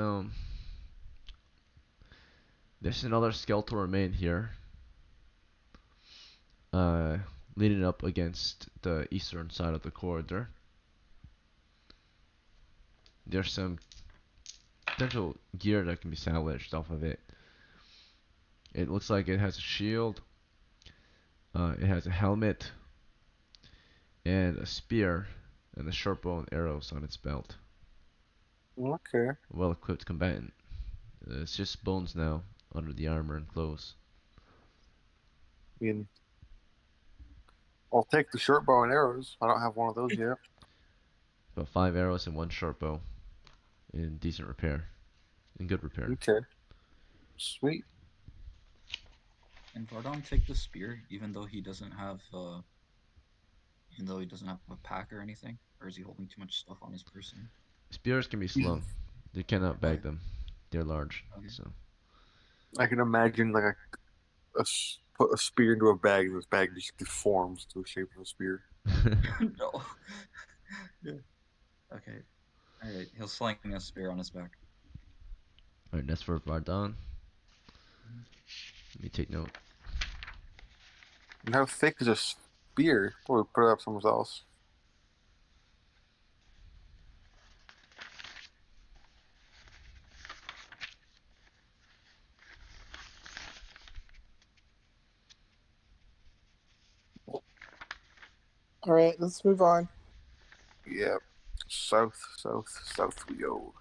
another skeletal remain here. Uh Leading up against the eastern side of the corridor. There's some potential gear that can be salvaged off of it. It looks like it has a shield. It has a helmet and a spear and a short bow and arrows on its belt. Okay. A well-equipped combatant. It's just bones now under the armor and clothes. I mean, I'll take the short bow and arrows. I don't have one of those yet. About 5 arrows and 1 short bow in decent repair. In good repair. Okay. Sweet. And Vardon take the spear, even though he doesn't have a pack or anything, or is he holding too much stuff on his person? Spears can be slung. You cannot bag them. They're large. Okay. So I can imagine like put a spear into a bag and this bag just deforms to the shape of a spear. No. Yeah. Okay. All right. He'll sling a spear on his back. Alright, that's for Vardon. Let me take note. And how thick is a spear? We'll put it up somewhere else. All right, let's move on. Yeah. South we go.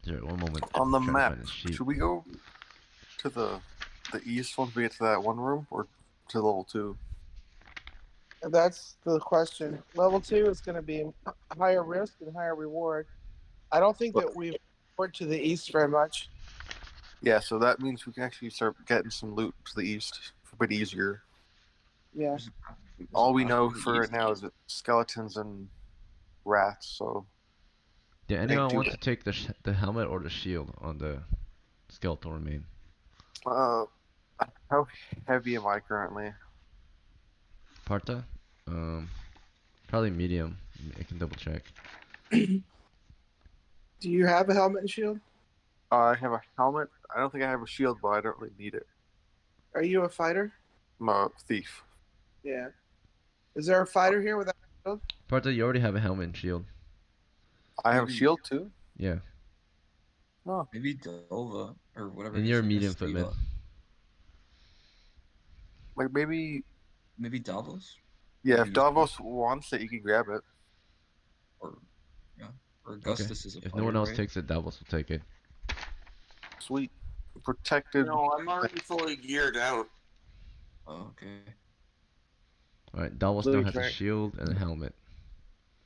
Alright, one moment. On the I'm trying to map, find a sheet. should we go to the east once we get to that one room, or to level 2? That's the question. Level 2 is going to be higher risk and higher reward. I don't think that we've went to the east very much. Yeah, so that means we can actually start getting some loot to the east a bit easier. Yeah. There's All a we path know to the for right east. now is that skeletons and rats. So Yeah, ain't anyone too wants bad. to take the helmet or the shield on the skeletal remain? How heavy am I currently? Parta? Probably medium. I can double check. Do you have a helmet and shield? I have a helmet. I don't think I have a shield, but I don't really need it. Are you a fighter? I'm a thief. Yeah. Is there a fighter here without a shield? Parta, you already have a helmet and shield. I have a Maybe- shield too. Yeah. Oh, Maybe Dova or whatever. And his you're a name medium is, footman. like maybe. Maybe Davos. Yeah, Maybe if he's good. Davos wants it, you can grab it. Or yeah, or Okay. Augustus is a If fighter, no one else right? takes it, Davos will take it. Sweet. Protected. No, I'm already fully geared out. Oh, okay. Alright, Davos now Blue has a giant. shield and a helmet.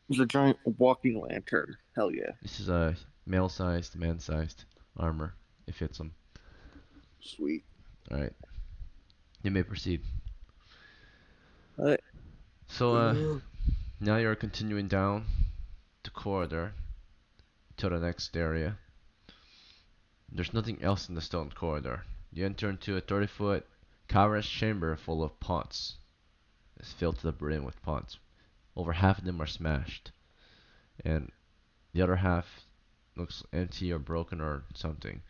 There's a giant walking lantern. Hell yeah. This is a male-sized, man-sized armor. It fits him. Sweet. Alright. You may proceed. Alright. So, now you're continuing down the corridor to the next area. There's nothing else in the stone corridor. You enter into a 30-foot cavernous chamber full of pots. It's filled to the brim with pots. Over half of them are smashed, and the other half looks empty or broken or something.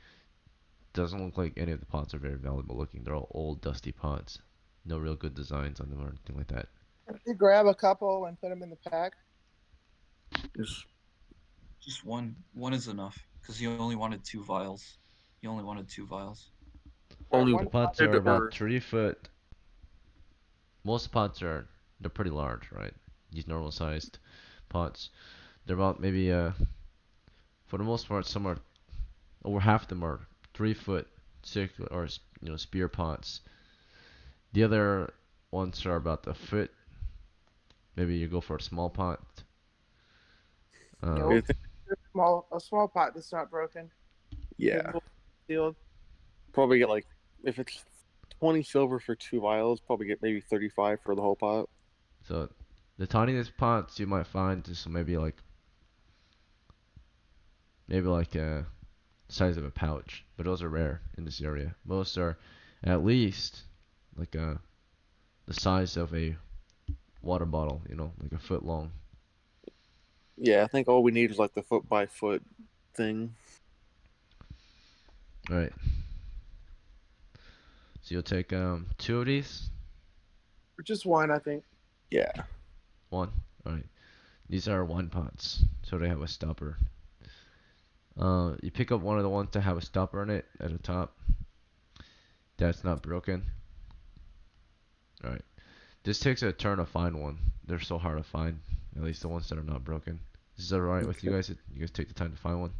Doesn't look like any of the pots are very valuable looking. They're all old, dusty pots. No real good designs on them or anything like that. You grab a couple and put them in the pack. Just one. One is enough because he only wanted 2 vials. He only wanted 2 vials. Only The One pots one are or about 3 foot. Most pots they're pretty large, right? These normal sized pots. They're about maybe for the most part, some are over half of them are 3 foot circular or spear pots. The other ones are about a foot. Maybe you go for a small pot. Nope. I think- A small pot that's not broken. yeah. Capable, sealed. Probably get like, if it's 20 silver for 2 vials, probably get maybe 35 for the whole pot. So the tiniest pots you might find is maybe like a size of a pouch, but those are rare in this area. Most are at least like the size of a water bottle, like a foot long. Yeah, I think all we need is like the foot by foot thing. All right. So you'll take 2 of these. Or just one, I think. Yeah. One. All right. These are wine pots, so they have a stopper. You pick up one of the ones that have a stopper in it at the top. That's not broken. All right. This takes a turn to find one. They're so hard to find. At least the ones that are not broken. Is that alright with you guys? You guys take the time to find one?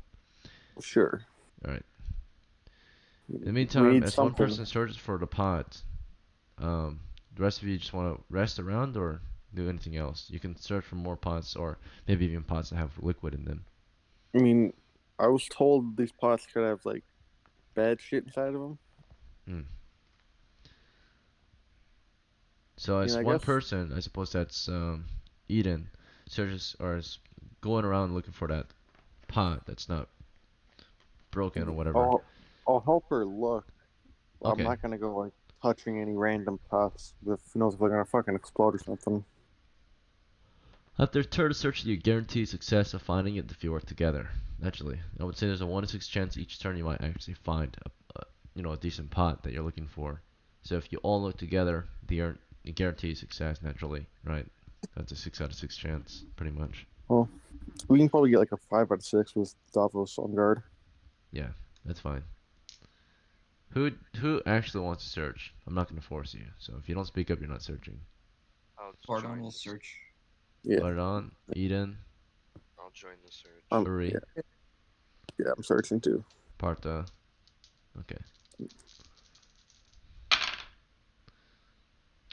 Sure. Alright. In the We meantime, need as one something. person searches for the pot, the rest of you just want to rest around or do anything else. You can search for more pots or maybe even pots that have liquid in them. I mean, I was told these pots could have like bad shit inside of them. So as I one guess person, I suppose that's Eden, searches or is going around looking for that pot that's not broken or whatever. I'll help her look. I'm Okay. not gonna go like touching any random pots. Who knows if they're gonna fucking explode or something. After third search, you guarantee success of finding it if you work together. Naturally, I would say there's a 1 in 6 chance each turn you might actually find a decent pot that you're looking for. So if you all look together, you guarantee success naturally, right? That's a 6 out of 6 chance, pretty much. Well, we can probably get like a 5 out of 6 with Davos on guard. Yeah, that's fine. Who actually wants to search? I'm not gonna force you. So if you don't speak up, you're not searching. I'll just Pardon join. will search. Yeah. Got it on. Eden, I'll join the search. Uri, Yeah, I'm searching too. Partha. Okay.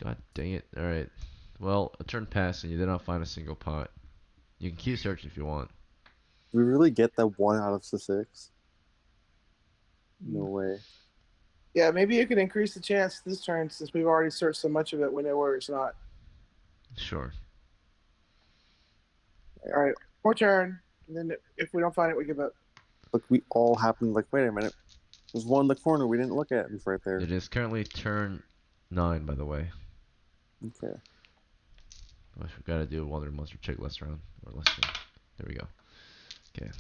God dang it. Alright. Well, a turn passed and you did not find a single pot. You can keep searching if you want. We really get that 1 out of the 6? No way. Yeah, maybe you could increase the chance this turn since we've already searched so much of it. We know where it's not. Sure. All right, more turn. And then if we don't find it, we give up. Look, we all happened like, wait a minute. There's one in the corner we didn't look at. It's right there. It is currently turn 9, by the way. Okay. Which we gotta do while their monster check less round. Or less turn. There we go. Okay.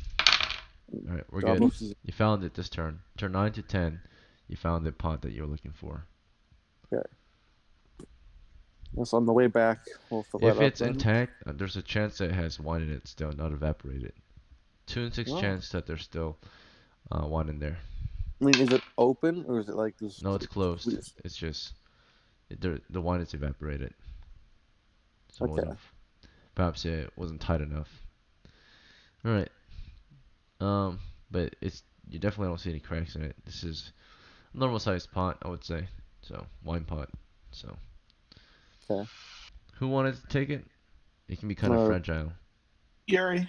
Alright, we're good. Almost as- You found it this turn. Turn 9 to 10. You found the pot that you were looking for. So on the way back, we'll fill If that up it's then. intact, there's a chance that it has wine in it still, not evaporated. 2 in 6 Oh. chance that there's still wine in there. I mean, is it open or is it like this? No, it's closed. It's just the wine is evaporated. So it Okay. wasn't, perhaps it wasn't tight enough. All right. But you definitely don't see any cracks in it. This is a normal sized pot, I would say. So wine pot. So. Okay. Who wanted to take it? It can be kind of fragile. Yuri,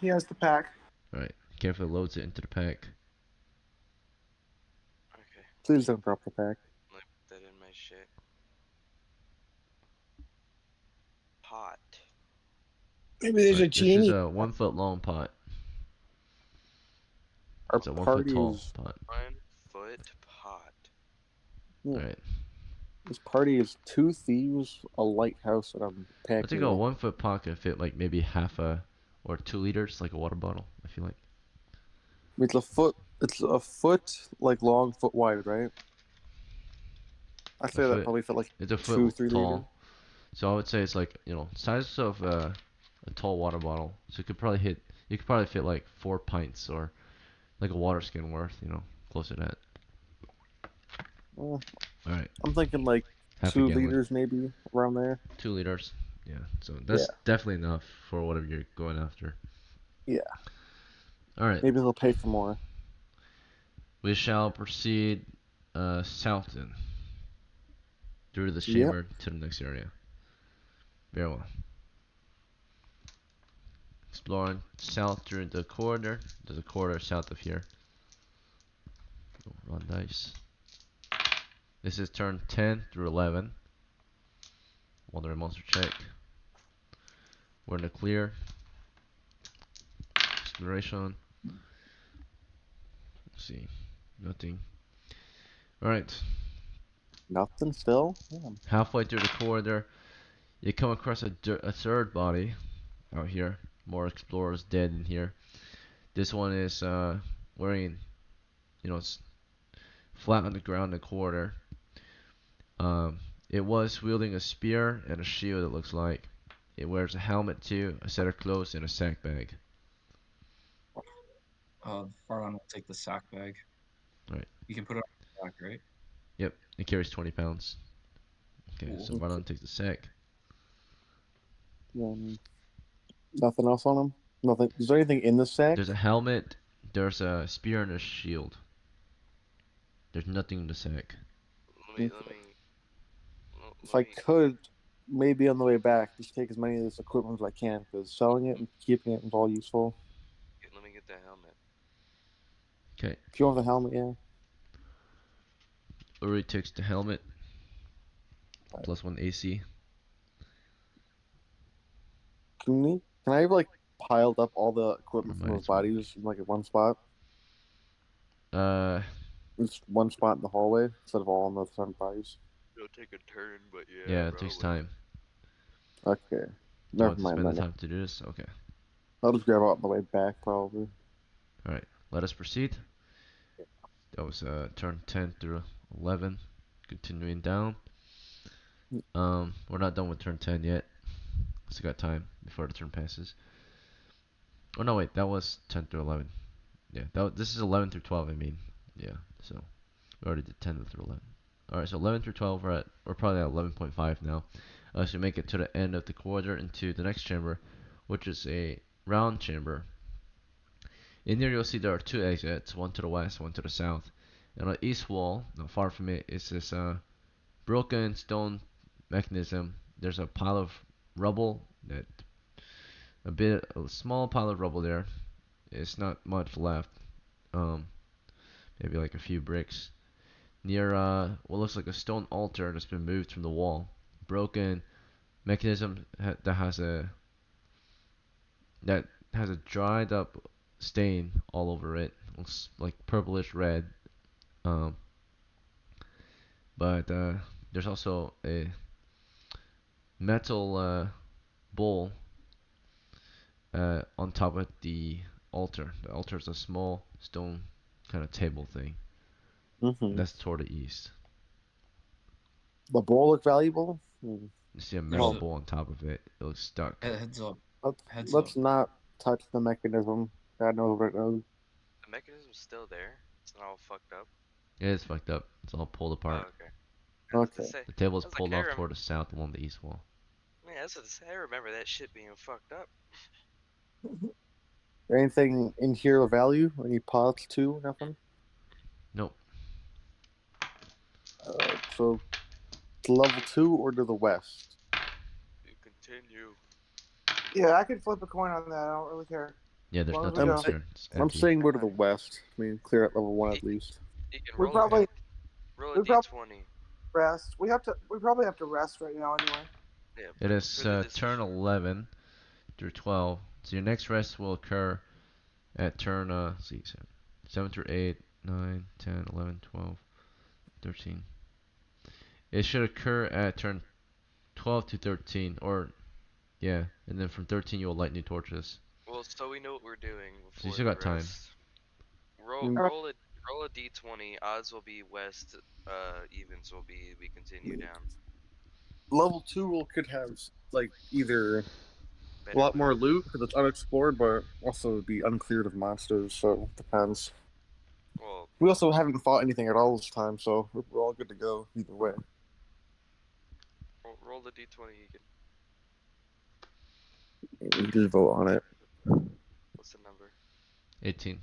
he has the pack. All right. Carefully loads it into the pack. Okay, Please don't drop the pack. let me put that in my shit. Pot. Maybe there's a Right, this is genie. a 1 foot long pot. Our It's a 1 foot party tall is. pot. 1 foot pot. Yeah, All right. this party is 2 thieves, a lighthouse, and a I pack think a 1 foot pot can fit like maybe half a or 2 liters, like a water bottle. I feel like. It's a foot. It's a foot like long, foot wide, right? I say that foot. probably fit like It's a 2, foot 3 tall. liters. So I would say it's like, size of a tall water bottle. So you could probably fit like 4 pints or like a water skin worth, close to that. Well, Alright, I'm thinking like half a 2 gallon. liters, maybe around there. 2 liters. Yeah, so that's definitely enough for whatever you're going after. Yeah. Alright, Maybe they'll pay for more. we shall proceed south then. Through the Yep. chamber to the next area. Very well. Exploring south through the corridor. There's a corridor south of here. Run dice. This is turn 10 through 11. Wandering monster check. We're in the clear. Exploration. Let's see. Nothing. Alright. Nothing still. Yeah. Halfway through the corridor, you come across a third body out here. More explorers dead in here. This one is wearing, it's flat on the ground in the corridor. It was wielding a spear and a shield, it looks like. It wears a helmet too, a set of clothes, and a sack bag. Farhan will take the sack bag. Right. You can put it on the back, right? Yep, it carries 20 pounds. Okay, Cool. so Vardan takes the sack. Nothing else on them. Nothing. Is there anything in the sack? There's a helmet, there's a spear, and a shield. There's nothing in the sack. Let Okay. me. If I could, maybe on the way back, just take as many of this equipment as I can, because selling it and keeping it is all useful. Let me get that helmet. Okay, If you want the helmet, yeah. Uri takes the helmet. Plus 1 AC. Can I have like piled up all the equipment from Might those as well. bodies in like at one spot? Uh, Just one spot in the hallway instead of all on the front bodies. It'll take a turn, but yeah, it takes time. Okay. Do you Never want to mind spend the then. time to do this? Okay. I'll just grab it on the way back probably. Alright, let us proceed. That was turn 10 through 11. Continuing down. We're not done with turn 10 yet. Still got time before the turn passes. Oh no, wait, that was 10 through 11. Yeah, this is 11 through 12, I mean. Yeah, so we already did 10 through 11. All right, so 11 through 12, we're probably at 11.5 now. So make it to the end of the corridor into the next chamber, which is a round chamber. In here, you'll see there are two exits, one to the west, one to the south. And on the east wall, not far from it, is this broken stone mechanism. There's a pile of rubble, a small pile of rubble there. It's not much left. Um, Maybe like a few bricks. Near what looks like a stone altar that's been moved from the wall. Broken mechanism that has a dried up stain all over it. Looks like purplish red. Um, but there's also a metal bowl on top of the altar. The altar is a small stone kind of table thing. Mm-hmm. That's toward the east. The bowl look valuable? You see a There's metal a bowl on top of it. It looks stuck. heads up. Let's, Heads let's up. not touch the mechanism. God knows what it does. The mechanism's still there. It's not all fucked up. It is fucked up. It's all pulled Oh, apart. okay. I was gonna Okay. say, The table is I was like, pulled I off toward the south along the east wall. man, I remember that shit being fucked up. Anything in here of value? Any pots too? Nothing? Nope. So to level 2 or to the west? You continue. Yeah, I could flip a coin on that. I don't really care. Yeah, there's Where would nothing we else go? here. It's I'm empty. saying go to the west. I mean, clear at level 1 at least. You can We roll probably roll we a prob- d20. rest. We probably have to rest right now anyway. Yeah. It is for the turn decision. 11 through 12. So your next rest will occur at turn, let's see, 7 through 8, 9, 10, 11, 12, 13. It should occur at turn 12 to 13, or, yeah, and then from 13 you'll light new torches. Well, so we know what we're doing So before you still the got time. rest. Roll Mm. roll a d20. Odds will be west. Evens will be we continue down. Level 2 could have like either Better a lot more loot. loot because it's unexplored, but also be uncleared of monsters. So depends. Well, We also haven't fought anything at all this time, so we're all good to go either way. roll the d20. You You just vote on it. what's the number? 18.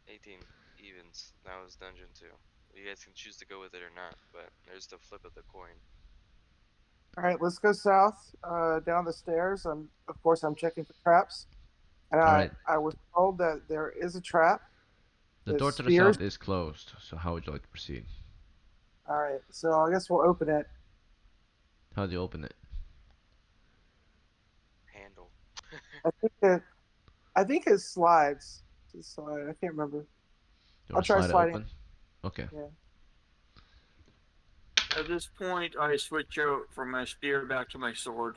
18 evens. Now it's dungeon 2. You guys can choose to go with it or not, but there's the flip of the coin. All right, let's go south, down the stairs. Of course, I'm checking for traps, and Alright. I was told that there is a trap. The that door to the spears- south is closed, so how would you like to proceed? All right, so I guess we'll open it. How do you open it? Handle. I think it slides. Slide. I can't remember. You I'll want to try slide it sliding. open? Okay. Yeah. At this point, I switch out from my spear back to my sword.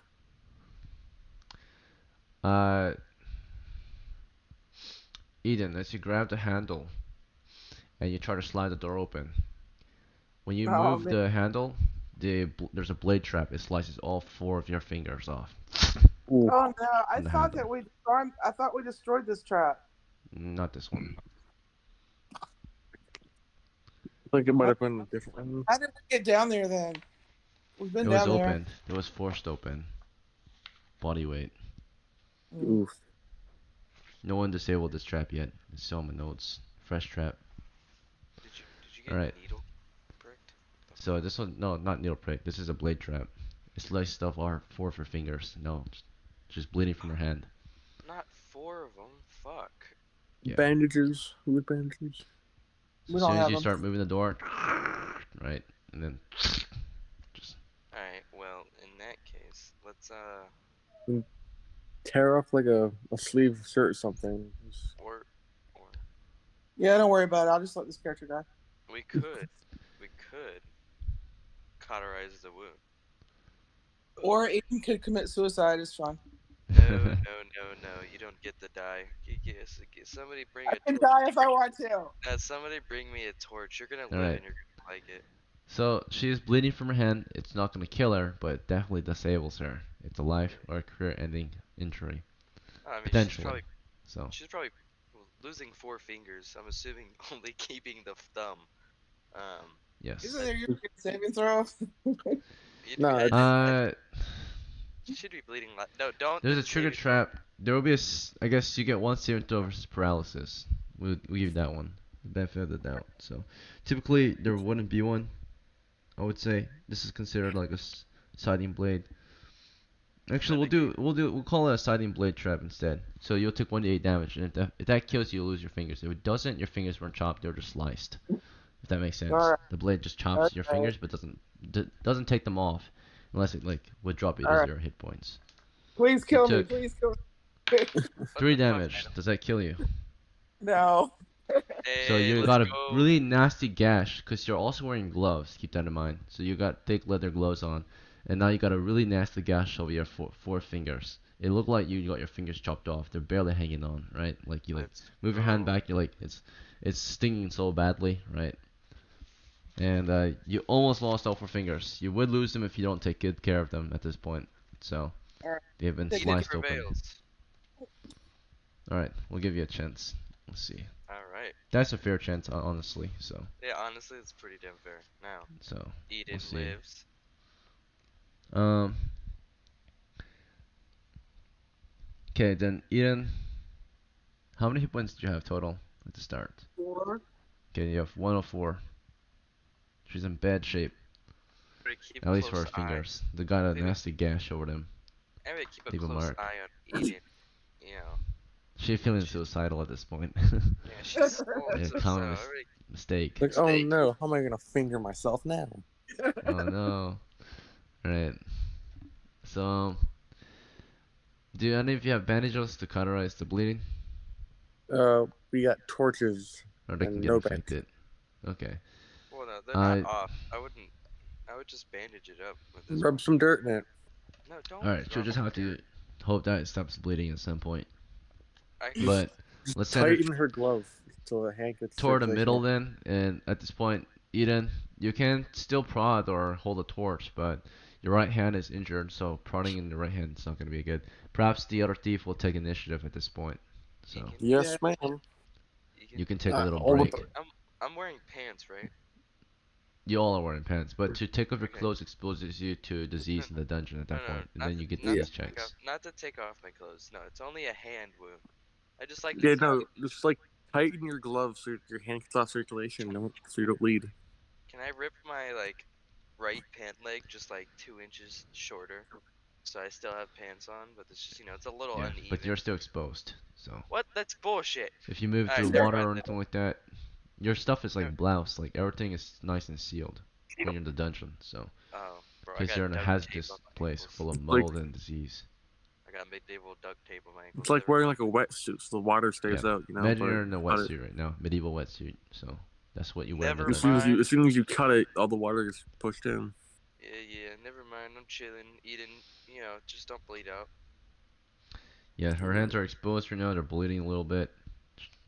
Eden, as you grab the handle and you try to slide the door open, when you Oh, move man. the handle, there's a blade trap. It slices all 4 of your fingers off. Ooh, Oh no! I On the thought handle. that we disarmed. I thought we destroyed this trap. Not this one. I think it might have been a different one. How did we get down there then? We've been It was down there. opened. It was forced open. Body weight. Oof. No one disabled this trap yet. It's still on my notes. Fresh trap. Did you get Alright. needle pricked? So this one, no, not needle prick. This is a blade trap. It sliced off our 4 of her fingers. No, just bleeding from her hand. Not 4 of them. Fuck. Yeah. Bandages. With bandages. So We as don't soon as have you them. start moving the door, right, and then just Alright, well, in that case, let's Tear off like a sleeve shirt or something. or Yeah, don't worry about it. I'll just let this character die. we could cauterize the wound. Or Aiden could commit suicide. It's fine. No, you don't get the die. Somebody bring I a can torch. die if I want to. Somebody bring me a torch. You're gonna live Alright. and you're gonna like it. So she is bleeding from her hand. It's not gonna kill her, but it definitely disables her. It's a life or a career-ending injury, I mean, potentially. So she's probably losing 4 fingers. I'm assuming only keeping the thumb. Yes. Isn't there usually a saving throw? You'd No, be, it's- you should be bleeding. No, don't. There's do a the trigger saving throw. trap. There will be I guess you get one saving throw versus paralysis. We'll give you that one. The benefit of the doubt. So, typically there wouldn't be one. I would say this is considered like a siding blade. Actually, we'll call it a siding blade trap instead. So you'll take 1d8 damage, and if that kills you, you'll lose your fingers. If it doesn't, your fingers weren't chopped; they were just sliced. If that makes sense. Alright. The blade just chops your Okay. fingers, but doesn't take them off, unless it like would drop you to Alright. 0 hit points. Please kill me. took- Please kill me. What 3 the fuck, damage. Adam? Does that kill you? No. So Hey, you let's got a go. really nasty gash because you're also wearing gloves. Keep that in mind. So you got thick leather gloves on, and now you got a really nasty gash over your four fingers. It looked like you got your fingers chopped off. They're barely hanging on, right? Like you like Let's move your hand go. back. You're like it's stinging so badly, right? And you almost lost all 4 fingers. You would lose them if you don't take good care of them at this point. So Alright. they've been Eden sliced open. prevails. All right, we'll give you a chance. Let's see. All right. That's a fair chance, honestly. So Yeah, honestly, it's pretty damn fair. Now, so Eden see. lives. um. Okay, then Eden, how many hit points did you have total at the start? 4. Okay, you have 104. She's in bad shape, Better keep at a least for her close eye. fingers. They got a Maybe- nasty gash over them. I would keep a Leave a close mark. eye on Eden. You know, She's feeling suicidal at this point. yeah, she's Yeah, so common already. mistake. like, oh Mistake. no, how am I gonna finger myself now? Oh no. Right. So, do any of you have bandages to cauterize the bleeding? We got torches. Or they can And get no infected? Okay. Well, no, they're I- not off. I wouldn't. I would just bandage it up with this. Rub some dirt in it. No, don't. Alright, she'll rub just it have to dirt. hope that it stops bleeding at some point. I, But let's send her Tighten her glove so the hand gets toward the circulation. middle then, and at this point, Eden, you can still prod or hold a torch, but your right hand is injured, so prodding in the right hand is not going to be good. Perhaps the other thief will take initiative at this point. So You can- Yes, ma'am. you can take a little all break. the- I'm wearing pants, right? You all are wearing pants, but to take off your Okay. clothes exposes you to disease in the dungeon at that No, point, and not then to- you get not to disease take checks. off- Not to take off my clothes. No, it's only a hand wound. I just like. Yeah, it's no, not- just like tighten your glove so your hand gets off circulation, so you don't bleed. Can I rip my like right pant leg just like 2 inches shorter, so I still have pants on? But it's just it's a little Yeah, uneven. but you're still exposed. So What? That's bullshit. if you move Alright, through never water mind or then. anything like that, your stuff is like Never- blouse, like everything is nice and sealed when you're in the dungeon. So Oh, bro, I because got you're in a duct tape hazardous on my place ankles. full of like- mold and disease. I got medieval duct tape on my ankles. It's like never wearing mind. like a wetsuit so the water stays Yeah. out, you know. Imagine but you're in a cut it- wetsuit right now, medieval wetsuit. So that's what you wear in the Never As dungeon. soon as you cut it, all the water gets pushed in. Yeah, never mind. I'm chilling, eating. Just don't bleed out. Yeah, her hands are exposed right now. They're bleeding a little bit,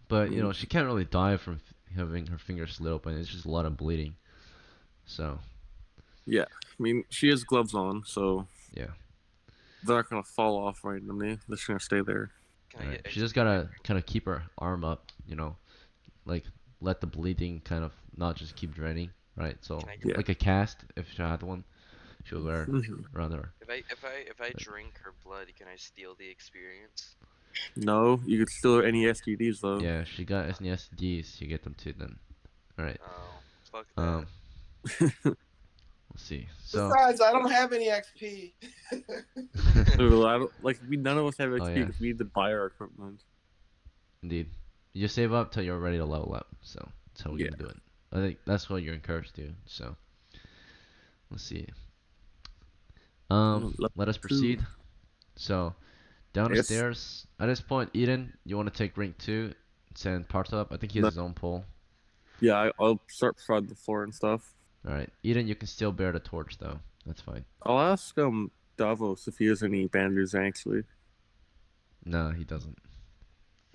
but she can't really die from having her fingers slit open. It's just a lot of bleeding. So I mean, she has gloves on, so yeah, they're not gonna fall off randomly. They're just gonna stay there. Can I right. get She just gotta kind of keep her arm up, like let the bleeding kind of not just keep draining, right? So Can I get- like a cast, if she had one, she'll wear it Mhm. around her. If I drink her blood, can I steal the experience? No, you could still have any STDs though. Yeah, she got SNSDs. You get them too then. All right. Oh, fuck that. Let's see. So Besides, I don't have any XP. Well, I don't, like none of us have XP yeah. because we need to buy our equipment. indeed, you just save up till you're ready to level up. So that's how we're Yeah. gonna do it. I think that's what you're encouraged to. So let's see. Let us proceed. So down the Yes. stairs. At this point, Eden, you want to take rank 2, send Parth up. I think he has No. his own pole. Yeah, I'll start prodding the floor and stuff. All right, Eden, you can still bear the torch though. That's fine. I'll ask Davos if he has any bandages actually. No, he doesn't.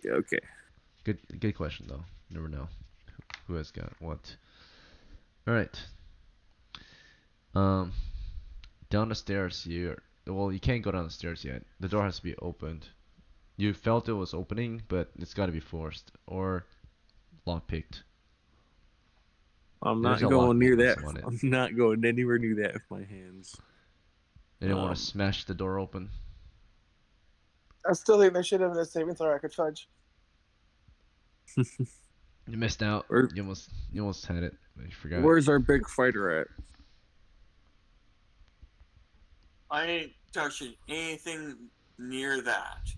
Yeah, okay. Good question though. Never know who has got what. All right. Down the stairs you can't go down the stairs yet. The door has to be opened. You felt it was opening, but it's got to be forced or lockpicked. I'm There's not a lock going near that. mechanism on it. I'm not going anywhere near that with my hands. They didn't want to smash the door open. I still think there should have been a saving throw I could fudge. You missed out. Where- You almost had it, but you forgot. Where's our big fighter at? I ain't touching anything near that.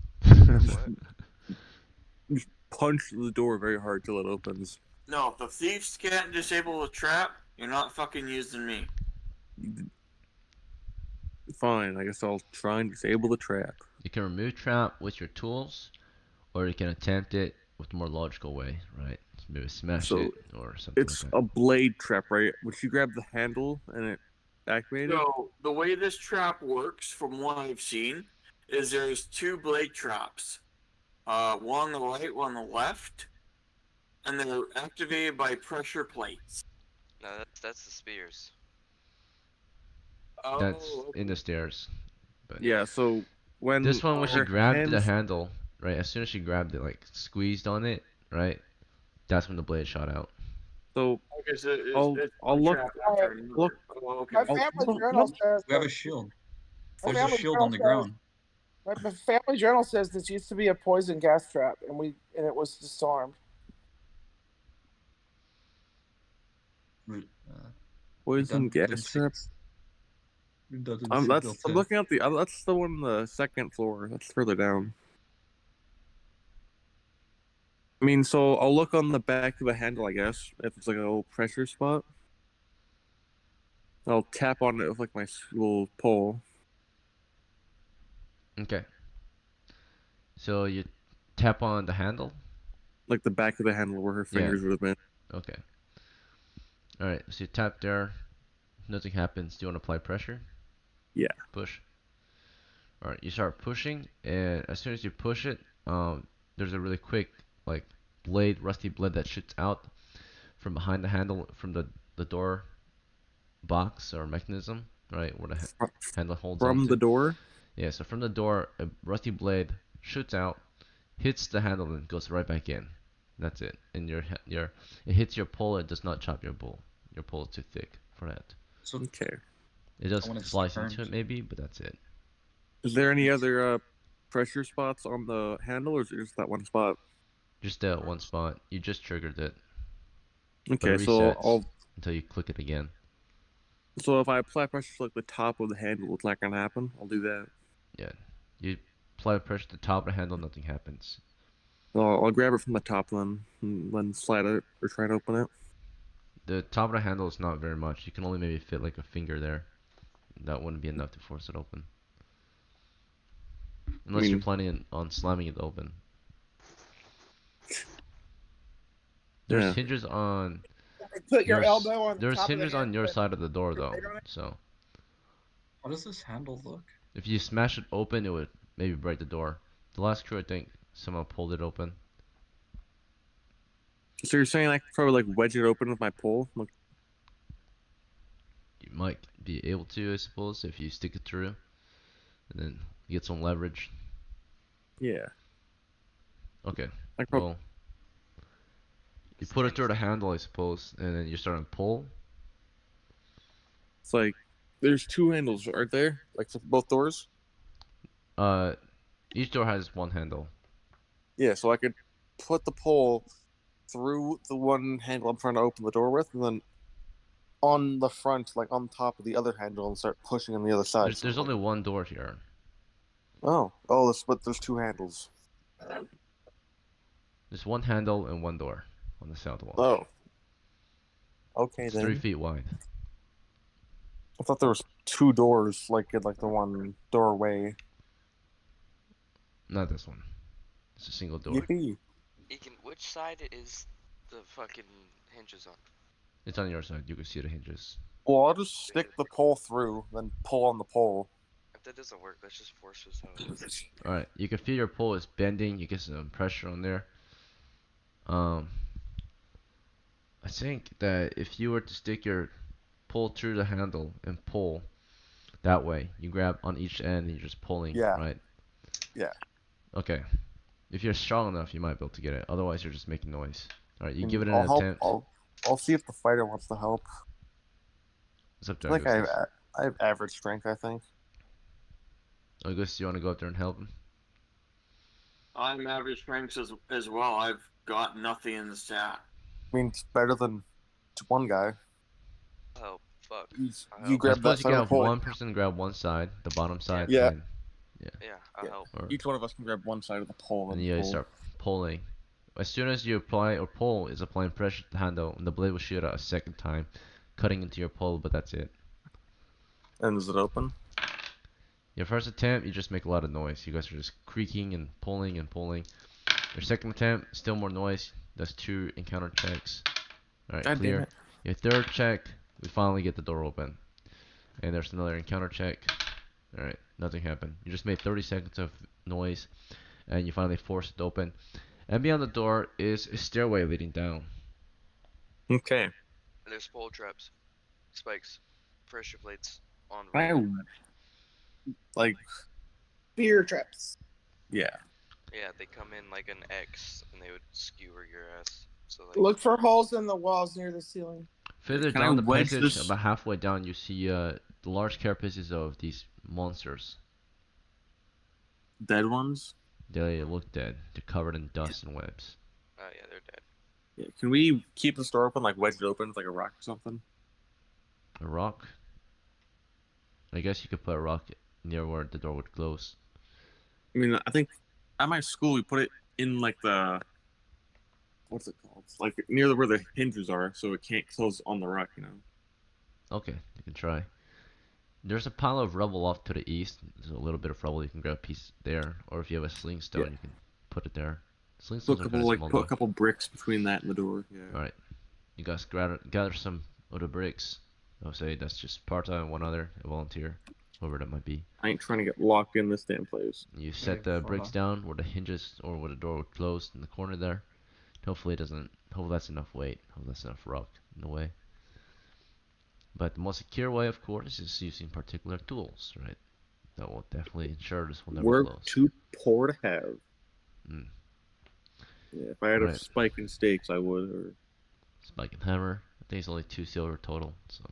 Just punch the door very hard till it opens. No, if the thieves can't disable the trap, you're not fucking using me. Fine, I guess I'll try and disable the trap. You can remove trap with your tools, or you can attempt it with a more logical way, right? Maybe smash So, it or something It's like that. a blade trap, right? Which you grab the handle and it activated. So the way this trap works, from what I've seen, is there's two blade traps. One on the right, one on the left, and they're activated by pressure plates. No, that's the spears. Oh, That's okay. in the stairs. But Yeah. So when this one, when she her grabbed the hands- handle, right? As soon as she grabbed it, like squeezed on it, right? That's when the blade shot out. So Okay, so I'll one look- trap after Alright. another. look- Oh, okay. My Oh, family no, journal no. says. We have a shield. my There's a family shield journal on the says- ground. My family journal says this used to be a poison gas trap, and it was disarmed. poison gas Redundancy. trap. Redundancy built I'm in. looking at that's the one on the second floor. That's further down. I mean, so I'll look on the back of the handle, I guess, if it's like a little pressure spot. I'll tap on it with like my little pole. Okay. So you tap on the handle. Like the back of the handle where her Yeah. fingers would have been. Okay. All right. So you tap there. Nothing happens. Do you want to apply pressure? Yeah. Push. All right. You start pushing, and as soon as you push it, there's a really quick like blade, rusty blade that shoots out from behind the handle, from the door box or mechanism, right, where the handle holds From onto. the door? Yeah. So from the door, a rusty blade shoots out, hits the handle, and goes right back in. That's it. And it hits your pole. It does not chop your pole. Your pole is too thick for that. So Okay. It does when it's slice into turned- it maybe, but that's it. Is there any other pressure spots on the handle, or is it just that one spot? Just that one spot. You just triggered it. But Okay, it so resets until you click it again. if I apply pressure to like the top of the handle, it's not gonna happen. I'll do that. Yeah. You apply pressure to the top of the handle, nothing happens. I'll grab it from the top then, and then slide it or try to open it. The top of the handle is not very much. You can only maybe fit like a finger there. That wouldn't be enough to force it open. Unless you're planning on slamming it open. There's Yeah. hinges on. Put your Yours- elbow on the There's top hinges of the on your handle side of the door though. weight on it? So How does this handle look? if you smash it open, it would maybe break the door. The last crew, I think someone pulled it open. So you're saying I could probably like wedge it open with my pole? Like, You might be able to, I suppose, if you stick it through, and then you get some leverage. yeah. Okay. I could Well, you put it through the handle, I suppose, and then you start to pull. It's like there's two handles, aren't there? Like for both doors? Each door has one handle. Yeah, so I could put the pole through the one handle I'm trying to open the door with, and then on the front, like on top of the other handle, and start pushing on the other side. There's only one door here. But there's two handles. There's one handle and one door on the south wall. Oh. Okay It's then. 3 feet wide. I thought there was two doors, like in like the one doorway. Not this one. It's a single door. Yippee! Egan, which side is the fucking hinges on? It's on your side. You can see the hinges. Well, I'll just stick the pole through, then pull on the pole. If that doesn't work, let's just force this out. Alright, you can feel your pole is bending. You get some pressure on there. I think that if you were to stick your pole through the handle and pull that way, you grab on each end and you're just pulling, Yeah. right? Yeah. Okay. If you're strong enough, you might be able to get it. Otherwise, you're just making noise. Alright, you And give it an I'll help- attempt. I'll I'll see if the fighter wants to help. It's up to I think Augustus. I have average strength. I think. Augustus, you want to go up there and help him? I'm average strength as well. I've got nothing in the stat. I mean, it's better than one guy. Oh fuck. I'll You help. I grab that suppose you side can of the have pole. one person grab one side, the bottom side, Yeah. and Yeah, I'll Yeah. help. or, Each one of us can grab one side of the pole and and you guys pull. start pulling. As soon as you apply or pull, is applying pressure to the handle, and the blade will shoot out a second time, cutting into your pole. But that's it. And is it open? Your first attempt, you just make a lot of noise. You guys are just creaking and pulling and pulling. Your second attempt, still more noise. That's 2 encounter checks. Alright, God damn clear. it. Your third check, we finally get the door open. And there's another encounter check. Alright, nothing happened. You just made 30 seconds of noise, and you finally forced it open. And beyond the door is a stairway leading down. Okay. There's pole traps, spikes, pressure plates on I random. like. Fear traps. Yeah. Yeah, they come in like an X and they would skewer your ass. So like, Look for holes in the walls near the ceiling. Further Can I down the wedge passage, this- about halfway down, you see the large carapaces of these monsters. Dead ones. They look dead. They're covered in dust and webs. oh yeah, they're dead. Yeah. Can we keep the door open, like wedge it open with like a rock or something? A rock? I guess you could put a rock near where the door would close. I mean, I think at my school we put it in like the what's it called? Like near where the hinges are, so it can't close on the rock. You know. Okay, you can try. There's a pile of rubble off to the east. There's a little bit of rubble. You can grab a piece there, or if you have a sling stone, Yeah. you can put it there. Sling Put stones a are kind couple of like small put a though. couple bricks between that and the door. Yeah. All right, you guys gather some of the bricks. I'll say that's just part-time and one other, a volunteer, whoever that might be. I ain't trying to get locked in this damn place. You set the bricks down where the hinges or where the door would close in the corner there. Hopefully it doesn't. Hopefully that's enough weight. Hopefully that's enough rock in the way. But the most secure way, of course, is using particular tools, right? That will definitely ensure this will never We're close. too poor to have. Mm. Yeah, if I had a Right. spike in stakes, I would. Or Spike and hammer. I think it's only 2 silver total, so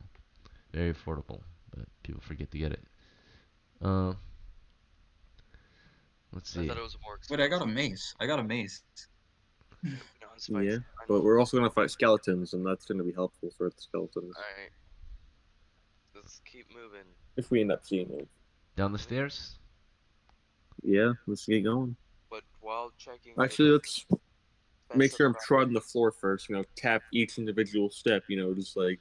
very affordable. But people forget to get it. Let's I see. thought it was more Wait, expensive. I got a mace. I got a mace. Non-spikes. yeah, but we're also gonna fight skeletons, and that's gonna be helpful for the skeletons Alright. Let's keep moving. if we end up seeing them. Down the stairs? Yeah, let's get going. But while checking. Actually, let's make sure I'm specify- treading the floor first. You know, tap each individual step. You know, just like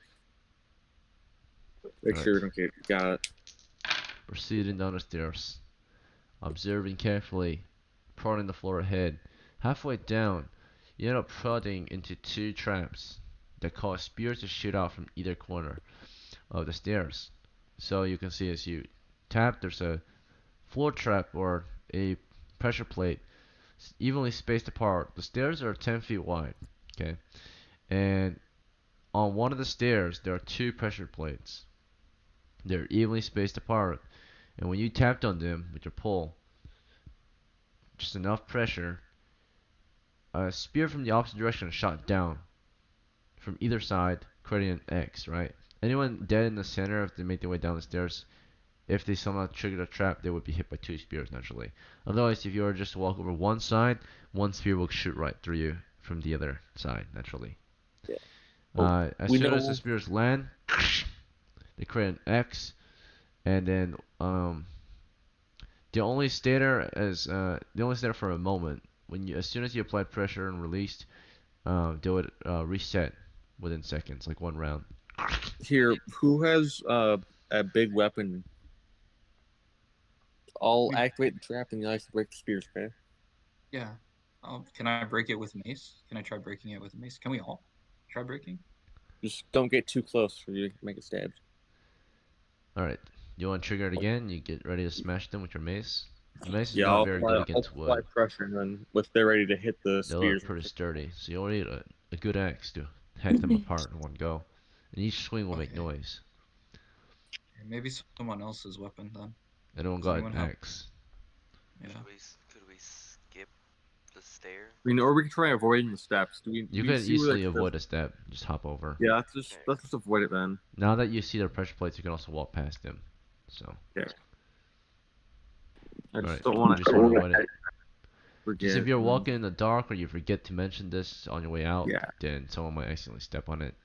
make sure we don't get got. Proceeding down the stairs. Observing carefully. Prodding the floor ahead. Halfway down, you end up prodding into 2 traps that cause spears to shoot out from either corner of the stairs. So you can see as you tap, there's a floor trap or a pressure plate evenly spaced apart. The stairs are 10 feet wide, okay? And on one of the stairs, there are 2 pressure plates. They're evenly spaced apart. And when you tapped on them with your pull, just enough pressure, a spear from the opposite direction shot down from either side, creating an X, right? Anyone dead in the center, if they make their way down the stairs, if they somehow triggered a trap, they would be hit by 2 spears naturally. Otherwise, if you were just to walk over one side, one spear will shoot right through you from the other side naturally. Yeah. As we soon as know- the spears land, they create an X, and then they only stay there for a moment. As soon as you apply pressure and released, they would reset within seconds, like 1 round. Here, who has a big weapon? I'll activate the trap and you guys break the spears, okay? Yeah. Can I break it with mace? Can I try breaking it with mace? Can we all try breaking? Just don't get too close or you make it stabbed. Alright, you want to trigger it again? You get ready to smash them with your mace. The mace is Yeah, not I'll very apply, good I'll against apply wood. pressure, and then if they're ready to hit the They look spears, pretty sturdy, so you'll need a good axe to hack them apart in one go. And each swing will make Okay. noise. Maybe someone else's weapon then. Anyone Does got anyone an have- axe? Yeah. Could we skip the stair? I mean, or we can try avoiding the steps. You do we can see where, easily like, the- avoid a step. Just hop over. Yeah, Okay. let's just avoid it then. Now that you see the pressure plates, you can also walk past them. So. Okay. I just Alright, don't you want just to want to avoid it. forget. Just if you're and- walking in the dark or you forget to mention this on your way out, Yeah. then someone might accidentally step on it.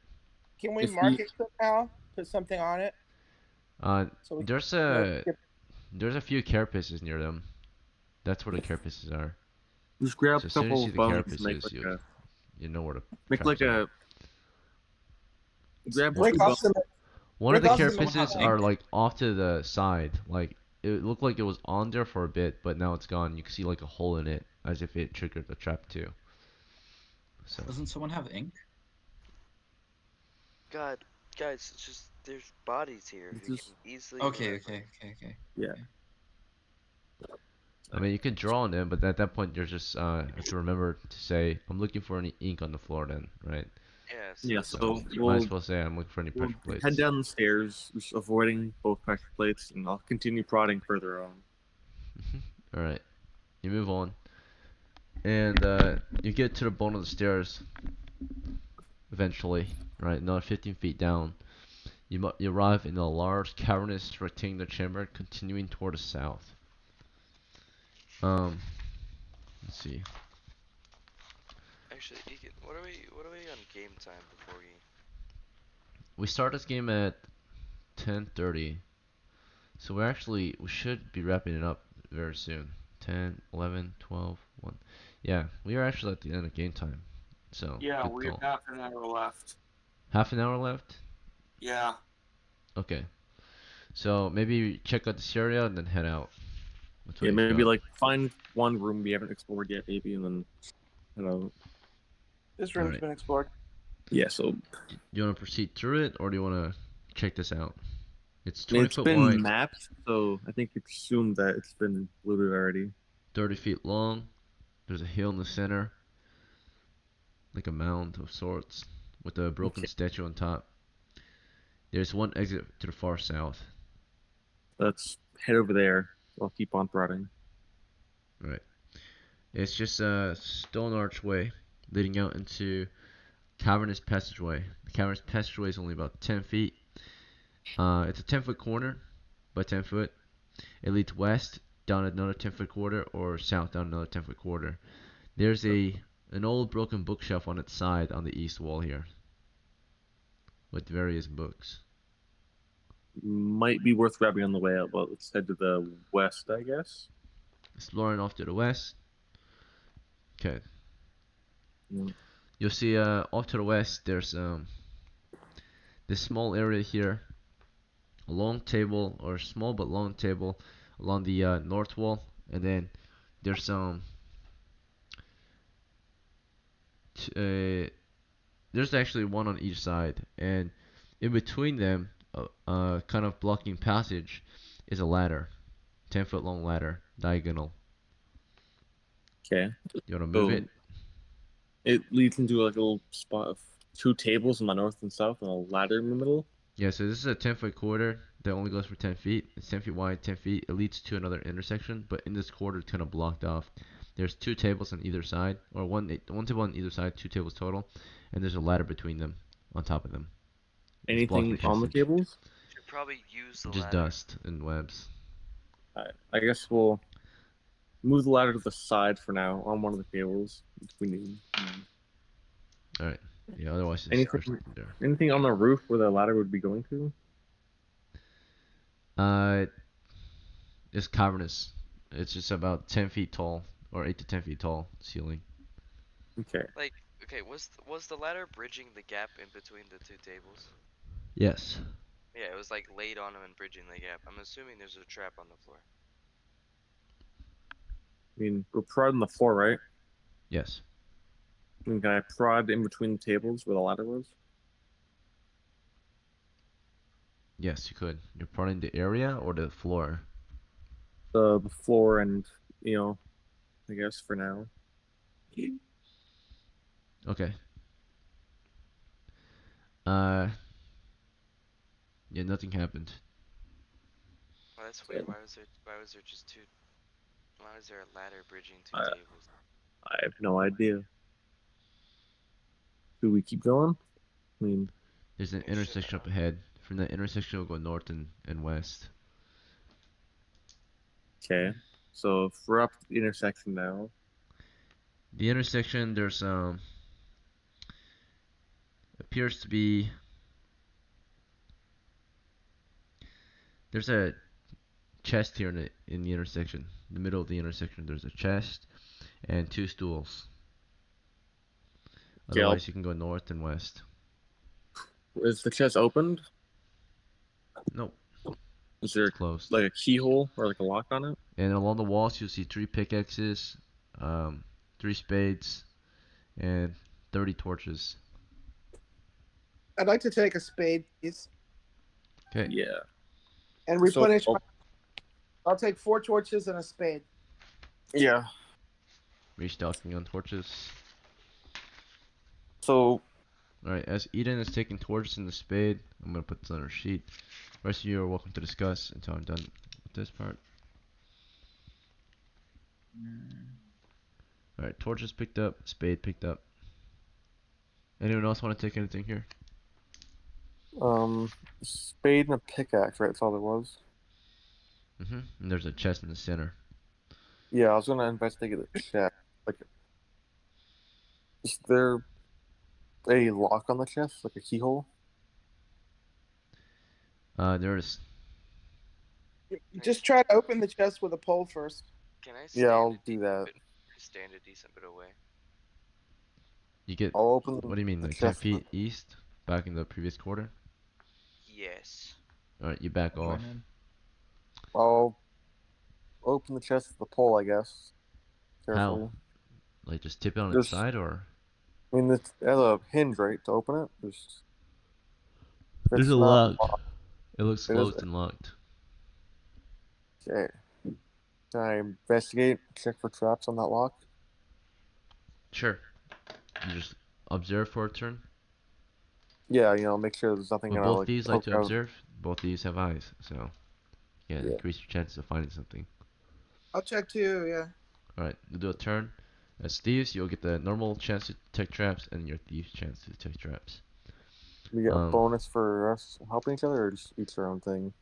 Can we If mark we- it somehow? Put something on it. So we There's can a skip- there's a few carapaces near them. That's where the carapaces are. Just grab So a as soon as you couple see of the bones and carapaces, you know where to make like trap a grab Rick two bones. Austin, One of the Rick Austin- carapaces Someone have are ink? like off to the side. Like it looked like it was on there for a bit, but now it's gone. You can see like a hole in it, as if it triggered the trap too. So Doesn't someone have ink? God, guys, it's just there's bodies here. It's You just- can easily. Okay, remember. okay. Yeah. I mean, you can draw on them, but at that point, you're just have to remember to say, "I'm looking for any ink on the floor." Then, right? Yeah. Yeah, So so Might we'll, as well say, "I'm looking for any we'll pressure plates." head down the stairs, just avoiding both pressure plates, and I'll continue prodding further on. All right, you move on, and you get to the bottom of the stairs. Eventually, right, another 15 feet down, you arrive in a large, cavernous, rectangular chamber, continuing toward the south. Let's see. actually, Egan, what are we on game time before we? We start this game at 10:30, so we should be wrapping it up very soon. 10, 11, 12, 1. Yeah, we are actually at the end of game time. So, Yeah, good we have call. half an hour left. Half an hour left? Yeah. Okay. So, maybe check out this area and then head out. That's what Yeah, you've maybe got. like find one room we haven't explored yet, maybe, and then This room's Alright. been explored. yeah. So Do you want to proceed through it, or do you want to check this out? It's I mean, 20 it's foot been wide, mapped, so I think it's assumed that it's been looted already. 30 feet long. There's a hill in the center, like a mound of sorts, with a broken Okay. statue on top. There's one exit to the far south. Let's head over there. I'll keep on prodding. Right. It's just a stone archway leading out into cavernous passageway. The cavernous passageway is only about 10 feet. It's a 10-foot corner by 10 foot. It leads west down another 10-foot corridor or south down another 10-foot corridor. There's an old broken bookshelf on its side on the east wall here with various books. Might be worth grabbing on the way out, but let's head to the west, I guess. Exploring off to the west. Okay. Mm. You'll see off to the west there's this small area here. A long table, or small but long table along the north wall, and then there's there's actually one on each side, and in between them, kind of blocking passage, is a ladder, 10-foot long ladder, diagonal. Okay. You want to move So it? it leads into like a little spot of two tables on the north and south, and a ladder in the middle. Yeah. So this is a 10-foot corridor that only goes for 10 feet. It's 10 feet wide, 10 feet. It leads to another intersection, but in this corridor, it's kind of blocked off. There's two tables on either side, or one table on either side, two tables total, and there's a ladder between them, on top of them. It's blocking Anything on the passage. tables? Should probably use the Just ladder. dust and webs. Alright, I guess we'll move the ladder to the side for now, on one of the tables if we need. Alright. Yeah, otherwise it's Anything- there's nothing there. Anything on the roof where the ladder would be going to? It's cavernous. It's just about 10 feet tall, or 8 to 10 feet tall ceiling. Okay. Like, okay, was the ladder bridging the gap in between the two tables? Yes. Yeah, it was like laid on them and bridging the gap. I'm assuming there's a trap on the floor. I mean, we're prodding the floor, right? Yes. I mean, can I prod in between the tables where the ladder was? Yes, you could. You're prodding the area or the floor? The floor and, I guess for now. Okay. Yeah, nothing happened. Well, that's weird. Why was there just two? Why was there a ladder bridging two Uh, tables? I have no idea. Do we keep going? I mean, There's an We should, intersection up ahead. From that intersection, we'll go north and west. okay. So if we're up at the intersection now, The intersection, there's appears to be there's a chest here in the intersection. In the middle of the intersection, there's a chest and two stools. okay, Otherwise, you can go north and west. is the chest opened? Nope, Is there it's closed. like a keyhole or like a lock on it? And along the walls, you'll see 3 pickaxes, 3 spades, and 30 torches. I'd like to take a spade, please, Okay. Yeah. and So, replenish. I'll take 4 torches and a spade. yeah. Restocking on torches. So Alright, as Eden is taking torches and the spade, I'm gonna put this on our sheet. The rest of you are welcome to discuss until I'm done with this part. Alright, torches picked up, spade picked up. Anyone else want to take anything here? spade and a pickaxe, right? That's all there was. And there's a chest in the center. Yeah, I was gonna investigate the chest. Like, is there a lock on the chest, like a keyhole? There's Just try to open the chest with a pole first. can I Yeah, stand I'll a do decent that. bit- stand a decent bit away? you get. I'll open. What do you mean, the like 10 chest. feet east, back in the previous quarter? Yes. Alright, you back off. Join in. I'll open the chest with the pole, I guess. Carefully. How? Like just tip it on its Just- side, or I mean, it has a hinge, right, to open it. Just if there's it's a not lock. It looks It is- closed and locked. Okay. Can I investigate, check for traps on that lock? Sure. You just observe for a turn. Yeah, make sure there's nothing But gonna both like these like poke to out. observe. Both these have eyes, so yeah, Yeah. increase your chances of finding something. I'll check too. Yeah. Alright, we'll do a turn. As thieves, you'll get the normal chance to detect traps and your thief's chance to detect traps. We get a Um, bonus for us helping each other, or just each their own thing.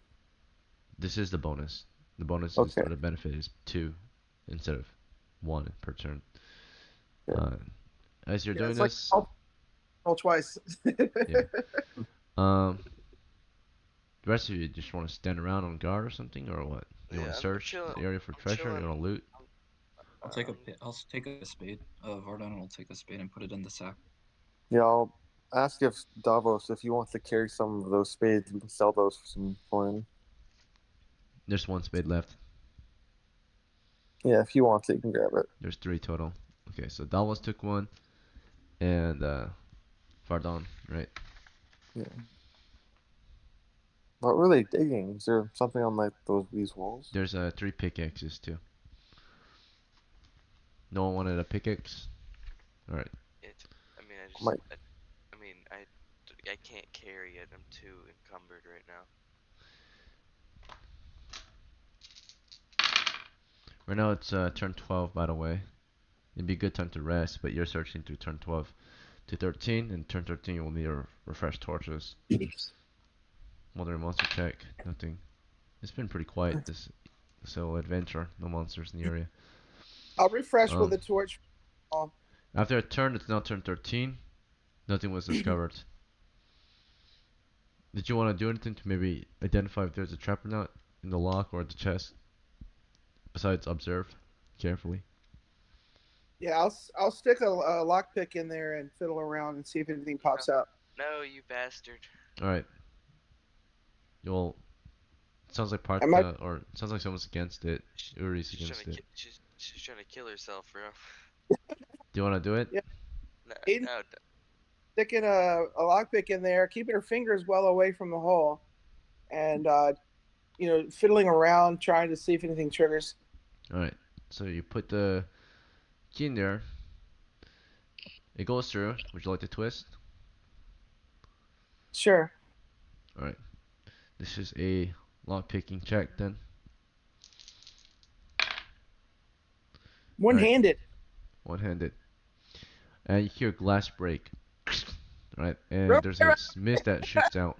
This is the bonus. The bonus is, Okay. or the benefit is 2 instead of 1 per turn. Yeah. As you're Yeah, doing it's like this, roll twice. Yeah. um, the rest of you just want to stand around on guard or something, or what? You want Yeah, to I'm search chilling- the area for I'm treasure? You chilling. want to loot? I'll take a spade. Vardan will take a spade and put it in the sack. Yeah, I'll ask if Davos, if he wants to carry some of those spades, we can sell those for some coin. There's 1 spade left. Yeah, if he wants it, you can grab it. There's 3 total. Okay, so Dallas took 1, and Fardon, right? Yeah. What were they digging? Is there something on like these walls? There's 3 pickaxes too. No one wanted a pickaxe. All right. I mean, I just. Might- I mean, I can't carry it. I'm too encumbered right now. Right now it's turn 12, by the way. It'd be a good time to rest, but you're searching through turn 12 to 13, and turn 13 you will need to refresh torches. Modern monster check. Nothing. It's been pretty quiet this whole adventure. No monsters in the area. I'll refresh with a torch. After a turn, it's now turn 13. Nothing was discovered. Did you want to do anything to maybe identify if there's a trap or not in the lock or the chest? Besides observe carefully. Yeah, I'll stick a lockpick in there and fiddle around and see if anything pops out. No, you bastard. All right. You'll. Sounds like Am I- or it sounds like someone's against it. Uri's against it. She's trying to kill herself, bro. Do you want to do it? Yeah. No, Aiden? no, Sticking a lockpick in there, keeping her fingers well away from the hole, and fiddling around trying to see if anything triggers. All right. So you put the key in there. It goes through. Would you like to twist? Sure. All right. This is a lock picking check then. One-handed. one-handed, and you hear glass break, right? And Run there's away, a mist that shoots out.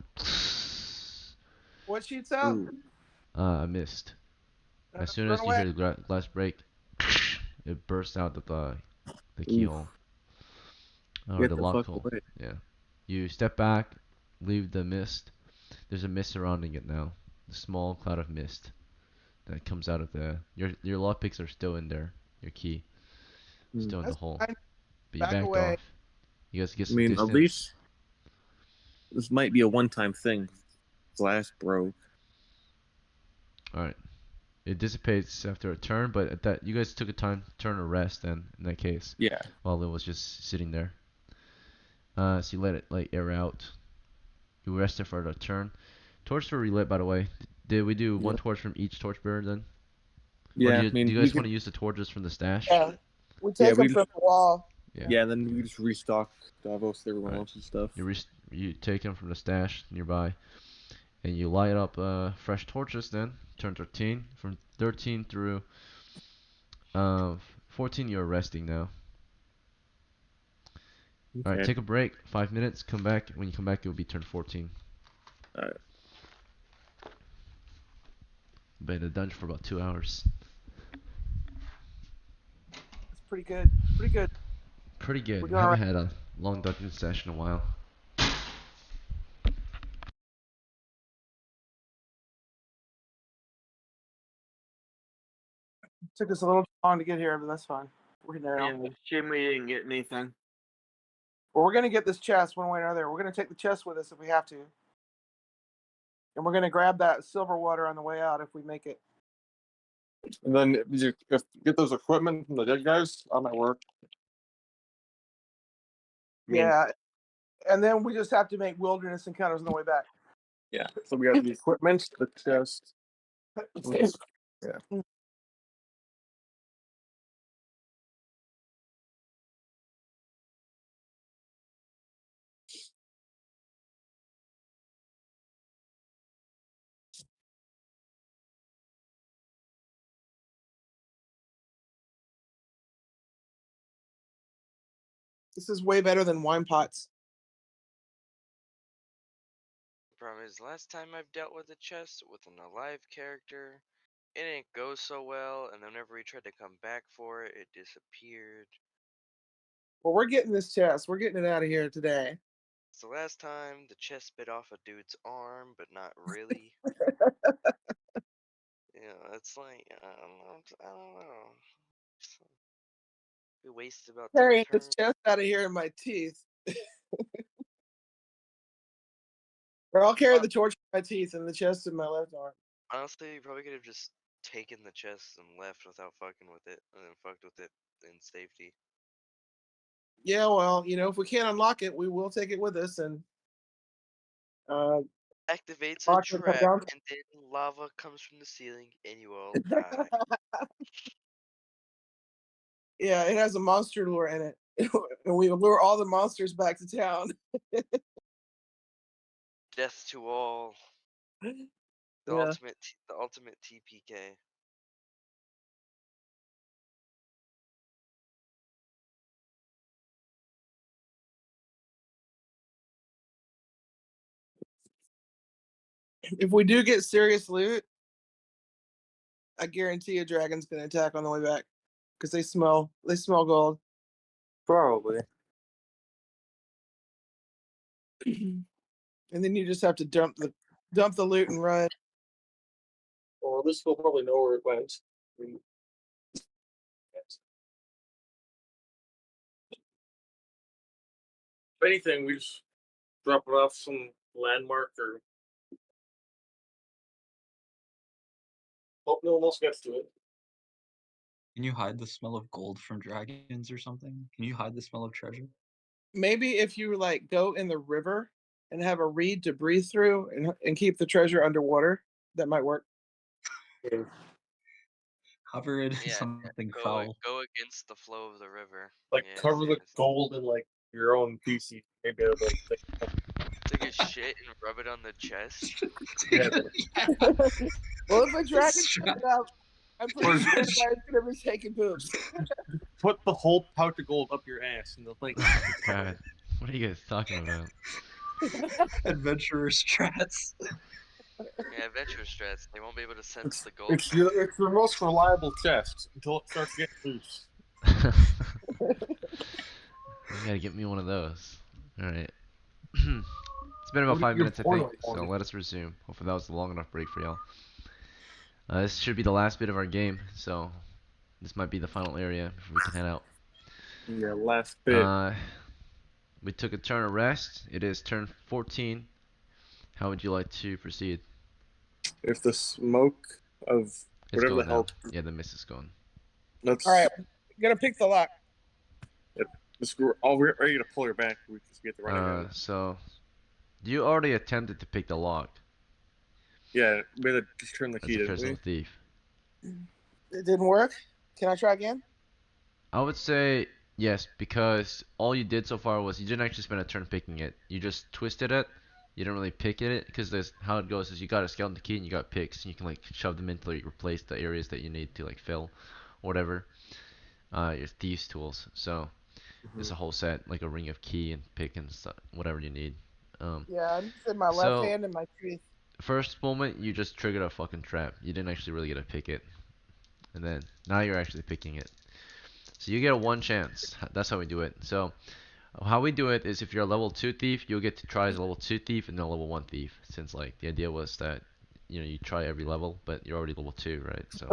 What shoots out? Ooh. A mist. As soon Run as you away. hear the glass break, it bursts out of the Oof. keyhole or Get the the lock fuck hole. away. Yeah. You step back, leave the mist. There's a mist surrounding it now. A small cloud of mist that comes out of your lockpicks are still in there. Your key still in the That's hole. fine. But you Back backed away. off. You guys get I some mean, at distance. least this might be a one-time thing. Glass broke. Alright. It dissipates after a turn, but at that you guys took a time turn to rest then in that case. Yeah. While it was just sitting there. So you let it like air out. You rested for a turn. Torches were relit, by the way. Did we do one Yep. torch from each torchbearer then? Or Yeah. do I mean, you we guys could. want to use the torches from the stash? Yeah. We Yeah, take we them from the wall. Yeah. Yeah. Then we just restock Davos, everyone Right. else's stuff. You take them from the stash nearby, and you light up fresh torches. Then turn 13 from 13 through 14. You're resting now. All right, Okay. take a break. 5 minutes. Come back. When you come back, it will be turn 14. All right. Been in the dungeon for about 2 hours. It's pretty good. It's pretty good. Pretty We're good. doing Haven't alright. had a long dungeon session in a while. Took us a little long to get here, but that's fine. We're getting there now. Yeah, shame we didn't get anything. Well, we're gonna get this chest one way or another. We're gonna take the chest with us if we have to, and we're gonna grab that silver water on the way out if we make it. And then if you get those equipment from the dead guys, I might work. I mean, Yeah, and then we just have to make wilderness encounters on the way back. yeah. So we got the equipment, the chest. Yeah. This is way better than wine pots. The problem is, last time I've dealt with a chest with an alive character, it didn't go so well, and whenever we tried to come back for it, it disappeared. Well, we're getting this chest. We're getting it out of here today. So last time, the chest bit off a dude's arm, but not really. It's like, I don't know. We wasted about 2 Carrying this turns. chest out of here in my teeth. Or I'll carry the torch in my teeth and the chest in my left arm. Honestly, you probably could have just taken the chest and left without fucking with it, and then fucked with it in safety. Yeah, well, if we can't unlock it, we will take it with us and Activates a lock it, come trap, down. and then lava comes from the ceiling, and you all die. Yeah, it has a monster lure in it. And we lure all the monsters back to town. Death to all. The Yeah. ultimate TPK. If we do get serious loot, I guarantee a dragon's gonna attack on the way back. Because they smell gold. Probably. And then you just have to dump the loot and run. Or at least we'll probably know where it went. I mean, if anything, we just drop it off some landmark or hope no one else gets to it. Can you hide the smell of gold from dragons or something? Can you hide the smell of treasure? Maybe if you go in the river and have a reed to breathe through and keep the treasure underwater, that might work. Cover it in Yeah, something go foul. against the flow of the river. Like Yes, cover the yes. gold in like your own PC. Maybe it'll like Take a shit and rub it on the chest. yeah. Well, if a dragon Strap- comes up, I'm pretty sure that guy's gonna be taking poops. put the whole pouch of gold up your ass, and they'll think. God, what are you guys talking about? Adventurer strats. Yeah, adventure strats. They won't be able to sense It's the gold. it's your most reliable chest until it starts getting loose. You gotta get me one of those. Alright. It's been about 5 minutes, I think, so let us resume. Hopefully that was a long enough break for y'all. This should be the last bit of our game, so this might be the final area before we can head out. Yeah, last bit. We took a turn of rest. It is turn 14. How would you like to proceed? If the smoke of It's whatever the going hell. now. Yeah, the mist is going. Let's. All right, gonna pick the lock. We're all ready to pull her back. We just get the running. So you already attempted to pick the lock Yeah, we had to just turn the as key, a didn't physical we? thief. It didn't work. Can I try again? I would say yes, because all you did so far was you didn't actually spend a turn picking it. You just twisted it. You didn't really pick it, because how it goes is you got a skeleton key and you got picks, and you can like shove them into like replace the areas that you need to like fill, whatever. Your thieves tools. So it's a whole set, like a ring of key and pick and stuff, whatever you need. Yeah, I'm using my left So hand and my teeth. first moment you just triggered a fucking trap. You didn't actually really get to pick it, and then now you're actually picking it. So you get a one chance. That's how we do it. So how we do it is if you're a level 2 thief, you'll get to try as a level 2 thief and then a level 1 thief. Since like the idea was that you try every level, but you're already level 2, right? So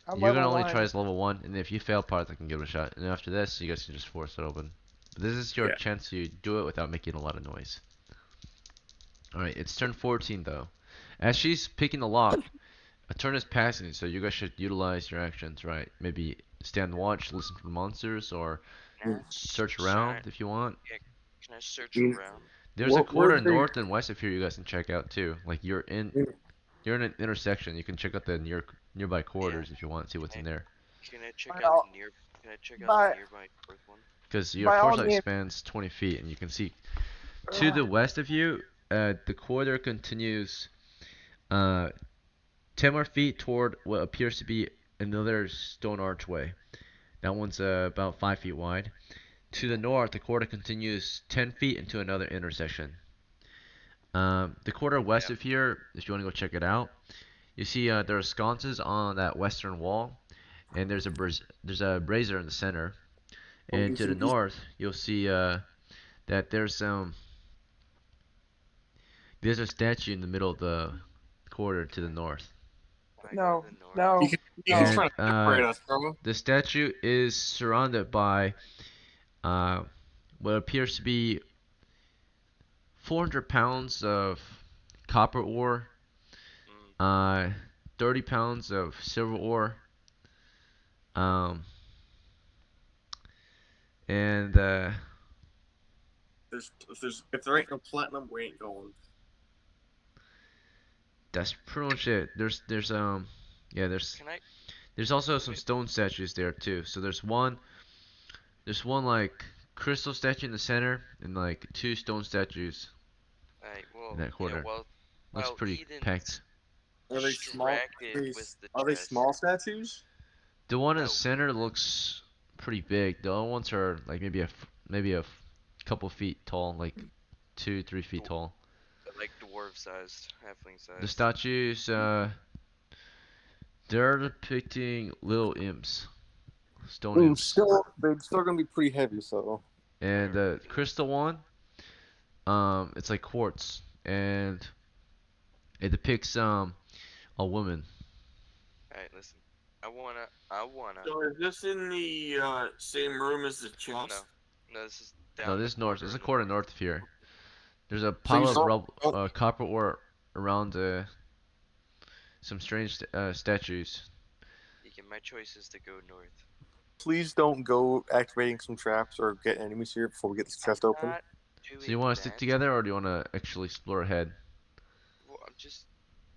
I'm you're gonna level only 1. try as level 1, and if you fail parts, I can give it a shot. And after this, you guys can just force it open. But this is your Yeah. chance to do it without making a lot of noise. Alright, it's turn 14 though. As she's picking the lock, a turn is passing, so you guys should utilize your actions, right? Maybe stand watch, listen for the monsters, or Can I search shine? around if you want. Yeah, can I search Mm. around? There's a Where quarter they- north and west of here you guys can check out too. Like you're in an intersection. You can check out the nearby corridors if you want to see what's in there. Can I check By out all, the near? Can I check out by, the nearby fourth one? Because your by all torchlight means, spans 20 feet, and you can see to the west of you, the corridor continues 10 more feet toward what appears to be another stone archway. That one's about 5 feet wide. To the north, the corridor continues 10 feet into another intersection. The corridor west of here, if you want to go check it out, you see there are sconces on that western wall, and there's a brazier in the center. And to the north, you'll see that there's a statue in the middle of the corridor to the north. Can I go no, to the north? no, He's no. trying to separate us, bro. The statue is surrounded by what appears to be 400 pounds of copper ore, Mm. 30 pounds of silver ore, um, and If there ain't no platinum, we ain't going. that's pretty much it. Yeah, Can I? there's also some stone statues there too. So there's one like crystal statue in the center, and like two stone statues Alright, in well, that yeah, quarter. well, Looks while pretty Eden's packed. Are they small? distracted with the Are they chest. small statues? The one in the No. center looks pretty big. The other ones are like maybe a couple feet tall, like 2-3 feet tall. Like dwarf sized, halfling sized. The statues, they're depicting little imps, stone Ooh, imps, they're still gonna be pretty heavy. So and the crystal one, it's like quartz, and it depicts a woman. Alright, listen. I wanna. So is this in the same room as the chest? No. No, this is down No, the this is north. quarter There's a in the quarter north. north of here. There's a you pile of saw- copper ore around some strange statues. Deacon, my choice is to go north. please don't go activating some traps or get enemies here before we get this chest open. Not So doing you want to that. stick together, or do you want to actually explore ahead? Well, I'm just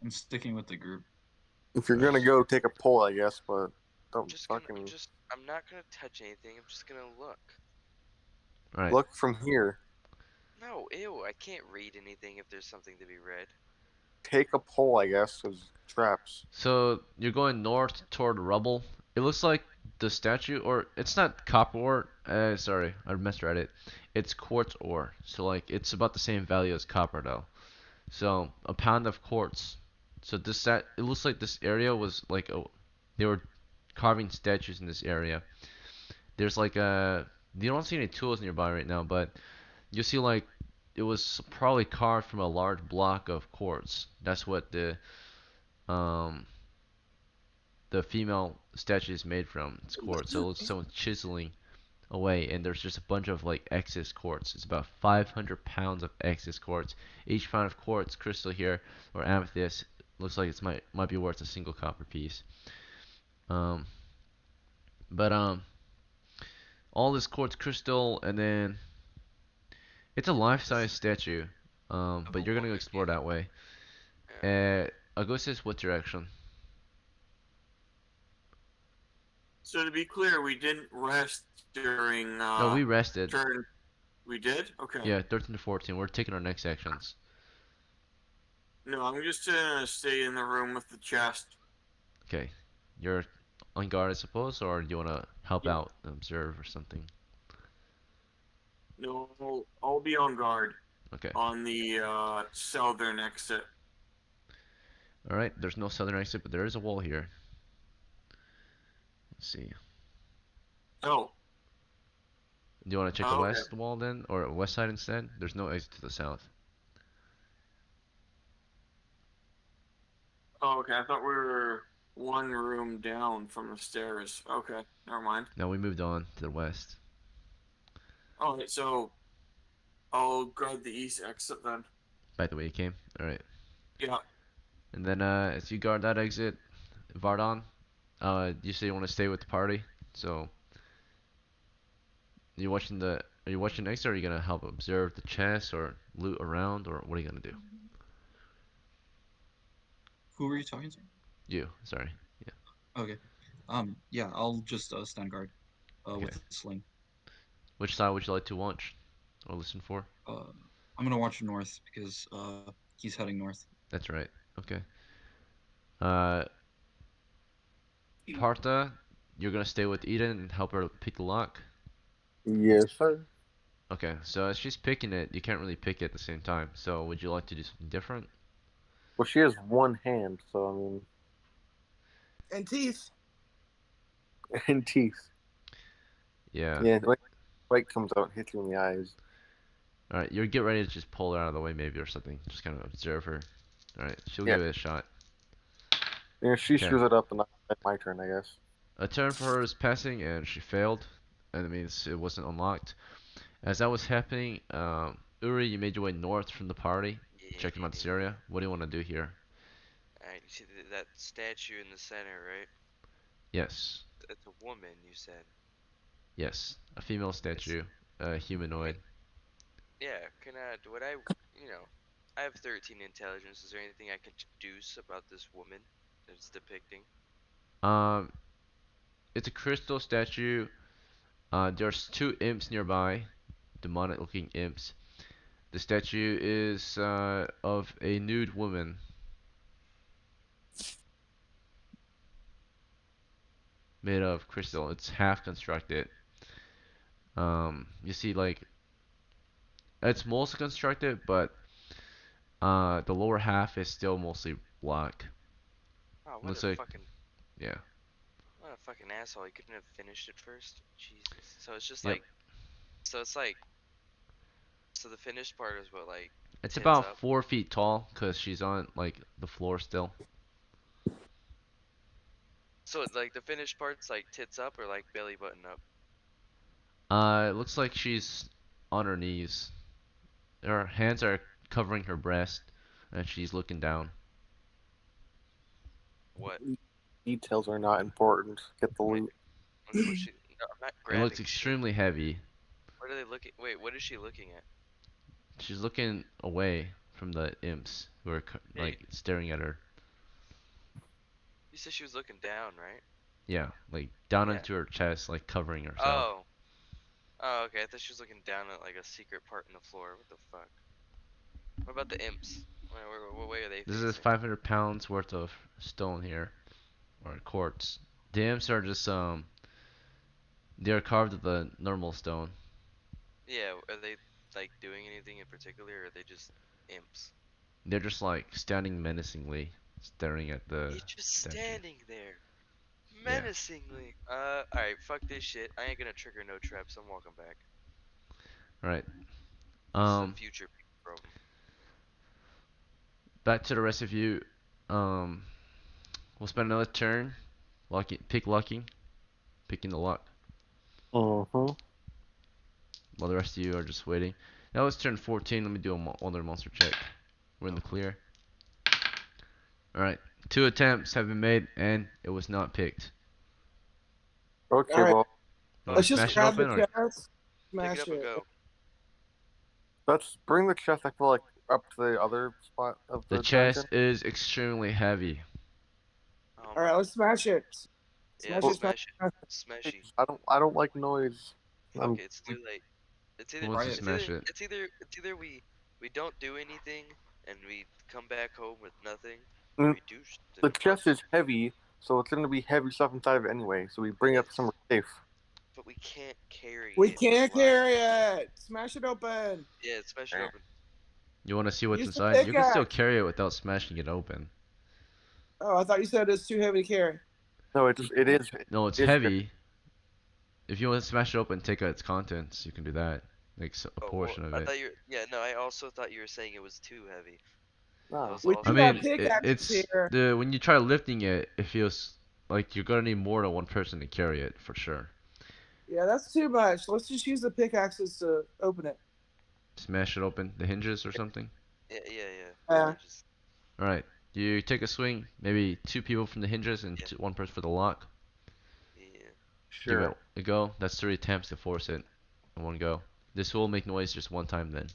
I'm sticking with the group. If you're gonna go, take a poll, I guess, but don't I'm fucking not gonna touch anything. I'm just gonna look. All right. look from here. No, ew, I can't read anything if there's something to be read. Take a poll, I guess, because traps. So you're going north toward rubble. It looks like the statue, or it's not copper ore. Sorry, I misread it. It's quartz ore. So like it's about the same value as copper though. So a pound of quartz. So this set it looks like this area was like they were carving statues in this area. There's like a you don't see any tools nearby right now, but you see like it was probably carved from a large block of quartz. That's what um the female statue is made from. It's quartz. So it looks someone chiseling away, and there's just a bunch of like excess quartz. It's about 500 pounds of excess quartz. Each pound of quartz crystal here or amethyst looks like it might be worth a single copper piece. Um, but all this quartz crystal, and then it's a life-size statue. Of But a you're gonna go woman. explore that way. Yeah. Augustus, what direction? So to be clear, we didn't rest during No, we rested. turn. We did? Okay. Yeah, 13 to 14. We're taking our next actions. No, I'm just gonna stay in the room with the chest. Okay, you're on guard, I suppose, or do you want to help Yeah. out, observe, or something? No, I'll be on guard Okay. on the southern exit. All right. There's no southern exit, but there is a wall here. Let's see. Oh, Do you want to check the oh, okay. west wall then, or west side instead? There's no exit to the south. Oh, okay. I thought we were one room down from the stairs. Okay, never mind. Now we moved on to the west. All right, so I'll guard the east exit then. By the way, you came. All right. Yeah. And then as you guard that exit, Vardon, you say you want to stay with the party. So, are you watching the exit, or are you gonna help observe the chest or loot around, or what are you gonna do? Who were you talking to? You. Sorry. Yeah. Okay. Yeah, I'll just stand guard. Okay. With the sling. Which side would you like to watch or listen for? I'm gonna watch north because he's heading north. That's right. Okay. Uh, Partha, you're gonna stay with Eden and help her pick the lock. Yes, sir. Okay, so as she's picking it, you can't really pick it at the same time. So would you like to do something different? Well, she has one hand, so I mean, And teeth. and teeth. Yeah. Yeah, like light comes out and hits you in the eyes. All right, you get ready to just pull her out of the way, maybe, or something. Just kind of observe her. All right, she'll Yeah. give it a shot. Yeah, she Okay. screws it up, and that's my turn, I guess. A turn for her is passing, and she failed. And it means it wasn't unlocked. As that was happening, Uri, you made your way north from the party. Checking out this area. What do you want to do here? Alright, you see that statue in the center, right? Yes. It's a woman, you said. Yes. A female statue. Humanoid. Yeah, would I, you know, I have 13 intelligence. Is there anything I can deduce about this woman that it's depicting? Um, it's a crystal statue. There's two imps nearby. Demonic looking imps. The statue is of a nude woman. Made of crystal. It's half constructed. You see, like, it's mostly constructed, but the lower half is still mostly black. Oh, Looks like, yeah. what a fucking asshole. He couldn't have finished it first. Jesus. So it's just Yep. like, so it's like, so the finished part is what, like, It's tits about up? 4 feet tall, cause she's on like the floor still. So like the finished part's like tits up or like belly button up? It looks like she's on her knees. Her hands are covering her breast, and she's looking down. What? Details are not important. Get the Wait, loot. what's she? No, I'm not It grabbing looks shit. extremely heavy. What are they looking? Wait, what is she looking at? She's looking away from the imps who are like staring at her. You said she was looking down, right? Yeah, like down Yeah. into her chest, like covering herself. Oh. Oh, okay. I thought she was looking down at like a secret part in the floor. What the fuck? What about the imps? What way are they This facing? is 500 pounds worth of stone here, or quartz. The imps are just They're carved of the normal stone. Yeah, are they like doing anything in particular, or are they just imps? They're just like standing menacingly, staring at the He's just statue. standing there, Yeah. menacingly. Alright, fuck this shit. I ain't gonna trigger no traps. I'm walking back. All right. This is a future problem. Back to the rest of you. Um, we'll spend another turn, picking the lock, Uh-huh. while the rest of you are just waiting. Now it's turn 14. Let me do another monster check. We're in the clear. All right. 2 attempts have been made, and it was not picked. Okay, All right. well, You want Let's to just smash it grab the open, or chest, Pick it smash up and it. go. let's bring the chest, I feel like, up to the other spot of the the chest dungeon. is extremely heavy. Oh All right, my. let's smash it. Yeah, Smash it, smash it. smash it. Smashy. I don't like noise. Fuck it, it's too late. It's Who either wants to Right. smash it? it's either we don't do anything and we come back home with nothing, Mm, or we do The fuck chest is shit. heavy, so it's gonna be heavy stuff inside of it anyway. So we bring it up somewhere safe. But we can't carry We it. can't Why? carry it. Smash it open. Yeah, smash it open. You want to see what's Use the inside? You can still pickaxe. carry it without smashing it open. Oh, I thought you said it's too heavy to carry. No, it is. No, it's It's heavy. If you want to smash it open, take out its contents, you can do that. Like a Oh, well, portion of I it. thought you. Yeah, no, I also thought you were saying it was too heavy. That No. was We also. I do have mean, pickaxes it's here. when you try lifting it, it feels like you're gonna need more than one person to carry it for sure. Yeah, that's too much. Let's just use the pickaxes to open it. Smash it open, the hinges or something. Yeah. Yeah. Just, All right, you take a swing. Maybe 2 people from the hinges and Yeah. 1 person for the lock. yeah. Give Sure. it a go. That's 3 attempts to force it in one go. This will make noise just one time then.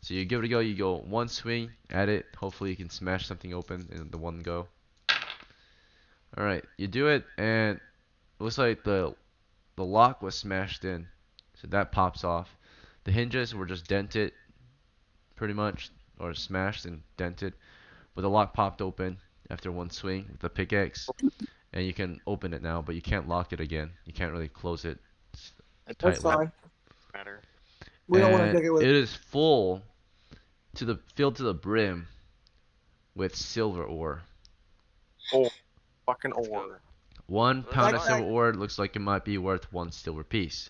So you give it a go. You go 1 swing at it. Hopefully you can smash something open in the 1 go. All right, you do it, and it looks like the lock was smashed in, so that pops off. The hinges were just dented, pretty much, or smashed and dented, but the lock popped open after 1 swing with the pickaxe, and you can open it now, but you can't lock it again. You can't really close it That's tightly. fine. Matter. We don't want And to take it with. it is filled to the brim with silver ore. Oh, fucking Let's go. ore. 1 Let's pound of go. silver ore looks like it might be worth 1 silver piece.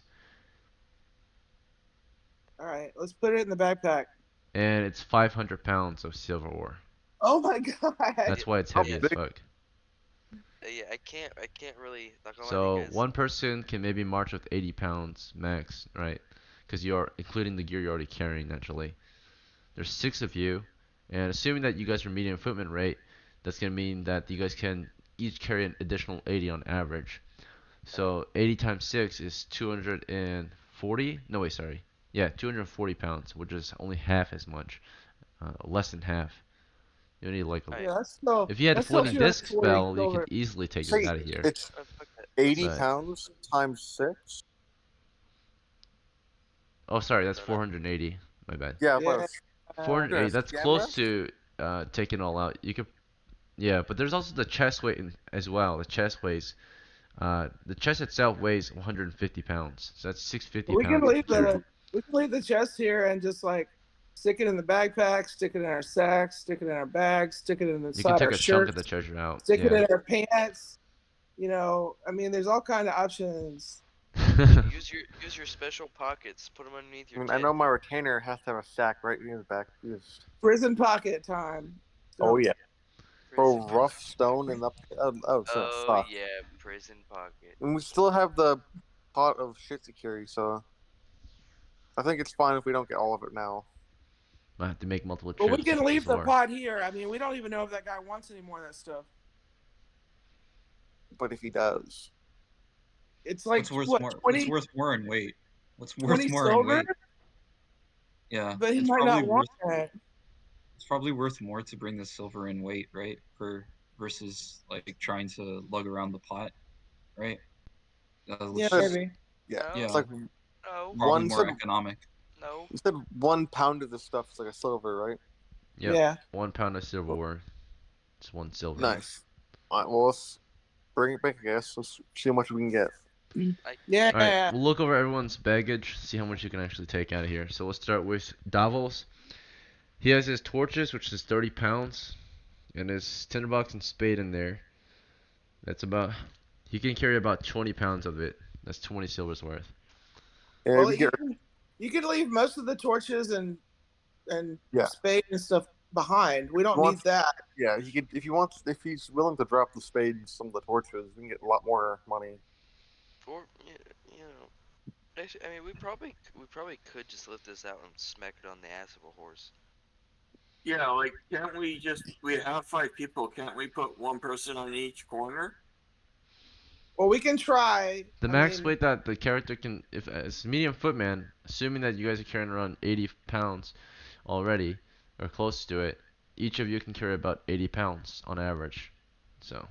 All right, let's put it in the backpack. And it's 500 pounds of silver ore. Oh my god. That's why it's heavy Yeah. as fuck. Yeah, I can't really. Not gonna lie to So you guys. 1 person can maybe march with 80 pounds max, right? Because you're including the gear you're already carrying naturally. There's 6 of you, and assuming that you guys are medium equipment rate, that's gonna mean that you guys can each carry an additional 80 on average. So 80 times 6 is 240. No wait, sorry. Yeah, 240 pounds, which is only half as much, less than half. You need like Alright. Yeah, that's still. if you had a that's still floating disc 240 spell, you silver. could easily take this See, out of here. it's Fuck that. 80 But- pounds times 6. Oh, sorry, that's No, no. 480. My bad. Yeah, Yeah. but 480. Yes, That's yeah, close rest? to taking it all out. You could, yeah, but there's also the chest weight as well. The chest weighs, the chest itself weighs 150 pounds. So that's 650 We can pounds. leave the chest here and just like stick it in the backpack, stick it in our sacks, stick it in our bags, stick it in the You can side take our a chunk of shirts, the treasure out. stick it Yeah. in our pants. You know, I mean, there's all kind of options. Use your special pockets. Put them underneath I your mean, tent. I know my retainer has to have a sack right in the back. Because, Prison pocket time. oh yeah, Prison throw rough pocket. stone and up. Oh, so Oh fuck. yeah, prison pocket. And we still have the pot of shit to carry, so I think it's fine if we don't get all of it now. Might have to make multiple But trips. we can leave the Zor. pot here. I mean, we don't even know if that guy wants any more of that stuff. But if he does, It's like What's worth what, more? 20, What's worth more in weight? What's 20 worth more in silver? weight? Yeah, But he it's might probably not want worth. that. It's probably worth more to bring the silver in weight, right? Versus like trying to lug around the pot, right? Yeah, Yes. maybe. yeah, No. it's like No, Probably one more said, economic. no. you said 1 pound of this stuff is like a silver, right? Yep. Yeah. 1 pound of silver ore. It's 1 silver. Nice. All right, well, let's bring it back, I guess. Let's see how much we can get. I Yeah. All right, we'll look over everyone's baggage, see how much you can actually take out of here. So let's start with Davos. He has his torches, which is 30 pounds, and his tinderbox and spade in there. That's about. He can carry about 20 pounds of it. That's 20 silver's worth. Yeah, Well, we get you can leave most of the torches and yeah. spade and stuff behind. We don't Once- need that. Yeah, he could if he's willing to drop the spade and some of the torches, we can get a lot more money. or you know, actually, I mean, we probably could just lift this out and smack it on the ass of a horse. Yeah, like can't we just we have 5 people? Can't we put one person on each corner? Well, we can try. The I max mean, weight that the character can, if it's medium footman, assuming that you guys are carrying around 80 pounds already, or close to it, each of you can carry about 80 pounds on average. So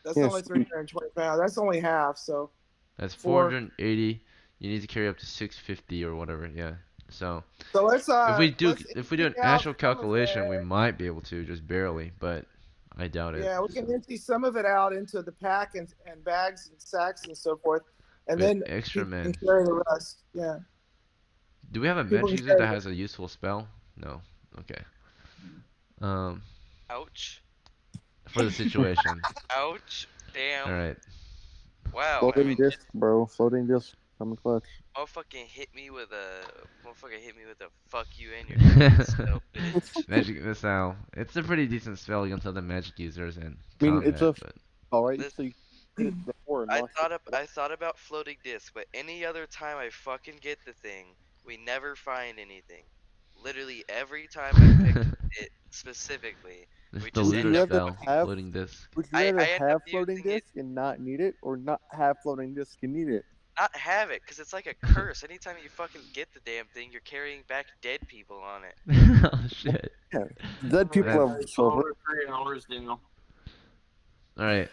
that's Yes. only 320 pounds. That's only half. So that's four. 480. You need to carry up to 650 or whatever. Yeah. So So let's if we do an empty out actual some of calculation, we it. might be able to, just barely, but I doubt it. Yeah, we can So, empty some of it out into the pack and bags and sacks and so forth, and with then extra people can men. carry the rest. Yeah, Do we have a people magic can user carry that has a useful spell? No. Okay. Um, Ouch! for the situation. Ouch! Damn! All right. Wow! I Floating mean, disc, bro. Floating disc. Coming clutch. motherfucking hit me with a fuck you and your fucking spell, bitch. Magic missile. It's a pretty decent spell against other magic users in I mean, it's combat, a but alright, This, so you hit it before and launch it. I thought about floating disc, but any other time I fucking get the thing, we never find anything. Literally every time I picked it specifically, this we is the just Would end you looter up rather spell, using. have floating disc. Would you rather I end up have floating using it, disc and not need it, or not have floating disc and need it? not have it, cause it's like a curse. Anytime you fucking get the damn thing, you're carrying back dead people on it. Oh shit. Yeah, dead Oh, people That's- have Over silver. 3 hours, Daniel. All right.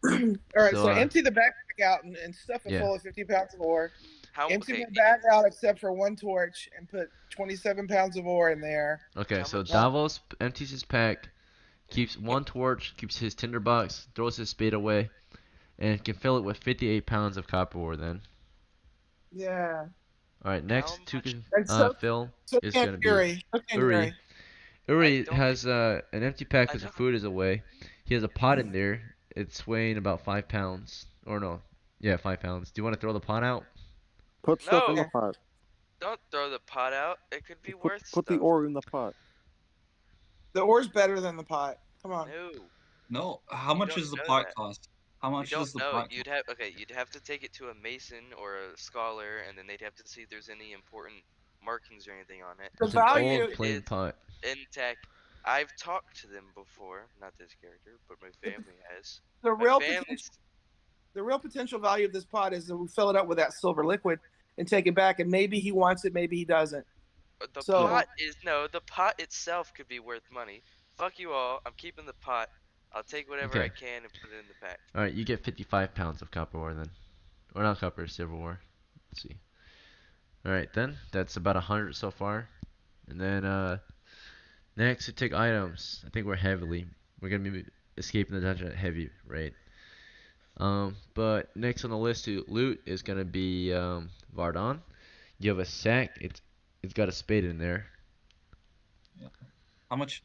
All right, So, so empty the backpack out and stuff it yeah. full of 50 pounds of ore. How Empty okay? the bag out except for one torch and put 27 pounds of ore in there. Okay, How so much- Davos empties his pack, keeps one torch, keeps his tinderbox, throws his spade away, and can fill it with 58 pounds of copper ore then. Yeah. Alright, next How to much- And so, fill so is can gonna be Yuri. So can Uri. Yuri. Uri don't has an empty pack I because the don't- food is away. He has a pot in there. It's weighing about 5 pounds. Or no, yeah, 5 pounds. Do you want to throw the pot out? Put stuff in No. the pot. Don't throw the pot out. It could be Put, worth put the stuff. ore in the pot. The ore's better than the pot. Come on. No. No, how You much don't does the know pot that. cost? How You much don't does the know. pot You'd cost? you'd have to take it to a mason or a scholar, and then they'd have to see if there's any important markings or anything on it. The It's an value old plain is- pot. Intact. I've talked to them before, not this character, but my family has. the My real family's potential, the real potential value of this pot is that we fill it up with that silver liquid and take it back, and maybe he wants it, maybe he doesn't. the So- pot is no. The pot itself could be worth money. Fuck you all. I'm keeping the pot. I'll take whatever I Okay. can and put it in the pack. Alright, you get 55 pounds of copper ore then. Or not copper, silver ore. Let's see. Alright then, that's about 100 so far. And then next to take items. I think we're heavily. We're gonna be escaping the dungeon at heavy rate. But next on the list to loot is gonna be Vardon. You have a sack. It's got a spade in there.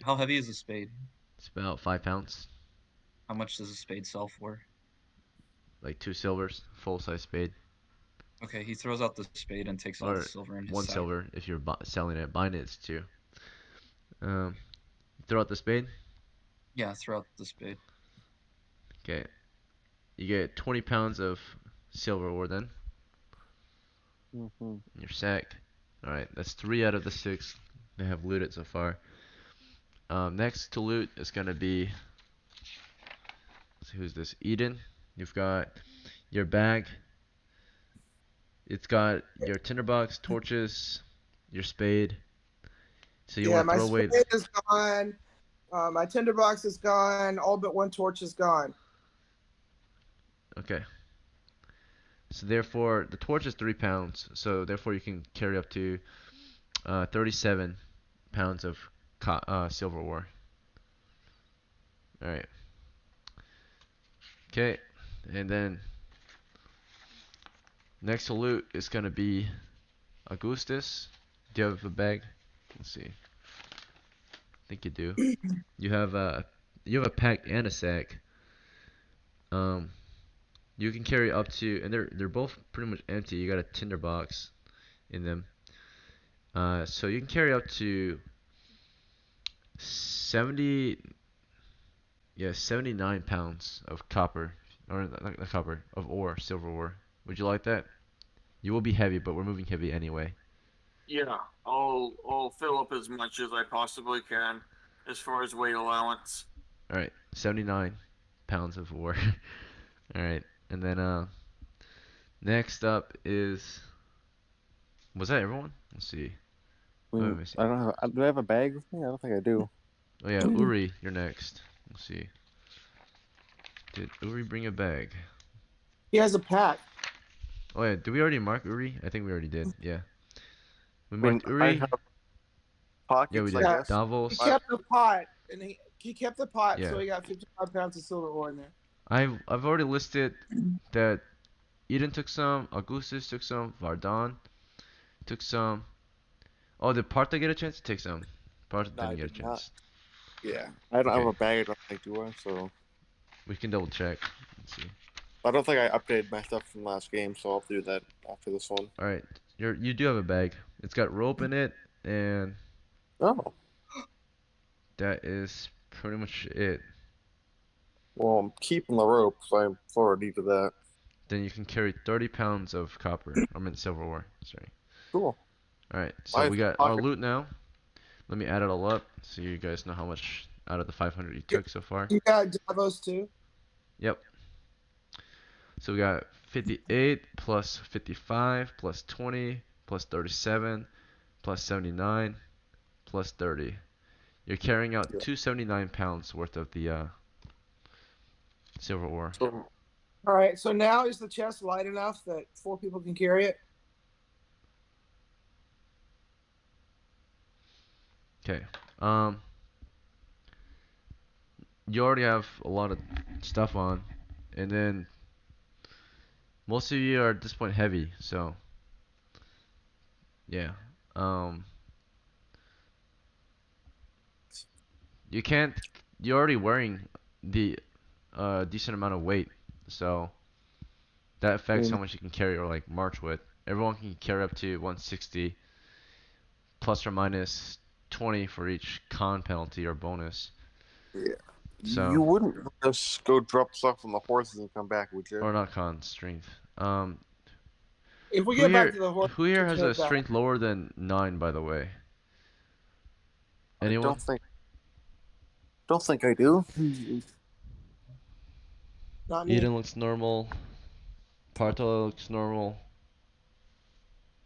How heavy is a spade? It's about 5 pounds, How much does a spade sell for? like 2 silvers, full size spade, Okay, he throws out the spade and takes all or the silver in his 1 sack. silver if you're selling it. Buying it's 2. Throw out the spade. Yeah, throw out the spade. Okay. You get 20 pounds of silver ore then hmm in your sack. All right, that's 3 out of the 6 they have looted so far. Next to loot is gonna be, let's see, who's this? Eden. You've got your bag. It's got your tinderbox, torches, your spade. So you yeah, want to my throw away. spade is gone. My tinderbox is gone. All but one torch is gone. Okay. So therefore, the torch is 3 pounds. So therefore, you can carry up to 37 pounds of silver ore. All right. Okay, and then Next to loot is gonna be Augustus. Do you have a bag? Let's see. I think you do. You have a pack and a sack. Um, you can carry up to, and they're both pretty much empty. You got a tinder box in them. So you can carry up to 70, yeah, 79 pounds of copper, or not copper, of ore, silver ore. Would you like that? You will be heavy, but we're moving heavy anyway. Yeah, I'll fill up as much as I possibly can as far as weight allowance. All right, 79 pounds of ore. All right, and then next up is, was that everyone? Let's see. I What am I mean, missing? I don't have. Do I have a bag with me? I don't think I do. Oh yeah, Uri, you're next. Let's see. Did Uri bring a bag? He has a pack. Oh yeah, did we already mark Uri? I think we already did. Yeah. We I mean, marked I Uri. have Yeah, we pockets, I did. Yeah, guess. he Davos. I, kept the pot, and he kept the pot, Yeah. so he got 55 pounds of silver ore in there. I've already listed that Eden took some, Augustus took some, Vardon took some. Oh, did Parta get a chance to take some? Parta no, I didn't get a did not. chance. Yeah, I don't have Okay, a bag. I don't think, do I? So we can double check. Let's see. I don't think I updated my stuff from last game, so I'll do that after this one. All right, you do have a bag. It's got rope in it, and Oh, that is pretty much it. well, I'm keeping the rope, so I'm forward needed that. Then you can carry 30 pounds of copper. I mean silver ore. Sorry. Cool. All right, I so have we got our pocket. loot now. Let me add it all up so you guys know how much out of the 500 you took so far. You got Davos too. Yep. So we got 58 plus 55 plus 20 plus 37 plus 79 plus 30. You're carrying out Yeah. 279 pounds worth of the silver ore. So All right, so now is the chest light enough that 4 people can carry it? Okay. You already have a lot of stuff on, and then most of you are at this point heavy, so yeah. Um, you can't. You're already wearing the decent amount of weight, so that affects how much you can carry or like march with. Everyone can carry up to 160 plus or minus 20 for each con penalty or bonus. yeah, you So, wouldn't just go drop stuff on the horses and come back, would you? or not con, strength. If we Who get back to here the horse, who here we has can a head back. strength lower than 9 by the way? I Anyone? don't think I do. Not me. Eden looks normal. Parto looks normal.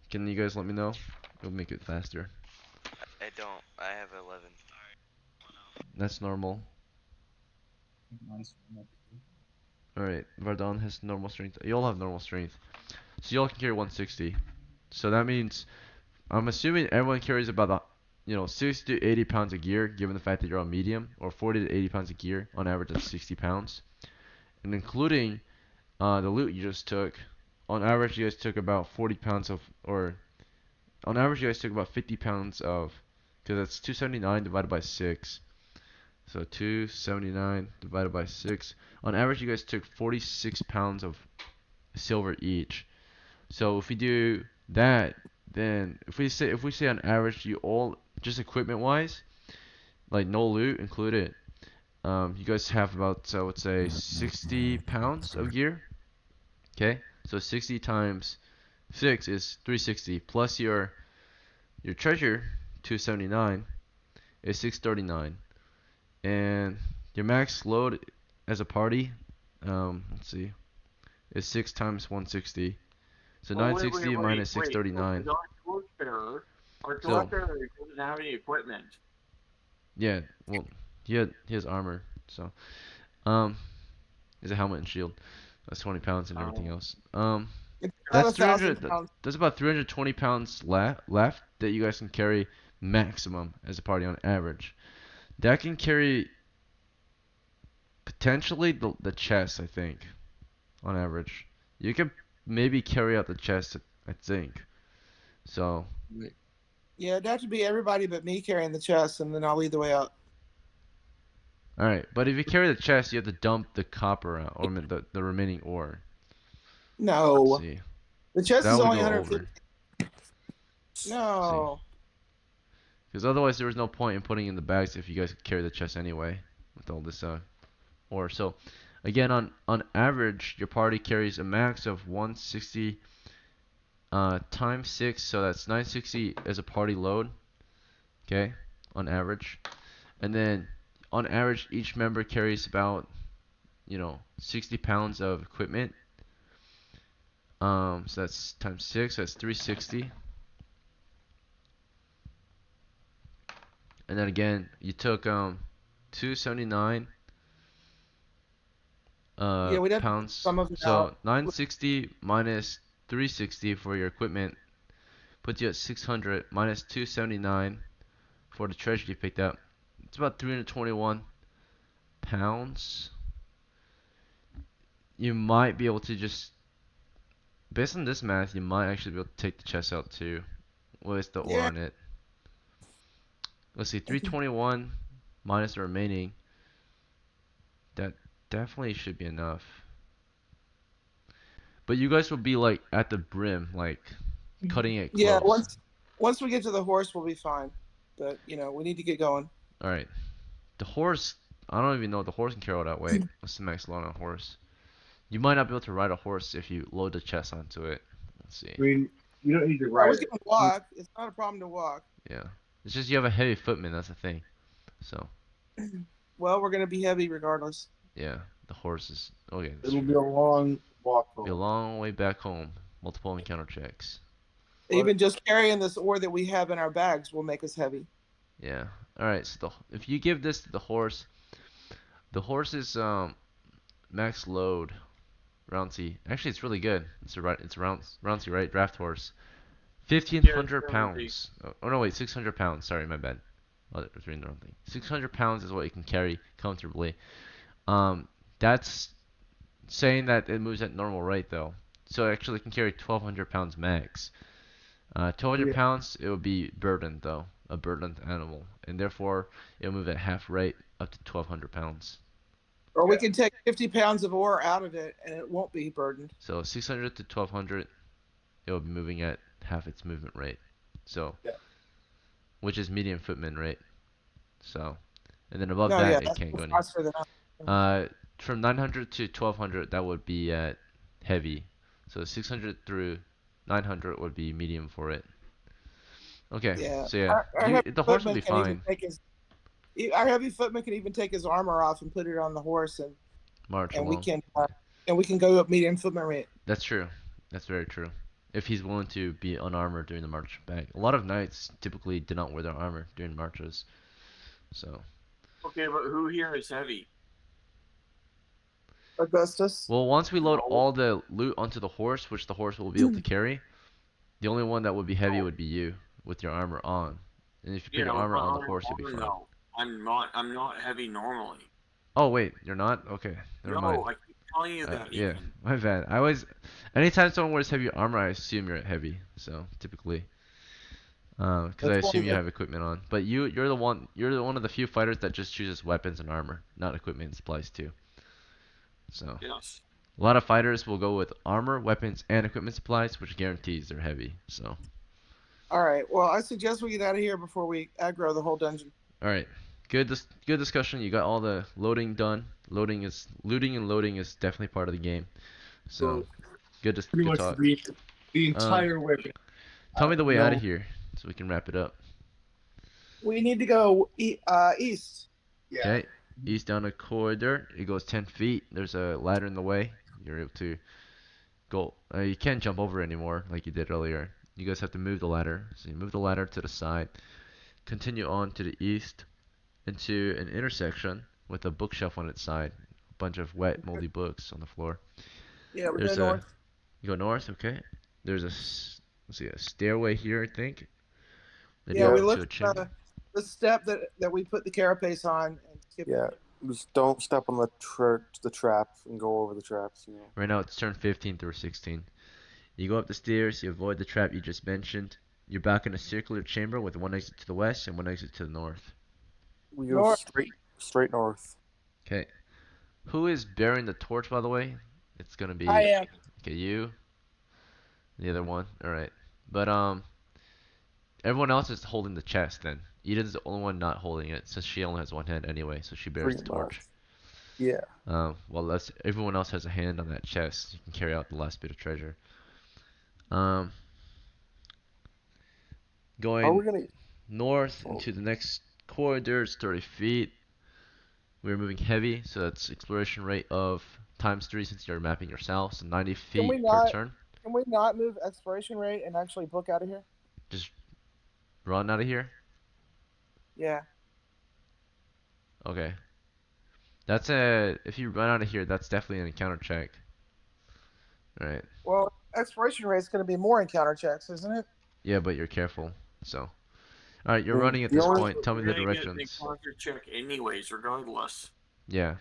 Can you guys let me know? It'll make it faster. I don't. I have 11. That's normal. Mine's Alright, Vardon has normal strength. You all have normal strength. So you all can carry 160. So that means, I'm assuming everyone carries about, 60 to 80 pounds of gear, given the fact that you're on medium, or 40 to 80 pounds of gear. On average, that's 60 pounds. And including the loot you just took, on average, you guys took about 40 pounds of, or on average, you guys took about 50 pounds of, because that's 279 divided by 6. So 279 divided by 6. On average, you guys took 46 pounds of silver each. So if we do that, then if we say on average, you all just equipment wise, like no loot included, you guys have about I would say 60 pounds of gear. Okay, so 60 times 6 is 360 plus your treasure 279 is 639, and your max load as a party, let's see, is 6 times 160. So Well, 960 minus wait. 639. Our torchbearer, So doesn't have any equipment. yeah, well, he has armor. So is a helmet and shield. That's 20 pounds and everything else. It's about That's 1,000 300. pounds. That's about 320 pounds left that you guys can carry maximum as a party on average. That can carry potentially the chest, I think, on average. You can maybe carry out the chest, I think. So, Yeah, it'd have to be everybody but me carrying the chest, and then I'll lead the way out. alright. But if you carry the chest, you have to dump the copper out, or I mean, the remaining ore. Let's No, see. the chest That is would only go 150. over. See. No. Because otherwise there was no point in putting in the bags if you guys could carry the chest anyway. With all this ore. So, again, on average, your party carries a max of 160 times 6. So that's 960 as a party load. Okay? On average. And then, on average, each member carries about, 60 pounds of equipment. So that's times 6, that's 360. And then again, you took 279 Yeah, we'd have pounds. some of it So out. 960 minus 360 for your equipment puts you at 600 minus 279 for the treasure you picked up. It's about 321 pounds. You might be able to just, based on this math, you might actually be able to take the chest out too with the ore Yeah. on it. Let's see, 321 minus the remaining. That definitely should be enough. But you guys will be like at the brim, like cutting it close. Yeah, once we get to the horse, we'll be fine. But we need to get going. All right. The horse, I don't even know if the horse can carry all that weight. What's the max load on a horse? You might not be able to ride a horse if you load the chest onto it. Let's see. I mean, you don't need to Well, ride we it. can walk. It's not a problem to walk. Yeah. It's just you have a heavy footman, that's the thing. So, Well, we're gonna be heavy regardless. yeah. The horse is, okay. That's It'll true. be a long walk Be a home. long way back home. Multiple encounter checks. Even just carrying this ore that we have in our bags will make us heavy. Yeah. All right. So if you give this to the horse's max load, Rouncy. Actually, it's really good. It's Rouncy, right? Draft horse. 1,500 pounds. Oh no, wait, 600 pounds. Sorry, my bad. Oh, I was reading the wrong thing. 600 pounds is what you can carry comfortably. That's saying that it moves at normal rate though. So it actually can carry 1,200 pounds max. 1,200 pounds, it would be burdened though, a burdened animal, and therefore it'll move at half rate up to 1,200 pounds. Or we can take 50 pounds of ore out of it, and it won't be burdened. So 600 to 1,200, it will be moving at half its movement rate. So, which is medium footman rate. So, and then above that, it can't go any. From 900 to 1,200, that would be at heavy. So 600 through 900 would be medium for it. Okay. Yeah. So yeah, the horse will be fine. Our heavy footman can even take his armor off and put it on the horse, and March and along. we can go up medium footman rate. That's true. That's very true. If he's willing to be unarmored during the march back. A lot of knights typically do not wear their armor during marches. So. Okay, but who here is heavy? Augustus. Well, once we load all the loot onto the horse, which the horse will be able to carry, the only one that would be heavy would be you with your armor on. And if you put your armor on the horse, you'll be fine. No, I'm not heavy normally. Oh wait, you're not? Okay, never mind. No, I keep telling you that. Yeah, my bad. Anytime someone wears heavy armor, I assume you're heavy. So typically, because I assume you have equipment on. But you're one of the few fighters that just chooses weapons and armor, not equipment and supplies too. So yes. A lot of fighters will go with armor, weapons, and equipment supplies, which guarantees they're heavy. So. All right. Well, I suggest we get out of here before we aggro the whole dungeon. All right. Good discussion. You got all the loading done. Looting and loading is definitely part of the game. So good talk. The entire way. Tell me the way out of here so we can wrap it up. We need to go east. Yeah. Okay. East down a corridor. It goes 10 feet. There's a ladder in the way. You're able to go. You can't jump over anymore like you did earlier. You guys have to move the ladder. So you move the ladder to the side. Continue on to the east into an intersection with a bookshelf on its side. A bunch of wet, moldy books on the floor. Yeah, we're going north. You go north, okay. There's a stairway here, I think. Yeah, we looked at the step that we put the carapace on. Just don't step on the trap and go over the traps. Right now it's turn 15 through 16. You go up the stairs, you avoid the trap you just mentioned. You're back in a circular chamber with one exit to the west and one exit to the north. We go North. straight north. Okay. Who is bearing the torch, by the way? It's gonna I be am. okay. You, the other one. All right. But everyone else is holding the chest. Then Eden's the only one not holding it, since she only has one hand anyway. So she bears Pretty the torch. much. Yeah. Well, everyone else has a hand on that chest. You can carry out the last bit of treasure. Um, Are we going gonna? north Oh, into the next corridor is 30 feet. We're moving heavy, so that's exploration rate of times 3 since you're mapping yourself, so 90 Can we feet per not? turn. Can we not move exploration rate and actually book out of here? Just run out of here. Yeah. Okay. If you run out of here, that's definitely an encounter check. Alright. Well, exploration rate is going to be more encounter checks, isn't it? Yeah, but you're careful, so. Alright, you're I mean, running at the this only point. Tell me the You're gonna get an directions. encounter check anyways, regardless. Yeah.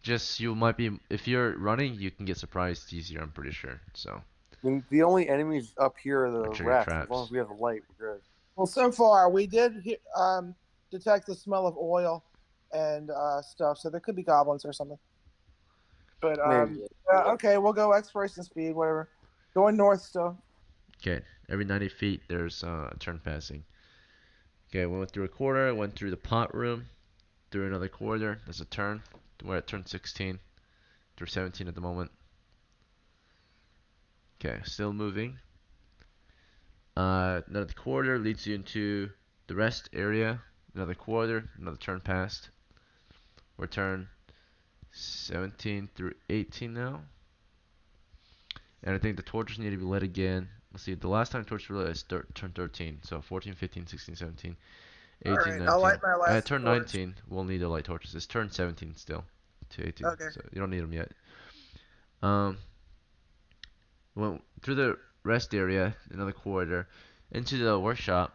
Just, you might be, if you're running, you can get surprised easier, I'm pretty sure, so. I mean, the only enemies up here are the Trigger rats. As long traps. as we have a light, we're good. Well, so far we did detect the smell of oil and stuff, so there could be goblins or something. But Maybe. okay, we'll go exploration speed, whatever. Going north still. Okay, every 90 feet there's a turn passing. Okay, we went through a corridor, went through the pot room, through another corridor, there's a turn. We're at turn 16, through 17 at the moment. Okay, still moving. Another corridor leads you into the rest area. Another corridor, another turn passed. We're turn 17 through 18 now. And I think the torches need to be lit again. Let's see, the last time torches were lit is turn 13. So 14, 15, 16, 17, All 18, right, I'll 19. light my last Turn torch. 19, we'll need the light torches. It's turn 17 still to 18. Okay. So you don't need them yet. Went through the rest area, another corridor, into the workshop.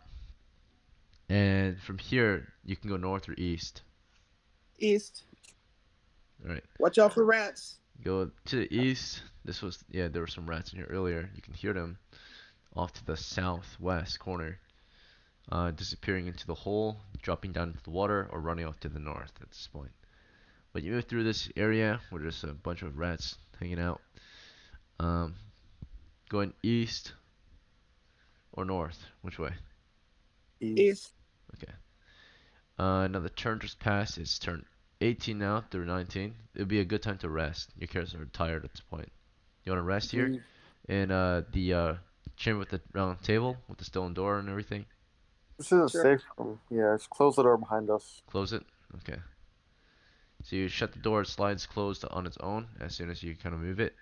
And from here, you can go north or east. East. Alright. Watch out for rats. Go to the east. There were some rats in here earlier. You can hear them off to the southwest corner. Disappearing into the hole, dropping down into the water, or running off to the north at this point. But you move through this area where there's a bunch of rats hanging out. Going east or north? Which way? East. Okay. Another turn just passed. It's turn 18 now through 19. It'll be a good time to rest. Your characters are tired at this point. You want to rest here? In the chamber with the round table with the stone door and everything? This is Sure. safe. Yeah, just close the door behind us. Close it? Okay. So you shut the door, it slides closed on its own as soon as you kind of move it.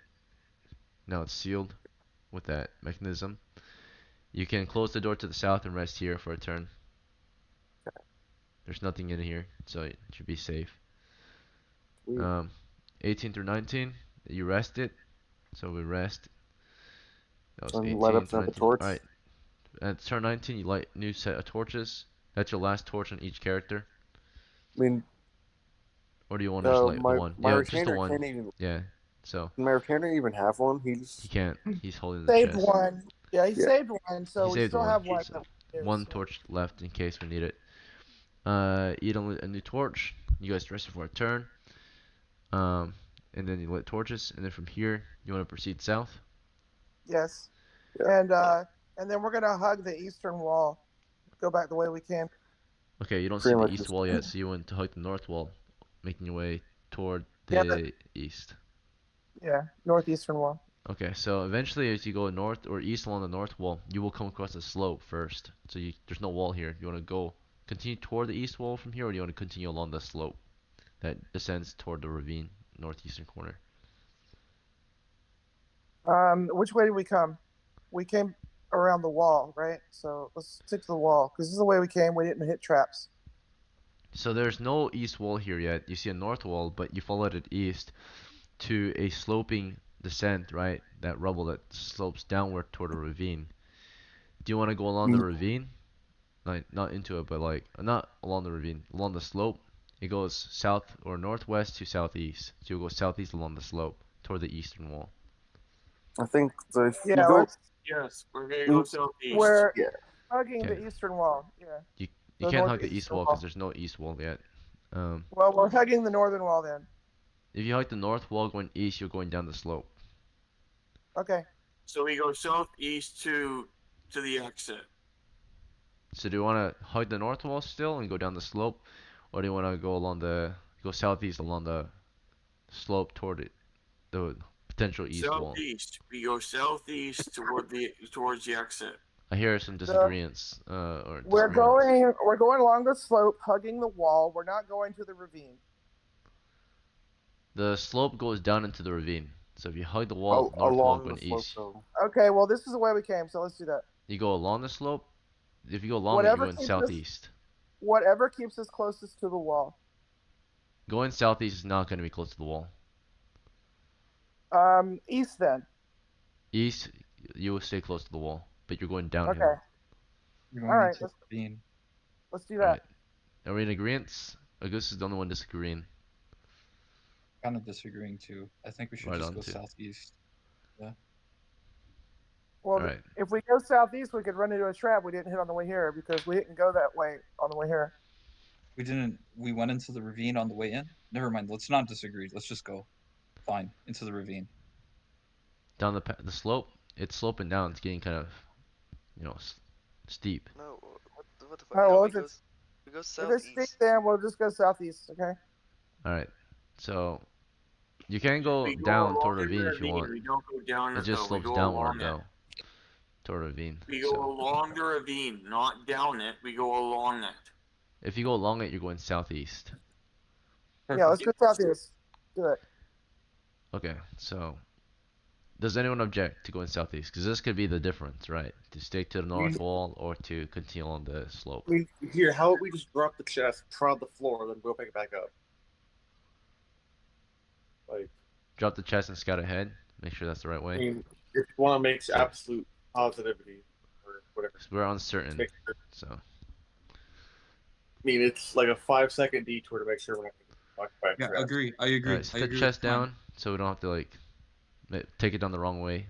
Now it's sealed with that mechanism. You can close the door to the south and rest here for a turn. There's nothing in here, so it should be safe. 18 through 19, you rest it. So we rest. That was 18 light up to another 19. torch. Alright. At turn 19, you light new set of torches. That's your last torch on each character. I mean, Or do you want to just light the my one? my Yeah, just the retainer one. can't even. Yeah. So Can my retainer even have one? he He's can't. He's holding the Saved chest. one. Yeah, he Yeah. saved one, so He we saved still one, have one. so that we use, one so. torch left in case we need it. Eat a new torch. You guys rest for a turn. And then you lit torches, and then from here you want to proceed south. Yes. Yeah. And then we're gonna hug the eastern wall. Go back the way we came. Okay, you don't see Pretty the much east just- wall yet, so you want to hug the north wall, making your way toward Yeah, the east. Yeah, northeastern wall. Okay, so eventually as you go north or east along the north wall, you will come across a slope first. So there's no wall here. You want to continue toward the east wall from here, or do you want to continue along the slope that descends toward the ravine, northeastern corner? Which way did we come? We came around the wall, right? So let's stick to the wall because this is the way we came. We didn't hit traps. So there's no east wall here yet. You see a north wall, but you followed it east to a sloping descent, right? That rubble that slopes downward toward a ravine. Do you want to go along the ravine? Not into it, but like not along the ravine, along the slope. It goes south or northwest to southeast. So you'll go southeast along the slope toward the eastern wall. I think so. If you Yeah, go, let's. Yes, we're gonna go Mm, southeast. We're yeah, hugging the Okay. eastern wall. Yeah, You the can't hug the east northeastern wall because wall. there's no east wall yet. Well, we're hugging the northern wall then. If you hug the north wall going east, you're going down the slope. Okay. So we go southeast to the exit. So do you want to hug the north wall still and go down the slope, or do you want to go southeast along the slope toward the potential east wall? Southeast. We go southeast towards the exit. I hear some The, disagreements or we're disagreements. going along the slope, hugging the wall. We're not going to the ravine. The slope goes down into the ravine. So if you hug the wall, north wall along the going slope east. though. Okay. Well, this is the way we came, so let's do that. You go along the slope. If you go along it, you're Whatever going keeps us, southeast. whatever keeps us closest to the wall. Going southeast is not going to be close to the wall. East then. East, you will stay close to the wall, but you're going downhill. Okay. You're All going right. into the ravine. Let's do Alright. that. Are we in agreement? Augustus is the only one disagreeing. Kind of disagreeing too. I think we should Right just on go too. southeast. Well, Alright. if we go southeast, we could run into a trap we didn't hit on the way here because we didn't go that way on the way here. We didn't. We went into the ravine on the way in. Never mind. Let's not disagree. Let's just go. Fine, into the ravine. Down the slope, it's sloping down. It's getting kind of, steep. No, what the fuck? Oh, No, well, we go if it's steep, southeast. then we'll just go southeast. Okay. Alright. So, you can go We go down along toward a the ravine if you ravine. want. We don't go down It it just though. We slopes go downward along it. though. Toward a ravine. We go So, along the ravine, not down it. We go along it. if you go along it, you're going southeast. Yeah, let's go southeast. Do it. Okay, so does anyone object to going southeast? Because this could be the difference, right? To stick to the north wall or to continue on the slope. Here, how about we just drop the chest, prod the floor, then go pick it back up? Like, Drop the chest and scout ahead. Make sure that's the right I way. mean, if you want to make So- absolute positivity or whatever, 'Cause we're uncertain, make sure. so I mean, it's like a 5-second detour to make sure we're not getting fucked by a Yeah, trap. agree. I agree. alright, I set the agree with chest the plan. down so we don't have to take it down the wrong way.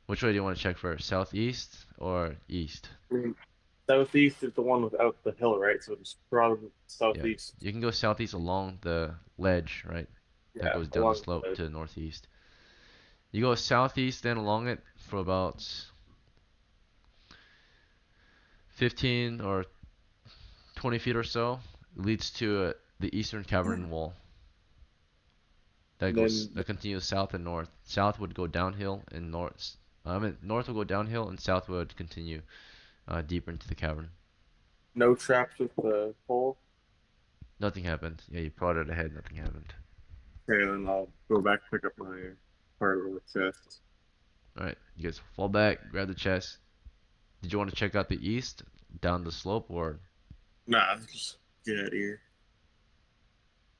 Which way do you want to check first? Southeast or east? I mean, southeast is the one without the hill, right? So just prod southeast. You can go southeast along the ledge, right? That goes down the along slope the- to the northeast. You go southeast then along it for about 15 or 20 feet or so. It leads to the eastern cavern wall. That continues south and north. South would go downhill and north. North will go downhill and south would continue deeper into the cavern. No traps with the pole. Nothing happened. Yeah, you prodded ahead. Nothing happened. Okay, then I'll go back pick up my part of the chest. All right, you guys fall back, grab the chest. Did you want to check out the east down the slope or? Nah, just get out of here.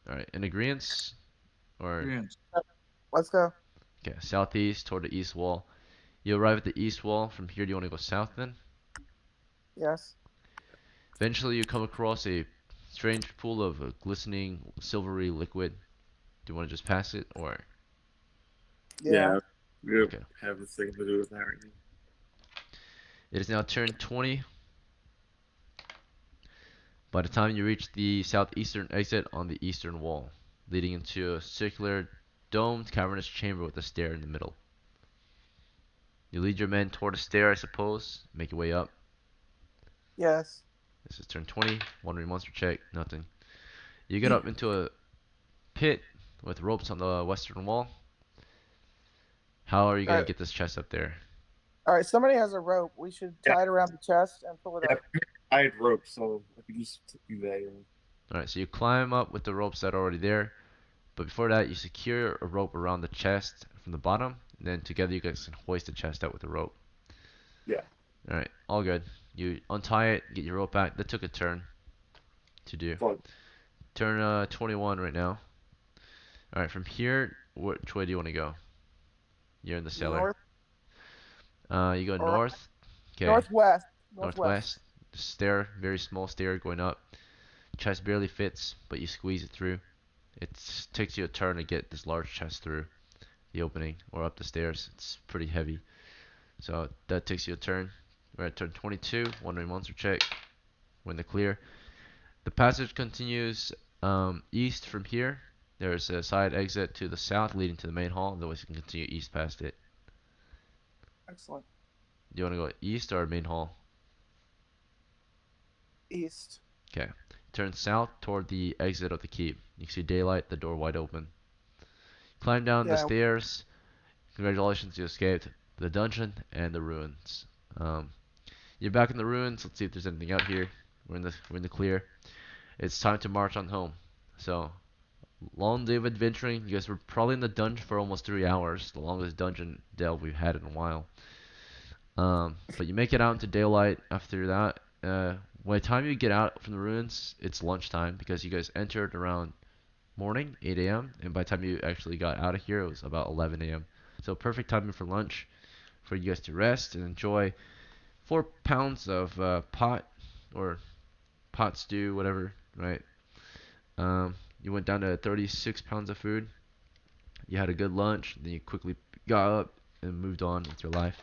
All right, in agreement or? Agreement. Let's go. Okay, southeast toward the east wall. You arrive at the east wall. From here, do you want to go south then? Yes. Eventually, you come across a strange pool of a glistening silvery liquid. Do you want to just pass it or? Yeah. We Okay. have this thing to do with that right now. It is now turn 20. By the time you reach the southeastern exit on the eastern wall, leading into a circular, domed, cavernous chamber with a stair in the middle. You lead your men toward a stair, I suppose. Make your way up. Yes. This is turn 20. Wandering monster check. Nothing. You get up into a pit with ropes on the western wall. How are you going to get this chest up there? All right. Somebody has a rope. We should tie it around the chest and pull it up. I had rope, so I could just do that. Alright, so you climb up with the ropes that are already there. But before that, you secure a rope around the chest from the bottom. And then together you guys can hoist the chest out with the rope. Yeah. Alright, all good. You untie it, get your rope back. That took a turn to do. Fun. Turn 21 right now. Alright, from here, which way do you want to go? You're in the cellar. North, You go or- north. Okay. Northwest. Northwest. Stair, very small stair going up. Chest barely fits, but you squeeze it through. It takes you a turn to get this large chest through. the opening or up the stairs. It's pretty heavy. So that takes you a turn. We're at turn 22. Wandering monster check. We're in the clear. The passage continues east from here. There's a side exit to the south leading to the main hall. Otherwise, you can continue east past it. Excellent. Do you want to go east or main hall? East. Okay. Turn south toward the exit of the keep. You can see daylight, the door wide open. Climb down the Yeah. stairs. Congratulations, you escaped the dungeon and the ruins. You're back in the ruins. Let's see if there's anything out here. We're in the clear. It's time to march on home. So, long day of adventuring. You guys were probably in the dungeon for almost 3 hours, the longest dungeon delve we've had in a while. But you make it out into daylight after that. By the time you get out from the ruins, it's lunchtime because you guys entered around morning, 8 a.m. And by the time you actually got out of here, it was about 11 a.m. So perfect timing for lunch, for you guys to rest and enjoy 4 pounds of pot or pot stew, whatever, right? You went down to 36 pounds of food. You had a good lunch, then you quickly got up and moved on with your life.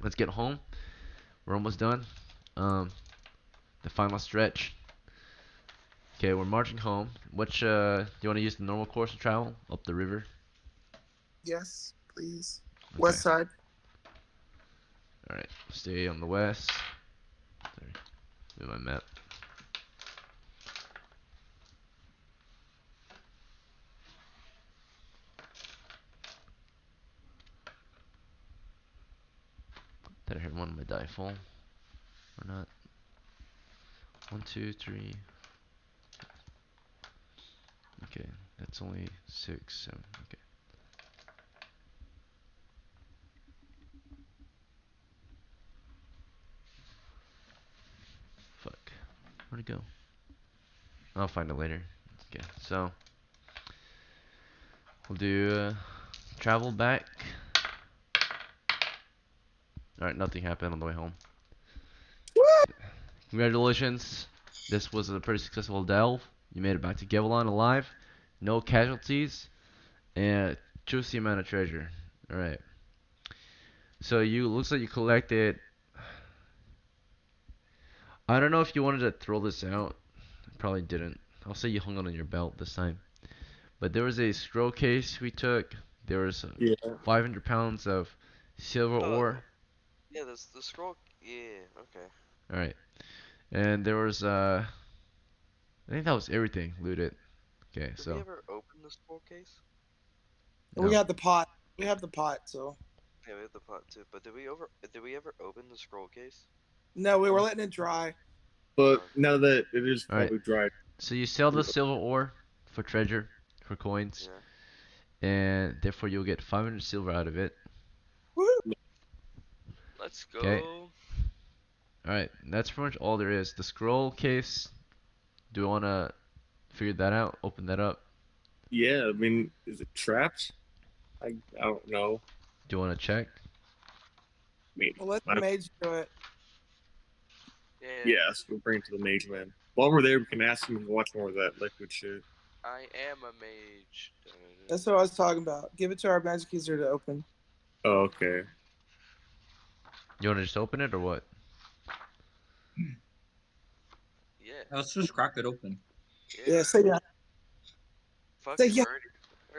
Let's get home. We're almost done. The final stretch. Okay, we're marching home. Which do you want to use the normal course of travel up the river? Yes, please. Okay. West side. All right. Stay on the west. Sorry. Move my map. Did I hear one of my die fall? Or not? 1, 2, 3. Okay, that's only 6, 7. Okay. Fuck. Where'd it go? I'll find it later. Okay, so we'll do travel back. Alright, nothing happened on the way home. Congratulations. This was a pretty successful delve. You made it back to Gavelon alive. No casualties. And juicy amount of treasure. Alright. So you looks like you collected. I don't know if you wanted to throw this out. Probably didn't. I'll say you hung it on your belt this time. But there was a scroll case we took. There was Yeah. 500 pounds of silver ore. Yeah, the scroll. Yeah, okay. Alright. And there was I think that was everything looted. Okay, Did so we ever open the scroll case? no. We got the pot. We have the pot, so. Yeah, we have the pot too. But did we ever open the scroll case? No, we were letting it dry. But now that it is All right. probably dry, So you sell the silver ore for treasure, for coins, Yeah. and therefore you'll get 500 silver out of it. Woo! Let's go. Okay. Alright, that's pretty much all there is. The scroll case, do you want to figure that out? Open that up? yeah. I mean, is it trapped? I don't know. Do you want to check? I mean, We'll let the mage do it. Yeah. yes, we'll bring it to the mage man. While we're there, we can ask him and watch more of that liquid shit. I am a mage. That's what I was talking about. Give it to our magic user to open. Oh, okay. You want to just open it or what? Yeah. Let's just crack it open. Yeah, say yeah. Fuck Say it, yeah.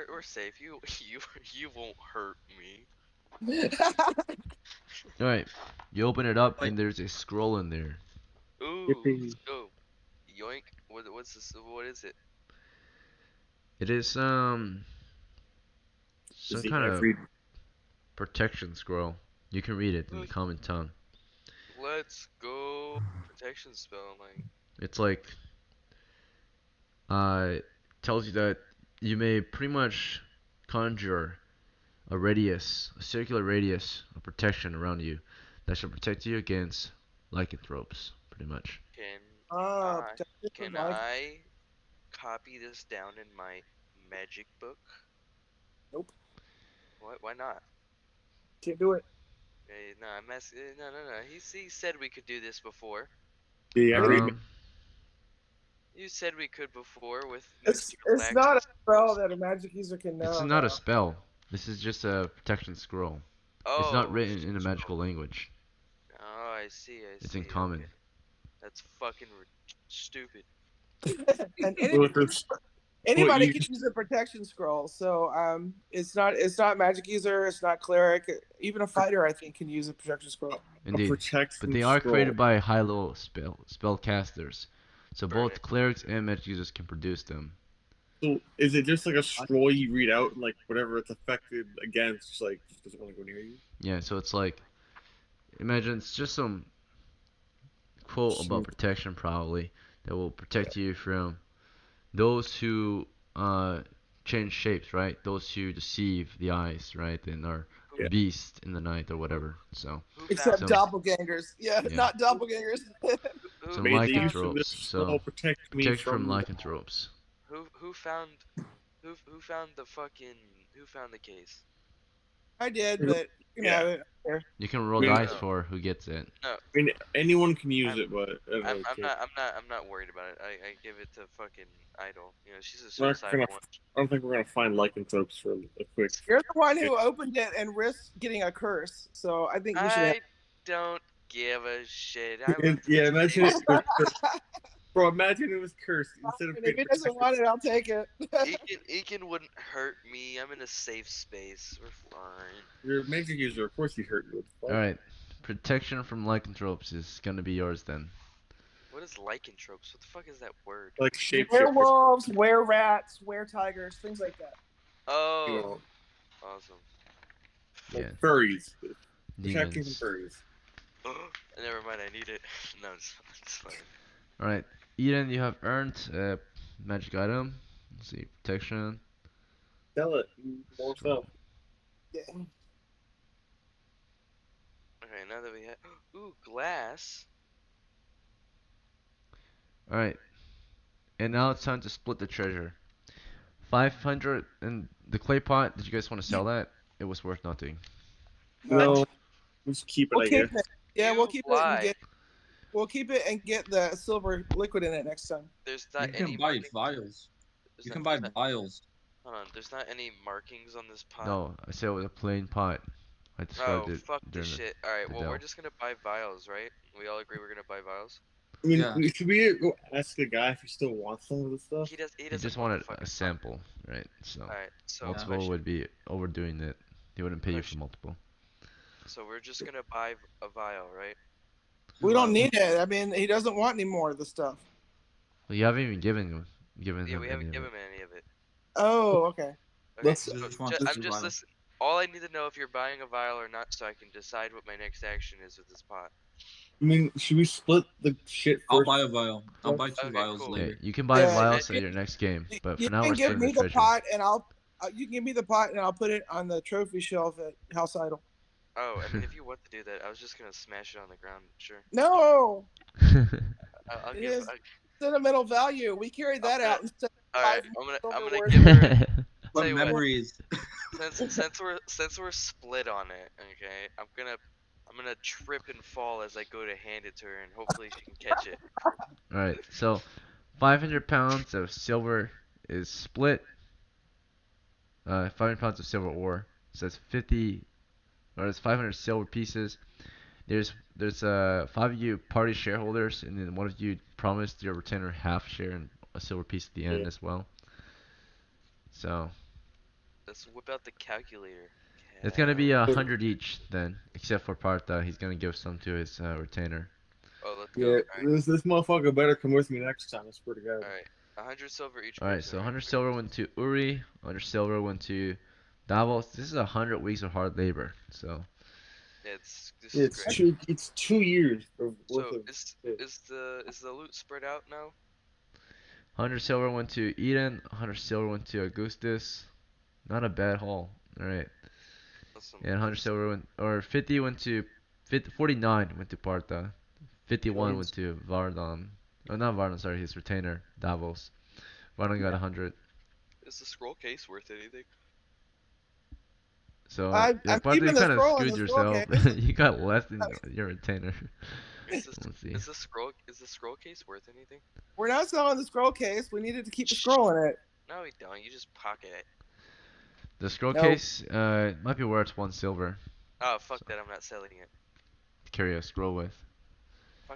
we're safe. You won't hurt me. Alright, you open it up and there's a scroll in there. Ooh, Yippee. let's go. Yoink. What's this? What is it? It is some Is he kind of every? protection scroll. You can read it in the common tongue. Let's go. Protection spell, like. It's like tells you that you may pretty much conjure a circular radius of protection around you that should protect you against lycanthropes, pretty much. Can I copy this down in my magic book? Nope. What? Why not? Can't do it. Hey, no, I'm asking. No. He said we could do this before. Yeah, You said we could before with It's mystical not a access. spell that a magic user can know. It's not a spell. This is just a protection scroll. It's not Oh, written it's in a just magical language. Oh, I see. I It's see. in common. Okay. That's fucking stupid. And Well, if it's what anybody you can use a protection scroll. So it's not magic user, it's not cleric. Even a fighter, I think, can use a protection scroll. a Indeed. But protection they are scroll. created by high-level spellcasters. So Burn both it. clerics and magic users can produce them. So is it just like a scroll you read out and like whatever it's affected against, just like doesn't want to go near you? Yeah, so it's like, imagine it's just some quote about protection probably that will protect you from those who change shapes, right? Those who deceive the eyes, right? And are Yeah. beasts in the night or whatever. So Who Except found Some- doppelgangers. Yeah, Yeah. not doppelgangers. some May the use of lycanthropes. this So scroll protect me protection from from lycanthropes. who found who found the fucking who found the case? I did, but you can have it. There. You can roll I mean, dice no. for who gets it. No, I mean, anyone can use I'm- it, but I don't I'm, really I'm care. not I'm not I'm not worried about it. I give it to fucking Idol. You know, she's a We're not suicidal gonna- one. I don't think we're gonna find lycanthropes for a quick. You're the one who opened it and risked getting a curse, so I think you should. I don't give a shit. I Yeah, went to yeah, the imagine safe it was cursed. Bro, imagine it was cursed instead of And if he doesn't want it, I'll take it. Ekin wouldn't hurt me. I'm in a safe space. We're fine. You're a magic user, of course you hurt you. All right, protection from lycanthropes is gonna be yours then. What is lycanthropes? What the fuck is that word? Like shapeshifters. Werewolves, were-rats, were-tigers, things like that. Oh, You know, awesome. like Yeah, furries. Protecting demons. from furries. Never mind. I need it. No, it's fine. All right, Eden, you have earned a magic item. Let's see, protection. Sell it. More stuff. Yeah. Okay, now that we have ooh glass. All right, and now it's time to split the treasure. 500 and the clay pot. Did you guys want to sell that? It was worth nothing. No, just keep it, We'll I keep guess. it. Yeah, You we'll keep it and lie. get. We'll keep it and get the silver liquid in it next time. There's You not can any buy markings. vials. There's You not- can buy there's not- vials. Hold on. There's not any markings on this pot. No, I said it was a plain pot. I described Oh it fuck this during the. shit. All right. the Well, we're dell. just gonna buy vials, right? We all agree we're gonna buy vials. I mean, Yeah. should we go ask the guy if he still wants some of this stuff? He does. He He doesn't just want wanted the fucking a sample, right? So All right. So Yeah. multiple question. would be overdoing it. He wouldn't pay you for Question. multiple. So we're just gonna buy a vial, right? We don't need it. I mean, he doesn't want any more of the stuff. Well, you haven't even given Yeah, him we any haven't of given it. him any of it. Oh, okay. Okay. Let's- So Just want I'm this just vial. listening. All I need to know if you're buying a vial or not, so I can decide what my next action is with this pot. I mean, should we split the shit first? I'll buy a vial. I'll buy two Okay, vials cool. Yeah, later. you can buy Yeah, vials I- at your next game, but You for now can we're give splitting me the the treasure. pot, and I'll. You can give me the pot, and I'll put it on the trophy shelf at House Idol. Oh, I mean, if you want to do that, I was just gonna smash it on the ground. Sure. No, I'll it give. is sentimental value. We carry that gonna- out instead. All right. silver I'm gonna worth. give her. But Tell you what. memories. Since we're split on it, okay, I'm gonna trip and fall as I go to hand it to her, and hopefully she can catch it. Alright, so 500 pounds of silver is split. 500 pounds of silver ore. So that's 50, or it's 500 silver pieces. There's 5 of you party shareholders, and then one of you promised your retainer half share and a silver piece at the end Yeah. as well. So Let's whip out the calculator. it's gonna be 100 each then, except for Partha. He's gonna give some to his retainer. Oh, let's go. Yeah, Alright, this motherfucker better come with me next time. I swear to God. alright. 100 silver each. Alright, person, so right? 100 silver went to Uri, 100 silver went to Davos. This is 100 weeks of hard labor. So Yeah, this Yeah, is great. it's 2 years of worth So of. is the loot spread out now? 100 silver went to Eden, 100 silver went to Augustus. Not a bad haul. Alright. Awesome. And 100 silver went, or 50 went to, 49 went to Partha. 51 went to Vardon. Oh, not Vardon, sorry, his retainer, Davos. Vardon got 100. Is the scroll case worth anything? So, I'm Partha, you keeping the kind of scroll in screwed the scroll yourself. case. You got less than your retainer. Is this Let's see. is the scroll case worth anything? We're not selling the scroll case. We needed to keep the scroll in it. No, we don't. You just pocket it. The scroll No. case might be worth 1 silver Oh fuck So- that! I'm not selling it. to carry a scroll with.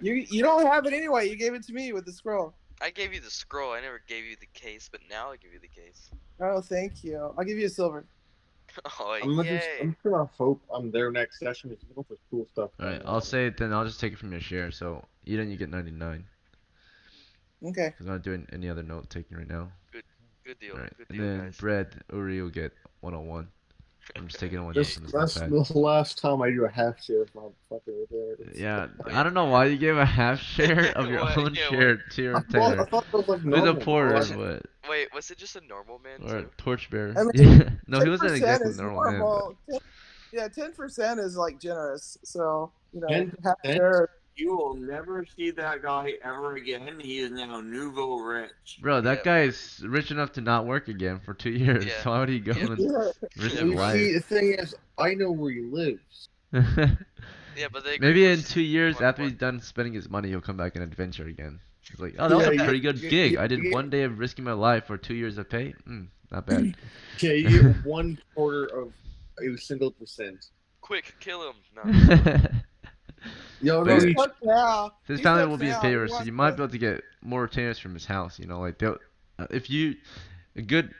You don't have it anyway. You gave it to me with the scroll. I gave you the scroll. I never gave you the case, but now I give you the case. Oh, thank you. I'll give you a silver. Oh I'm just gonna hope on their next session is looking for cool stuff. Alright, I'll say it then. I'll just take it from your share. So Eden, you get 99. Okay. Because I'm not doing any other note taking right now. Good deal. Alright, Good and deal, then guys. Brett, Uri will get 101. I'm just taking all my Yeah, notes from this That's notepad. the last time I do a half share of my fucking right there. Yeah, Oh, I don't know why you gave a half share of your What? own Yeah, share to your I retainer. thought that was like Who's a normal. porter, bro. but Wait, was it just a normal man or a too? torchbearer. I mean, Yeah, no, he wasn't 10% exactly a is normal man, but normal. Yeah, 10% is like generous. So, you know, 10%? half share. You will never see that guy ever again. He is now nouveau rich. bro, that Yeah. guy is rich enough to not work again for 2 years. Yeah. So why would he go Yeah. and Yeah. risk Yeah, his You bro. see, life? the thing is, I know where he lives. Yeah, but the agreement Maybe was in just 2 years, one after he's one. done spending his money, he'll come back and adventure again. He's like, oh, that was a pretty good gig. I did 1 day of risking my life for 2 years of pay. Not bad. Yeah, you get 1/4 of a single percent. Quick, kill him. No. Yo, But no, yeah, he, Fuck now. his He family sucks will be in now. He favor, so wants you might to- be able to get more retainers from his house. You know, like they'll, if you, a good,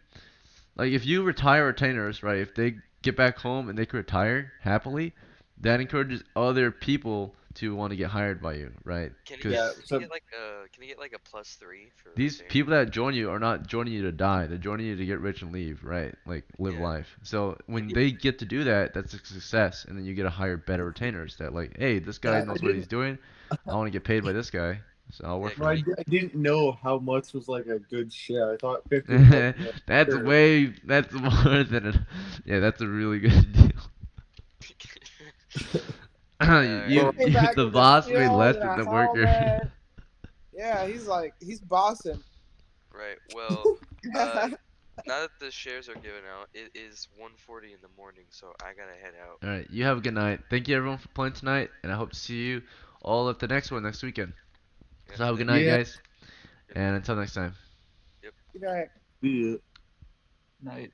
like if you retire retainers, right? If they get back home and they can retire happily, that encourages other people to want to get hired by you, right? Can he Because get? Yeah, Can so- he get like a? Can he get like a +3 for? these retainer? people that join you are not joining you to die. They're joining you to get rich and leave, right? Like live Yeah. life. So when they get to do that, that's a success, and then you get to hire better retainers that like, hey, this guy Yeah, I knows what he's doing. I want to get paid by this guy, so I'll work Yeah, for I, him. I didn't know how much was like a good share. I thought 50 was like, yeah, That's sure. way, that's more than a, yeah, that's a really good deal. Alright. you, Came back the with a boss made shield less and than a the worker. helmet. Yeah, he's bossing. Right. Well, now that the shares are given out, it is 1:40 in the morning, so I gotta head out. All right, you have a good night. Thank you everyone for playing tonight, and I hope to see you all at the next one next weekend. Yeah, So have a good thank night, Yeah. guys, Yep. and until next time. Good night. Yeah. Night.